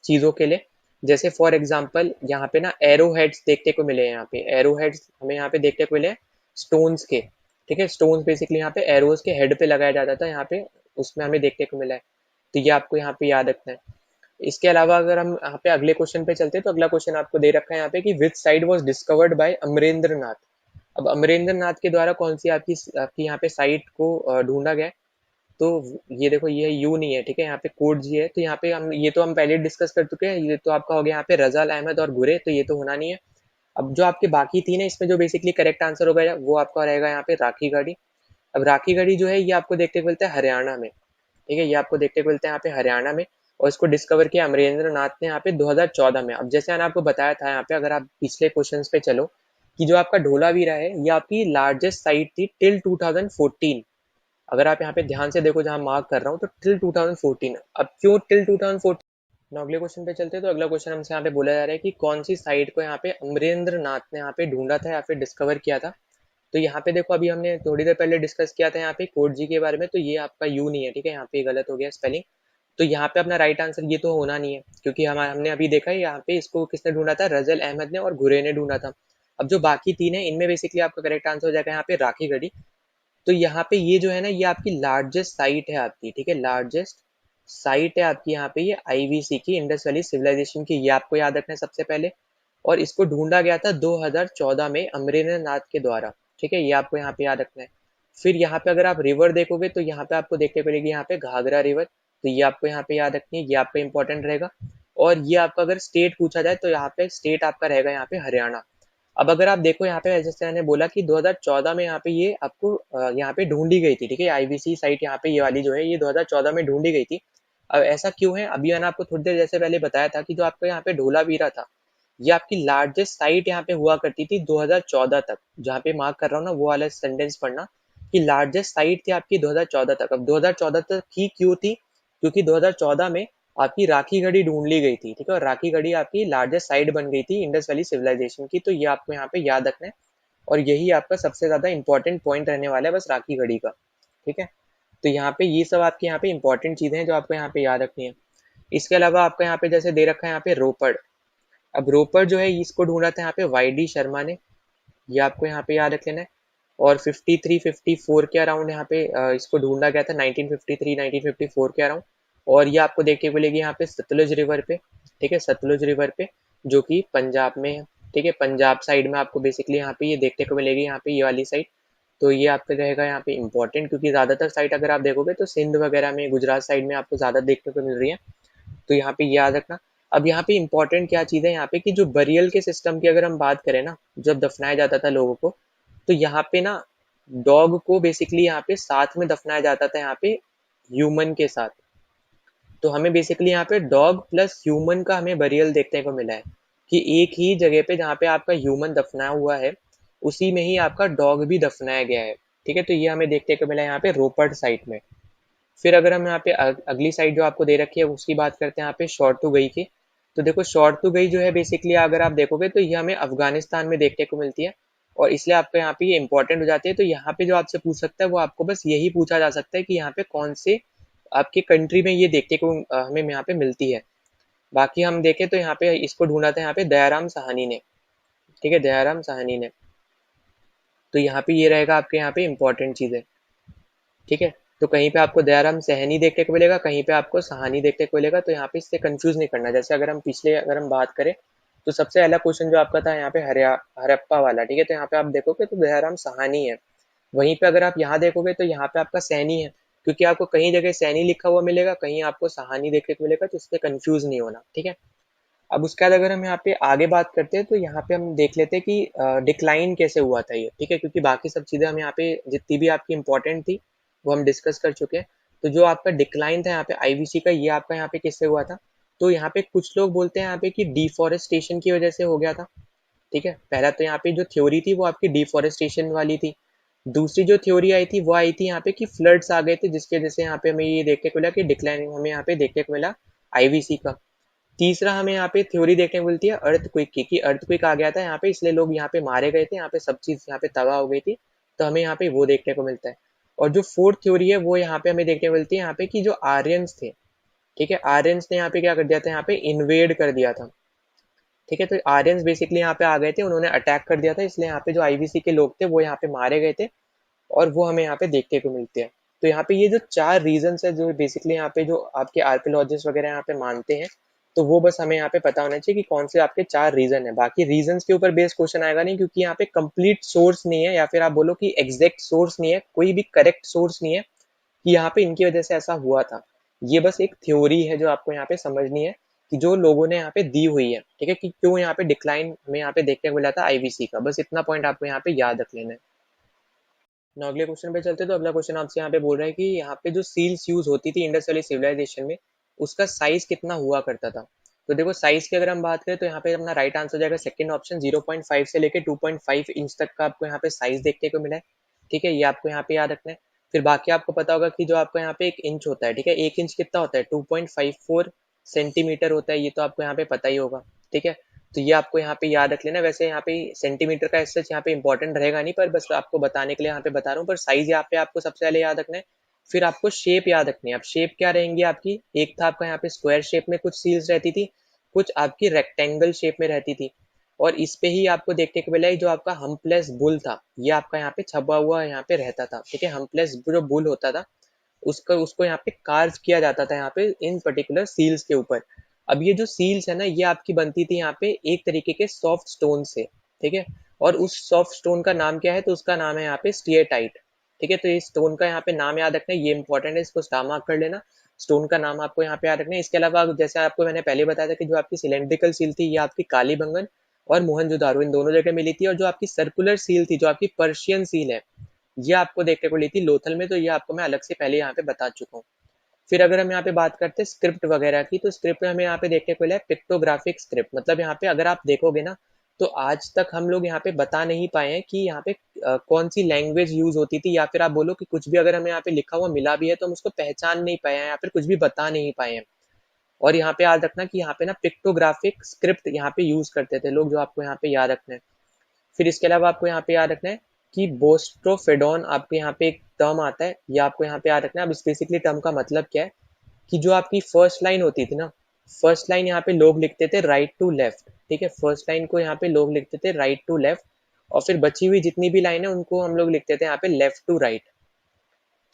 चीजों के लिए। जैसे फॉर एग्जाम्पल यहाँ पे ना एरो हेड्स देखने को मिले हैं, यहाँ पे एरो हेड्स हमें यहाँ पे देखने को मिले हैं स्टोन्स के, ठीक है। स्टोन्स बेसिकली यहाँ पे एरोज के हेड पे लगाया जाता था यहाँ पे, उसमें हमें देखने को मिला है, तो ये आपको यहाँ पे याद रखना है। इसके अलावा अगर हम यहाँ पे अगले क्वेश्चन पे चलते हैं, तो अगला क्वेश्चन आपको दे रखा है यहाँ पे कि which site was discovered by Amarendra Nath. अब अमरेंद्र नाथ के द्वारा कौन सी आपकी आपकी यहाँ पे साइट को ढूंढा गया है? तो ये देखो, ये यू नहीं है, ठीक है, यहाँ पे कोड जी है। तो यहाँ पे हम ये तो हम पहले डिस्कस कर चुके हैं, ये तो आपका हो गया यहाँ पे रजाल अहमद और गुरे, तो ये तो होना नहीं है। अब जो आपके बाकी तीन है, इसमें जो बेसिकली करेक्ट आंसर होगा वो आपका रहेगा यहाँ पे राखी गढ़ी। अब राखी गढ़ी जो है ये आपको देखते को मिलता है हरियाणा में, ठीक है, ये आपको देखते को मिलता है यहाँ पे हरियाणा में। और इसको डिस्कवर किया अमरेंद्र नाथ ने यहाँ पे 2014 में। अब जैसे मैंने आपको बताया था यहाँ पे, अगर आप पिछले क्वेश्चंस पे चलो, कि जो आपका ढोलावीरा है ये आपकी लार्जेस्ट साइट थी टिल 2014। अगर आप यहाँ पे ध्यान से देखो, जहाँ मार्क कर रहा हूँ, तो टिल 2014। अब क्यों टिल 2014? ना अगले क्वेश्चन पे चलते हैं। तो अगला क्वेश्चन हमसे यहाँ पे बोला जा रहा है कि कौन सी साइट को यहाँ पे अमरेंद्र नाथ ने यहाँ पे ढूंढा था या फिर डिस्कवर किया था। तो यहाँ पे देखो, अभी हमने थोड़ी देर पहले डिस्कस किया था यहाँ पे कोड जी के बारे में, तो ये आपका यू नहीं है, ठीक है, यहाँ पे गलत हो गया स्पेलिंग। तो यहाँ पे अपना राइट आंसर ये तो होना नहीं है, क्योंकि हमने अभी देखा है यहाँ पे इसको किसने ढूंढा था, रजल अहमद ने और घुरे ने ढूंढा था। अब जो बाकी तीन है, इनमें बेसिकली आपका करेक्ट आंसर हो जाएगा यहाँ पे राखी गढ़ी। तो यहाँ पे ये जो है ना, ये आपकी लार्जेस्ट साइट है आपकी, ठीक है, लार्जेस्ट साइट है आपकी यहाँ पे, ये आईवीसी की, इंडस वैली सिविलाइजेशन की, ये आपको याद रखना है सबसे पहले। और इसको ढूंढा गया था 2014 में अमरेंद्र नाथ के द्वारा, ठीक है, ये आपको यहाँ पे याद रखना है। फिर यहाँ पे अगर आप रिवर देखोगे, तो यहाँ पे आपको देखने को मिलेगी यहाँ पे घाघरा रिवर, तो ये आपको यहाँ पे याद रखनी है, ये आपका इंपॉर्टेंट रहेगा। और ये आपका अगर स्टेट पूछा जाए, तो यहाँ पे स्टेट आपका रहेगा यहाँ पे हरियाणा। अब अगर आप देखो यहाँ पे, जैसे मैंने बोला कि 2014 में यहाँ पे ये आपको यहाँ पे ढूंढी गई थी, ठीक है, आईवीसी साइट यहाँ पे ये वाली जो है ये 2014 में ढूंढी गई थी। अब ऐसा क्यों है, अभी मैंने आपको थोड़ी देर जैसे पहले बताया था कि जो आपका यहाँ पे ढोलावीरा था, ये आपकी लार्जेस्ट साइट यहाँ पे हुआ करती थी 2014 तक। जहाँ पे मार्क कर रहा हूँ ना, वो वाला सेंटेंस पढ़ना, कि लार्जेस्ट साइट थी आपकी 2014 तक। अब 2014 तक ही क्यों थी? क्योंकि 2014 में आपकी राखी गढ़ी ढूंढ ली गई थी, ठीक है, और राखी गढ़ी आपकी लार्जेस्ट साइट बन गई थी इंडस वैली सिविलाइजेशन की, तो ये आपको यहाँ पे याद रखना है। और यही आपका सबसे ज्यादा इंपॉर्टेंट पॉइंट रहने वाला है, बस राखी गढ़ी का, ठीक है। तो यहाँ पे ये सब आपके यहाँ पे इंपॉर्टेंट चीजें हैं जो आपको यहाँ पे याद रखनी है। इसके अलावा आपका यहाँ पे जैसे दे रखा है यहाँ पे रोपड़। अब रोपड़ जो है इसको ढूंढा था यहाँ पे वाई डी शर्मा ने, ये आपको यहाँ पे याद रख लेना है। और 53-54 के अराउंड यहाँ पे इसको ढूंढा गया था, 1953-1954 के अराउंड। और ये आपको देखने को मिलेगी यहाँ पे सतलुज रिवर पे, ठीक है, सतलुज रिवर पे, जो कि पंजाब में है, ठीक है, पंजाब साइड में आपको बेसिकली यहाँ पे ये देखने को मिलेगी, यहाँ पे ये वाली साइड। तो ये आपका रहेगा यहाँ पे इंपॉर्टेंट, क्योंकि ज्यादातर साइट अगर आप देखोगे तो सिंध वगैरह में, गुजरात साइड में आपको ज्यादा देखने को मिल रही है, तो यहाँ पे याद रखना। अब यहाँ पे इंपॉर्टेंट क्या चीज है यहाँ पे, कि जो बरियल के सिस्टम की अगर हम बात करें ना, जब दफनाया जाता था लोगों को, तो यहाँ पे ना डॉग को बेसिकली यहाँ पे साथ में दफनाया जाता था यहाँ पे ह्यूमन के साथ। तो हमें बेसिकली यहाँ पे डॉग प्लस ह्यूमन का हमें बरियल देखने को मिला है, कि एक ही जगह पे जहाँ पे आपका ह्यूमन दफनाया हुआ है, उसी में ही आपका डॉग भी दफनाया गया है, ठीक है। तो ये हमें देखने को मिला है यहाँ पे रोपड़ साइट में। फिर अगर हम यहाँ पे अगली साइड जो आपको दे रखी है उसकी बात करते हैं यहाँ पे शॉर्टुगई की। तो देखो, शॉर्टुगई जो है बेसिकली अगर आप देखोगे तो ये हमें अफगानिस्तान में देखने को मिलती है, और इसलिए आपको यहाँ पे ये इंपॉर्टेंट हो जाती है। तो यहाँ पे जो आपसे पूछ सकता है, वो आपको बस यही पूछा जा सकता है कि यहाँ पे कौन से आपके कंट्री में ये देखने को हमें यहाँ पे मिलती है। बाकी हम देखें तो यहाँ पे इसको ढूंढा था यहाँ पे दयाराम साहनी ने, ठीक है, दयाराम साहनी ने। तो यहाँ पे ये रहेगा आपके यहाँ पे इंपॉर्टेंट चीज है, ठीक है। तो कहीं पे आपको दयाराम सहनी देखने को मिलेगा, कहीं पे आपको सहानी देखने को मिलेगा, तो यहाँ पे इससे कंफ्यूज नहीं करना। जैसे अगर हम बात करें, तो सबसे पहला क्वेश्चन जो आपका था यहाँ पे हरप्पा वाला, ठीक है, तो यहाँ पे आप देखोगे तो दयाराम सहानी है। वहीं पे अगर आप यहाँ देखोगे तो यहाँ पे आपका सैनी है, क्योंकि आपको कहीं जगह सैनी लिखा हुआ मिलेगा, कहीं आपको सहानी देखने को मिलेगा, तो इससे कंफ्यूज नहीं होना, ठीक है। अब उसके बाद अगर हम यहाँ पे आगे बात करते हैं, तो यहाँ पे हम देख लेते हैं कि डिक्लाइन कैसे हुआ था ये, ठीक है, क्योंकि बाकी सब चीजें हम यहाँ पे जितनी भी आपकी इंपॉर्टेंट थी वो हम डिस्कस कर चुके हैं। तो जो आपका डिक्लाइन था यहाँ पे आईवीसी का, ये आपका यहाँ पे किससे हुआ था? तो यहाँ पे कुछ लोग बोलते हैं यहाँ पे कि डिफॉरेस्टेशन की वजह से हो गया था, ठीक है। पहला तो यहाँ पे जो थ्योरी थी वो आपकी डिफॉरेस्टेशन वाली थी। दूसरी जो थ्योरी आई थी वो आई थी यहाँ पे कि फ्लड्स आ गए थे, जिसकी वजह से यहाँ पे हमें ये देखने को मिला कि डिक्लाइन हमें यहाँ पे देखने को मिला आईवीसी का। तीसरा हमें यहाँ पे थ्योरी देखने को मिलती है अर्थक्वेक की, कि अर्थक्वेक आ गया था यहाँ पे, इसलिए लोग यहाँ पे मारे गए थे, यहाँ पे सब चीज यहाँ पे तबाह हो गई थी, तो हमें यहाँ पे वो देखने को मिलता है। और जो फोर्थ थ्योरी है वो यहाँ पे हमें देखने को मिलती है यहाँ पे कि जो आर्यंस थे, ठीक है, आर्यंस ने यहाँ पे क्या कर दिया था, यहाँ पे इन्वेड कर दिया था, ठीक है। तो आर्यंस बेसिकली यहाँ पे आ गए थे, उन्होंने अटैक कर दिया था, इसलिए यहाँ पे जो आईवीसी के लोग थे वो यहाँ पे मारे गए थे, और वो हमें यहाँ पे देखने को मिलते हैं। तो यहाँ पे ये जो चार रीजन है जो बेसिकली यहाँ पे जो आपके आर्कियोलॉजिस्ट वगैरह यहाँ पे मानते हैं, तो वो बस हमें यहाँ पे पता होना चाहिए कि कौन से आपके 4 रीजन है। बाकी रीजंस के ऊपर बेस्ड क्वेश्चन आएगा नहीं, क्योंकि यहाँ पे कंप्लीट सोर्स नहीं है, या फिर आप बोलो कि एग्जैक्ट सोर्स नहीं है, कोई भी करेक्ट सोर्स नहीं है कि यहाँ पे इनकी वजह से ऐसा हुआ था। ये बस एक थ्योरी है जो आपको यहाँ पे समझनी है, कि जो लोगों ने यहाँ पे दी हुई है, ठीक है, कि क्यों यहाँ पे डिक्लाइन हमें यहाँ पे देखने को मिला था आईवीसी का। बस इतना पॉइंट आपको यहाँ पे याद रख लेना है। ना अगले क्वेश्चन पे चलते, तो अगला क्वेश्चन आपसे यहाँ पे बोल रहा है कि यहाँ पे जो सील्स यूज होती थी इंडस वैली सिविलाइजेशन में, उसका साइज कितना हुआ करता था। तो देखो साइज की अगर हम बात करें तो यहाँ पे अपना राइट आंसर हो जाएगा सेकंड ऑप्शन, 0.5 से लेके 2.5 इंच तक का आपको यहाँ पे साइज देखने को मिला है। ठीक है, ये आपको यहाँ पे याद रखना है। फिर बाकी आपको पता होगा कि जो आपको यहाँ पे 1 इंच होता है, ठीक है, 1 इंच कितना होता है, 2.54 सेंटीमीटर होता है, ये तो आपको यहाँ पे पता ही होगा। ठीक है, तो ये आपको यहाँ पे याद रख लेना। वैसे यहाँ पे सेंटीमीटर का सच यहाँ पे इंपॉर्टेंट रहेगा नहीं, पर बस आपको बताने के लिए यहाँ पे बता रहा हूँ। पर साइज यहाँ पे आपको सबसे पहले याद रखना है। फिर आपको शेप याद रखनी है। अब शेप क्या रहेंगी आपकी, एक था आपका यहाँ पे स्क्वायर शेप में कुछ सील्स रहती थी, कुछ आपकी रेक्टेंगल शेप में रहती थी, और इस पे ही आपको देखने को मिला है जो आपका हमप्लेस बुल था, ये आपका यहाँ पे छपा हुआ यहाँ पे रहता था। ठीक है, हमप्लेस जो बुल होता था उसका उसको यहाँ पे कार्व किया जाता था यहाँ पे इन पर्टिकुलर सील्स के ऊपर। अब ये जो सील्स है ना, ये आपकी बनती थी यहाँ पे एक तरीके के सॉफ्ट स्टोन से। ठीक है, और उस सॉफ्ट स्टोन का नाम क्या है, तो उसका नाम है यहाँ पे स्टीएटाइट। ठीक है, तो इस स्टोन का यहाँ पे नाम याद रखना है, ये इंपॉर्टेंट है, इसको स्टार मार्क कर लेना। स्टोन का नाम आपको यहाँ पे याद रखना है। इसके अलावा जैसे आपको मैंने पहले बताया था कि जो आपकी सिलेंड्रिकल सील थी, ये आपकी कालीबंगन और मोहनजोदारो इन दोनों जगह मिली थी, और जो आपकी सर्कुलर सील थी, जो आपकी पर्शियन सील है, ये आपको देखने को ली थी लोथल में। तो ये आपको मैं अलग से पहले यहाँ पे बता चुका हूँ। फिर अगर हम यहाँ पे बात करते हैं स्क्रिप्ट वगैरह की, तो स्क्रिप्ट में हमें यहाँ पे देखने को मिला है पिक्टोग्राफिक स्क्रिप्ट। मतलब यहाँ पे अगर आप देखोगे ना, तो आज तक हम लोग यहाँ पे बता नहीं पाए हैं कि यहाँ पे कौन सी लैंग्वेज यूज होती थी, या फिर आप बोलो कि कुछ भी अगर हमें यहाँ पे लिखा हुआ मिला भी है तो हम उसको पहचान नहीं पाए हैं, या फिर कुछ भी बता नहीं पाए हैं। और यहाँ पे याद रखना कि यहाँ पे ना पिक्टोग्राफिक स्क्रिप्ट यहाँ पे यूज करते थे लोग, जो आपको यहाँ पे याद रखना है। फिर इसके अलावा आपको यहाँ पे याद रखना है कि बोस्ट्रोफेडॉन आपके यहाँ पे एक टर्म आता है, ये आपको यहाँ पे याद रखना है। अब इस बेसिकली टर्म का मतलब क्या है, कि जो आपकी फर्स्ट लाइन होती थी ना, फर्स्ट लाइन यहाँ पे लोग लिखते थे राइट टू लेफ्ट। ठीक है, फर्स्ट लाइन को यहाँ पे लोग लिखते थे राइट टू लेफ्ट, और फिर बची हुई जितनी भी लाइन है उनको हम लोग लिखते थे यहाँ पे लेफ्ट टू राइट।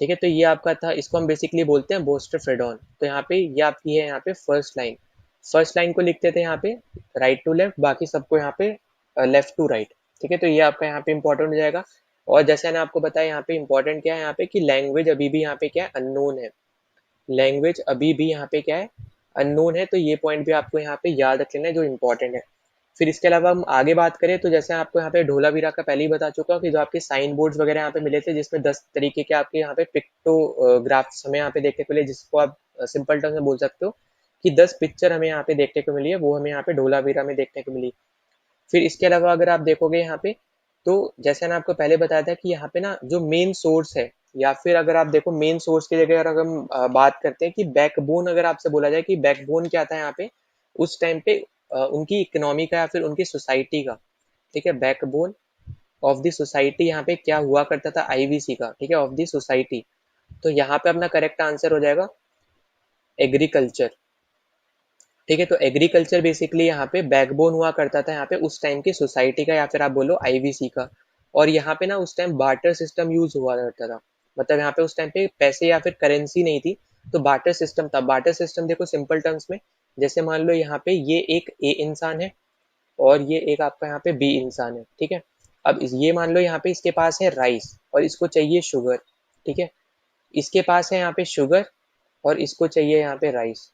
ठीक है, तो ये आपका था, इसको हम बेसिकली बोलते हैं बोस्ट्रोफेडॉन। तो यहाँ पे ये आपकी है यहाँ पे फर्स्ट लाइन, फर्स्ट लाइन को लिखते थे यहाँ पे राइट टू लेफ्ट, बाकी सबको यहाँ पे लेफ्ट टू राइट। ठीक है, तो ये आपका यहाँ पे इंपॉर्टेंट हो जाएगा। और जैसे मैंने आपको बताया यहाँ पे इंपॉर्टेंट क्या है यहाँ पे, कि लैंग्वेज अभी भी यहाँ पे क्या है, अननोन है। लैंग्वेज अभी भी यहाँ पे क्या है, अननोन है। तो ये पॉइंट भी आपको यहाँ पे याद रख लेना है, जो इंपॉर्टेंट है। फिर इसके अलावा हम आगे बात करें, तो जैसे आपको यहाँ पे ढोलावीरा का पहले ही बता चुका हूँ कि जो आपके साइन बोर्ड्स वगैरह यहाँ पे मिले थे, जिसमें 10 तरीके के आपके यहाँ पे पिक्टोग्राफ्स हमें यहाँ पे देखने को मिले, जिसको आप सिंपल टर्म में बोल सकते हो कि 10 पिक्चर हमें यहाँ पे देखने को मिली है, वो हमें यहाँ पे ढोलावीरा में देखने को मिली। फिर इसके अलावा अगर आप देखोगे यहाँ पे, तो जैसे मैंने आपको पहले बताया था कि यहाँ पे ना जो मेन सोर्स है, या फिर अगर आप देखो मेन सोर्स की जगह अगर हम बात करते हैं कि बैकबोन, अगर आपसे बोला जाए कि बैकबोन क्या था यहाँ पे उस टाइम पे, उनकी इकोनॉमी का या फिर उनकी सोसाइटी का। ठीक है, बैकबोन ऑफ द सोसाइटी यहाँ पे क्या हुआ करता था, आईवीसी का। ठीक है, ऑफ द सोसाइटी। तो यहाँ पे अपना करेक्ट आंसर हो जाएगा एग्रीकल्चर। ठीक है, तो एग्रीकल्चर बेसिकली यहाँ पे बैकबोन हुआ करता था यहाँ पे उस टाइम की सोसाइटी का, या फिर आप बोलो आईवीसी का। और यहाँ पे ना उस टाइम बार्टर सिस्टम यूज हुआ करता था। मतलब यहाँ पे उस टाइम पे पैसे या फिर करेंसी नहीं थी, तो बार्टर सिस्टम था। बार्टर सिस्टम देखो सिंपल टर्म्स में, जैसे मान लो यहाँ पे ये एक ए इंसान है, और ये एक आपका यहाँ पे बी इंसान है। ठीक है, अब ये मान लो यहाँ पे इसके पास है राइस और इसको चाहिए शुगर। ठीक है, इसके पास है यहाँ पे शुगर और इसको चाहिए यहाँ पे राइस।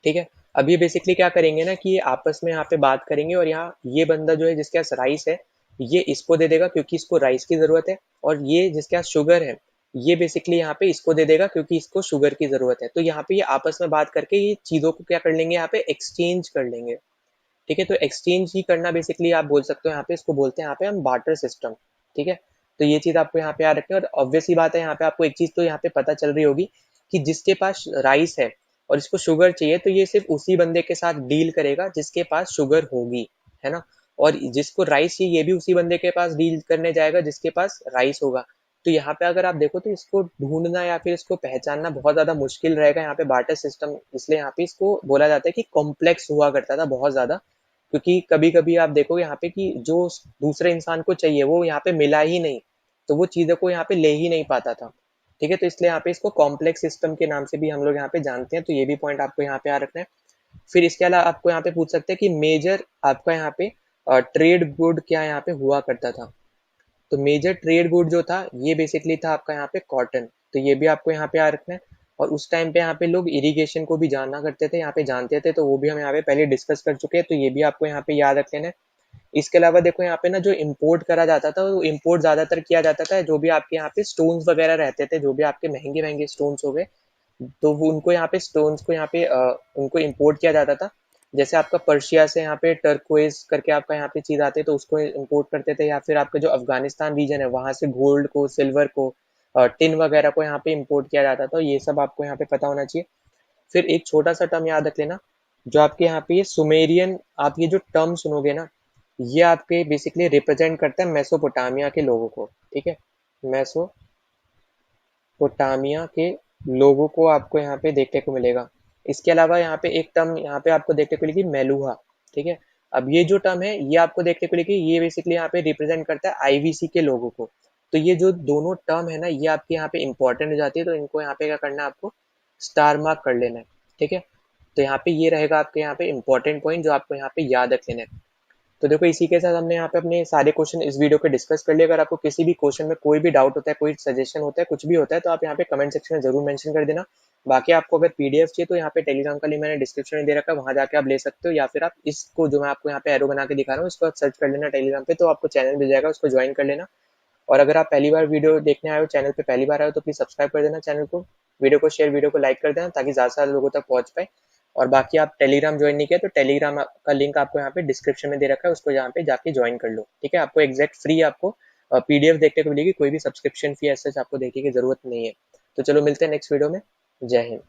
ठीक है, अब ये बेसिकली क्या करेंगे ना, कि ये आपस में यहाँ पे बात करेंगे, और यहाँ ये बंदा जो है जिसके पास राइस है, ये इसको दे देगा क्योंकि इसको राइस की जरूरत है, और ये जिसके पास शुगर है, ये बेसिकली यहाँ पे इसको दे देगा क्योंकि इसको शुगर की जरूरत है। तो यहाँ पे ये आपस में बात करके ये चीजों को क्या कर लेंगे, यहाँ पे एक्सचेंज कर लेंगे। ठीक है, तो एक्सचेंज ही करना बेसिकली आप बोल सकते हो, यहाँ पे इसको बोलते हैं यहाँ पे हम बार्टर सिस्टम। ठीक है, तो ये चीज आपको यहाँ पे याद रखनी है। और ऑब्वियस ही बात है, यहाँ पे आपको एक चीज तो यहाँ पे पता चल रही होगी कि जिसके पास राइस है और इसको शुगर चाहिए, तो ये सिर्फ उसी बंदे के साथ डील करेगा जिसके पास शुगर होगी, है ना। और जिसको राइस चाहिए, ये भी उसी बंदे के पास डील करने जाएगा जिसके पास राइस होगा। तो यहाँ पे अगर आप देखो तो इसको ढूंढना या फिर इसको पहचानना बहुत ज्यादा मुश्किल रहेगा यहाँ पे बार्टर सिस्टम। इसलिए यहाँ पे इसको बोला जाता है कि कॉम्प्लेक्स हुआ करता था बहुत ज्यादा, क्योंकि कभी कभी आप देखोगे यहाँ पे कि जो दूसरे इंसान को चाहिए वो यहाँ पे मिला ही नहीं, तो वो चीजों को यहाँ पे ले ही नहीं पाता था। ठीक है, तो इसलिए यहाँ पे इसको कॉम्प्लेक्स सिस्टम के नाम से भी हम लोग यहाँ पे जानते हैं। तो ये भी पॉइंट आपको यहाँ पे याद रखना है। फिर इसके अलावा आपको यहाँ पे पूछ सकते हैं कि मेजर आपका यहाँ पे ट्रेड गुड क्या यहाँ पे हुआ करता था। तो मेजर ट्रेड गुड जो था ये बेसिकली था आपका यहाँ पे कॉटन, तो ये भी आपको यहाँ पे याद रखना है। और उस टाइम पे यहाँ पे लोग इरिगेशन को भी जाना करते थे, यहाँ पे जानते थे, तो वो भी हम यहाँ पे पहले डिस्कस कर चुके हैं, तो ये भी आपको यहाँ पे याद रख लेना है। इसके अलावा देखो यहाँ पे ना जो इम्पोर्ट करा जाता था वो इम्पोर्ट ज्यादातर किया जाता था, जो भी आपके यहाँ पे स्टोन्स वगैरह रहते थे, जो भी आपके महंगे महंगे स्टोन्स हो गए, तो वो उनको यहाँ पे स्टोन्स को यहाँ पे उनको इम्पोर्ट किया जाता था। जैसे आपका पर्शिया से यहाँ पे टर्कोइज करके आपका यहाँ पे चीज आते हैं, तो उसको इम्पोर्ट करते थे, या फिर आपका जो अफगानिस्तान रीजन है वहां से गोल्ड को, सिल्वर को, टिन वगैरह को यहाँ पे इम्पोर्ट किया जाता था। ये सब आपको यहाँ पे पता होना चाहिए। फिर एक छोटा सा टर्म याद रख लेना, जो आपके यहाँ पे ये सुमेरियन, आप ये जो टर्म सुनोगे ना, ये आपके बेसिकली रिप्रेजेंट करता है मेसोपोटामिया के लोगों को, ठीक है। मेसोपोटामिया के लोगों को आपको यहाँ पे देखने को मिलेगा। इसके अलावा यहाँ पे एक टर्म यहाँ पे आपको देखने को मिलेगी, मेलुहा, ठीक है। अब ये जो टर्म है ये आपको देखने को मिलेगी, ये बेसिकली यहाँ पे रिप्रेजेंट करता है आईवीसी के लोगों को। तो ये जो दोनों टर्म है ना, ये आपके यहाँ पे इंपॉर्टेंट हो जाती है, तो इनको यहाँ पे क्या करना है, आपको स्टार मार्क कर लेना है, ठीक है। तो यहाँ पे ये रहेगा आपके यहाँ पे इंपॉर्टेंट पॉइंट जो आपको यहाँ पे याद रख लेना है। तो देखो इसी के साथ हमने यहाँ पे अपने सारे क्वेश्चन इस वीडियो पे डिस्कस कर लिए। अगर आपको किसी भी क्वेश्चन में कोई भी डाउट होता है, कोई सजेशन होता है, कुछ भी होता है, तो आप यहाँ पे कमेंट सेक्शन में जरूर मेंशन कर देना। बाकी आपको अगर पीडीएफ चाहिए तो यहाँ पे टेलीग्राम का लिंक मैंने डिस्क्रिप्शन में दे रखा है, वहां जाके आप ले सकते हो, या फिर आप इसको जो मैं आपको यहाँ पे एरो बना के दिखा रहा हूँ इसको आप सर्च कर लेना टेलीग्राम पे, तो आपको चैनल मिल जाएगा, उसको ज्वाइन कर लेना। और अगर आप पहली बार वीडियो देखने आए हो, चैनल पे पहली बार आए हो, तो प्लीज सब्सक्राइब कर देना चैनल को, वीडियो को शेयर, वीडियो को लाइक कर देना, ताकि ज्यादा से ज्यादा लोगों तक पहुंच पाए। और बाकी आप टेलीग्राम ज्वाइन नहीं किया तो टेलीग्राम का लिंक आपको यहाँ पे डिस्क्रिप्शन में दे रखा है, उसको यहाँ पे जाके ज्वाइन कर लो, ठीक है। आपको एग्जैक्ट फ्री आपको पीडीएफ देखने को मिलेगी, कोई भी सब्सक्रिप्शन फी ऐसा आपको देखने की जरूरत नहीं है। तो चलो मिलते हैं नेक्स्ट वीडियो में। जय हिंद।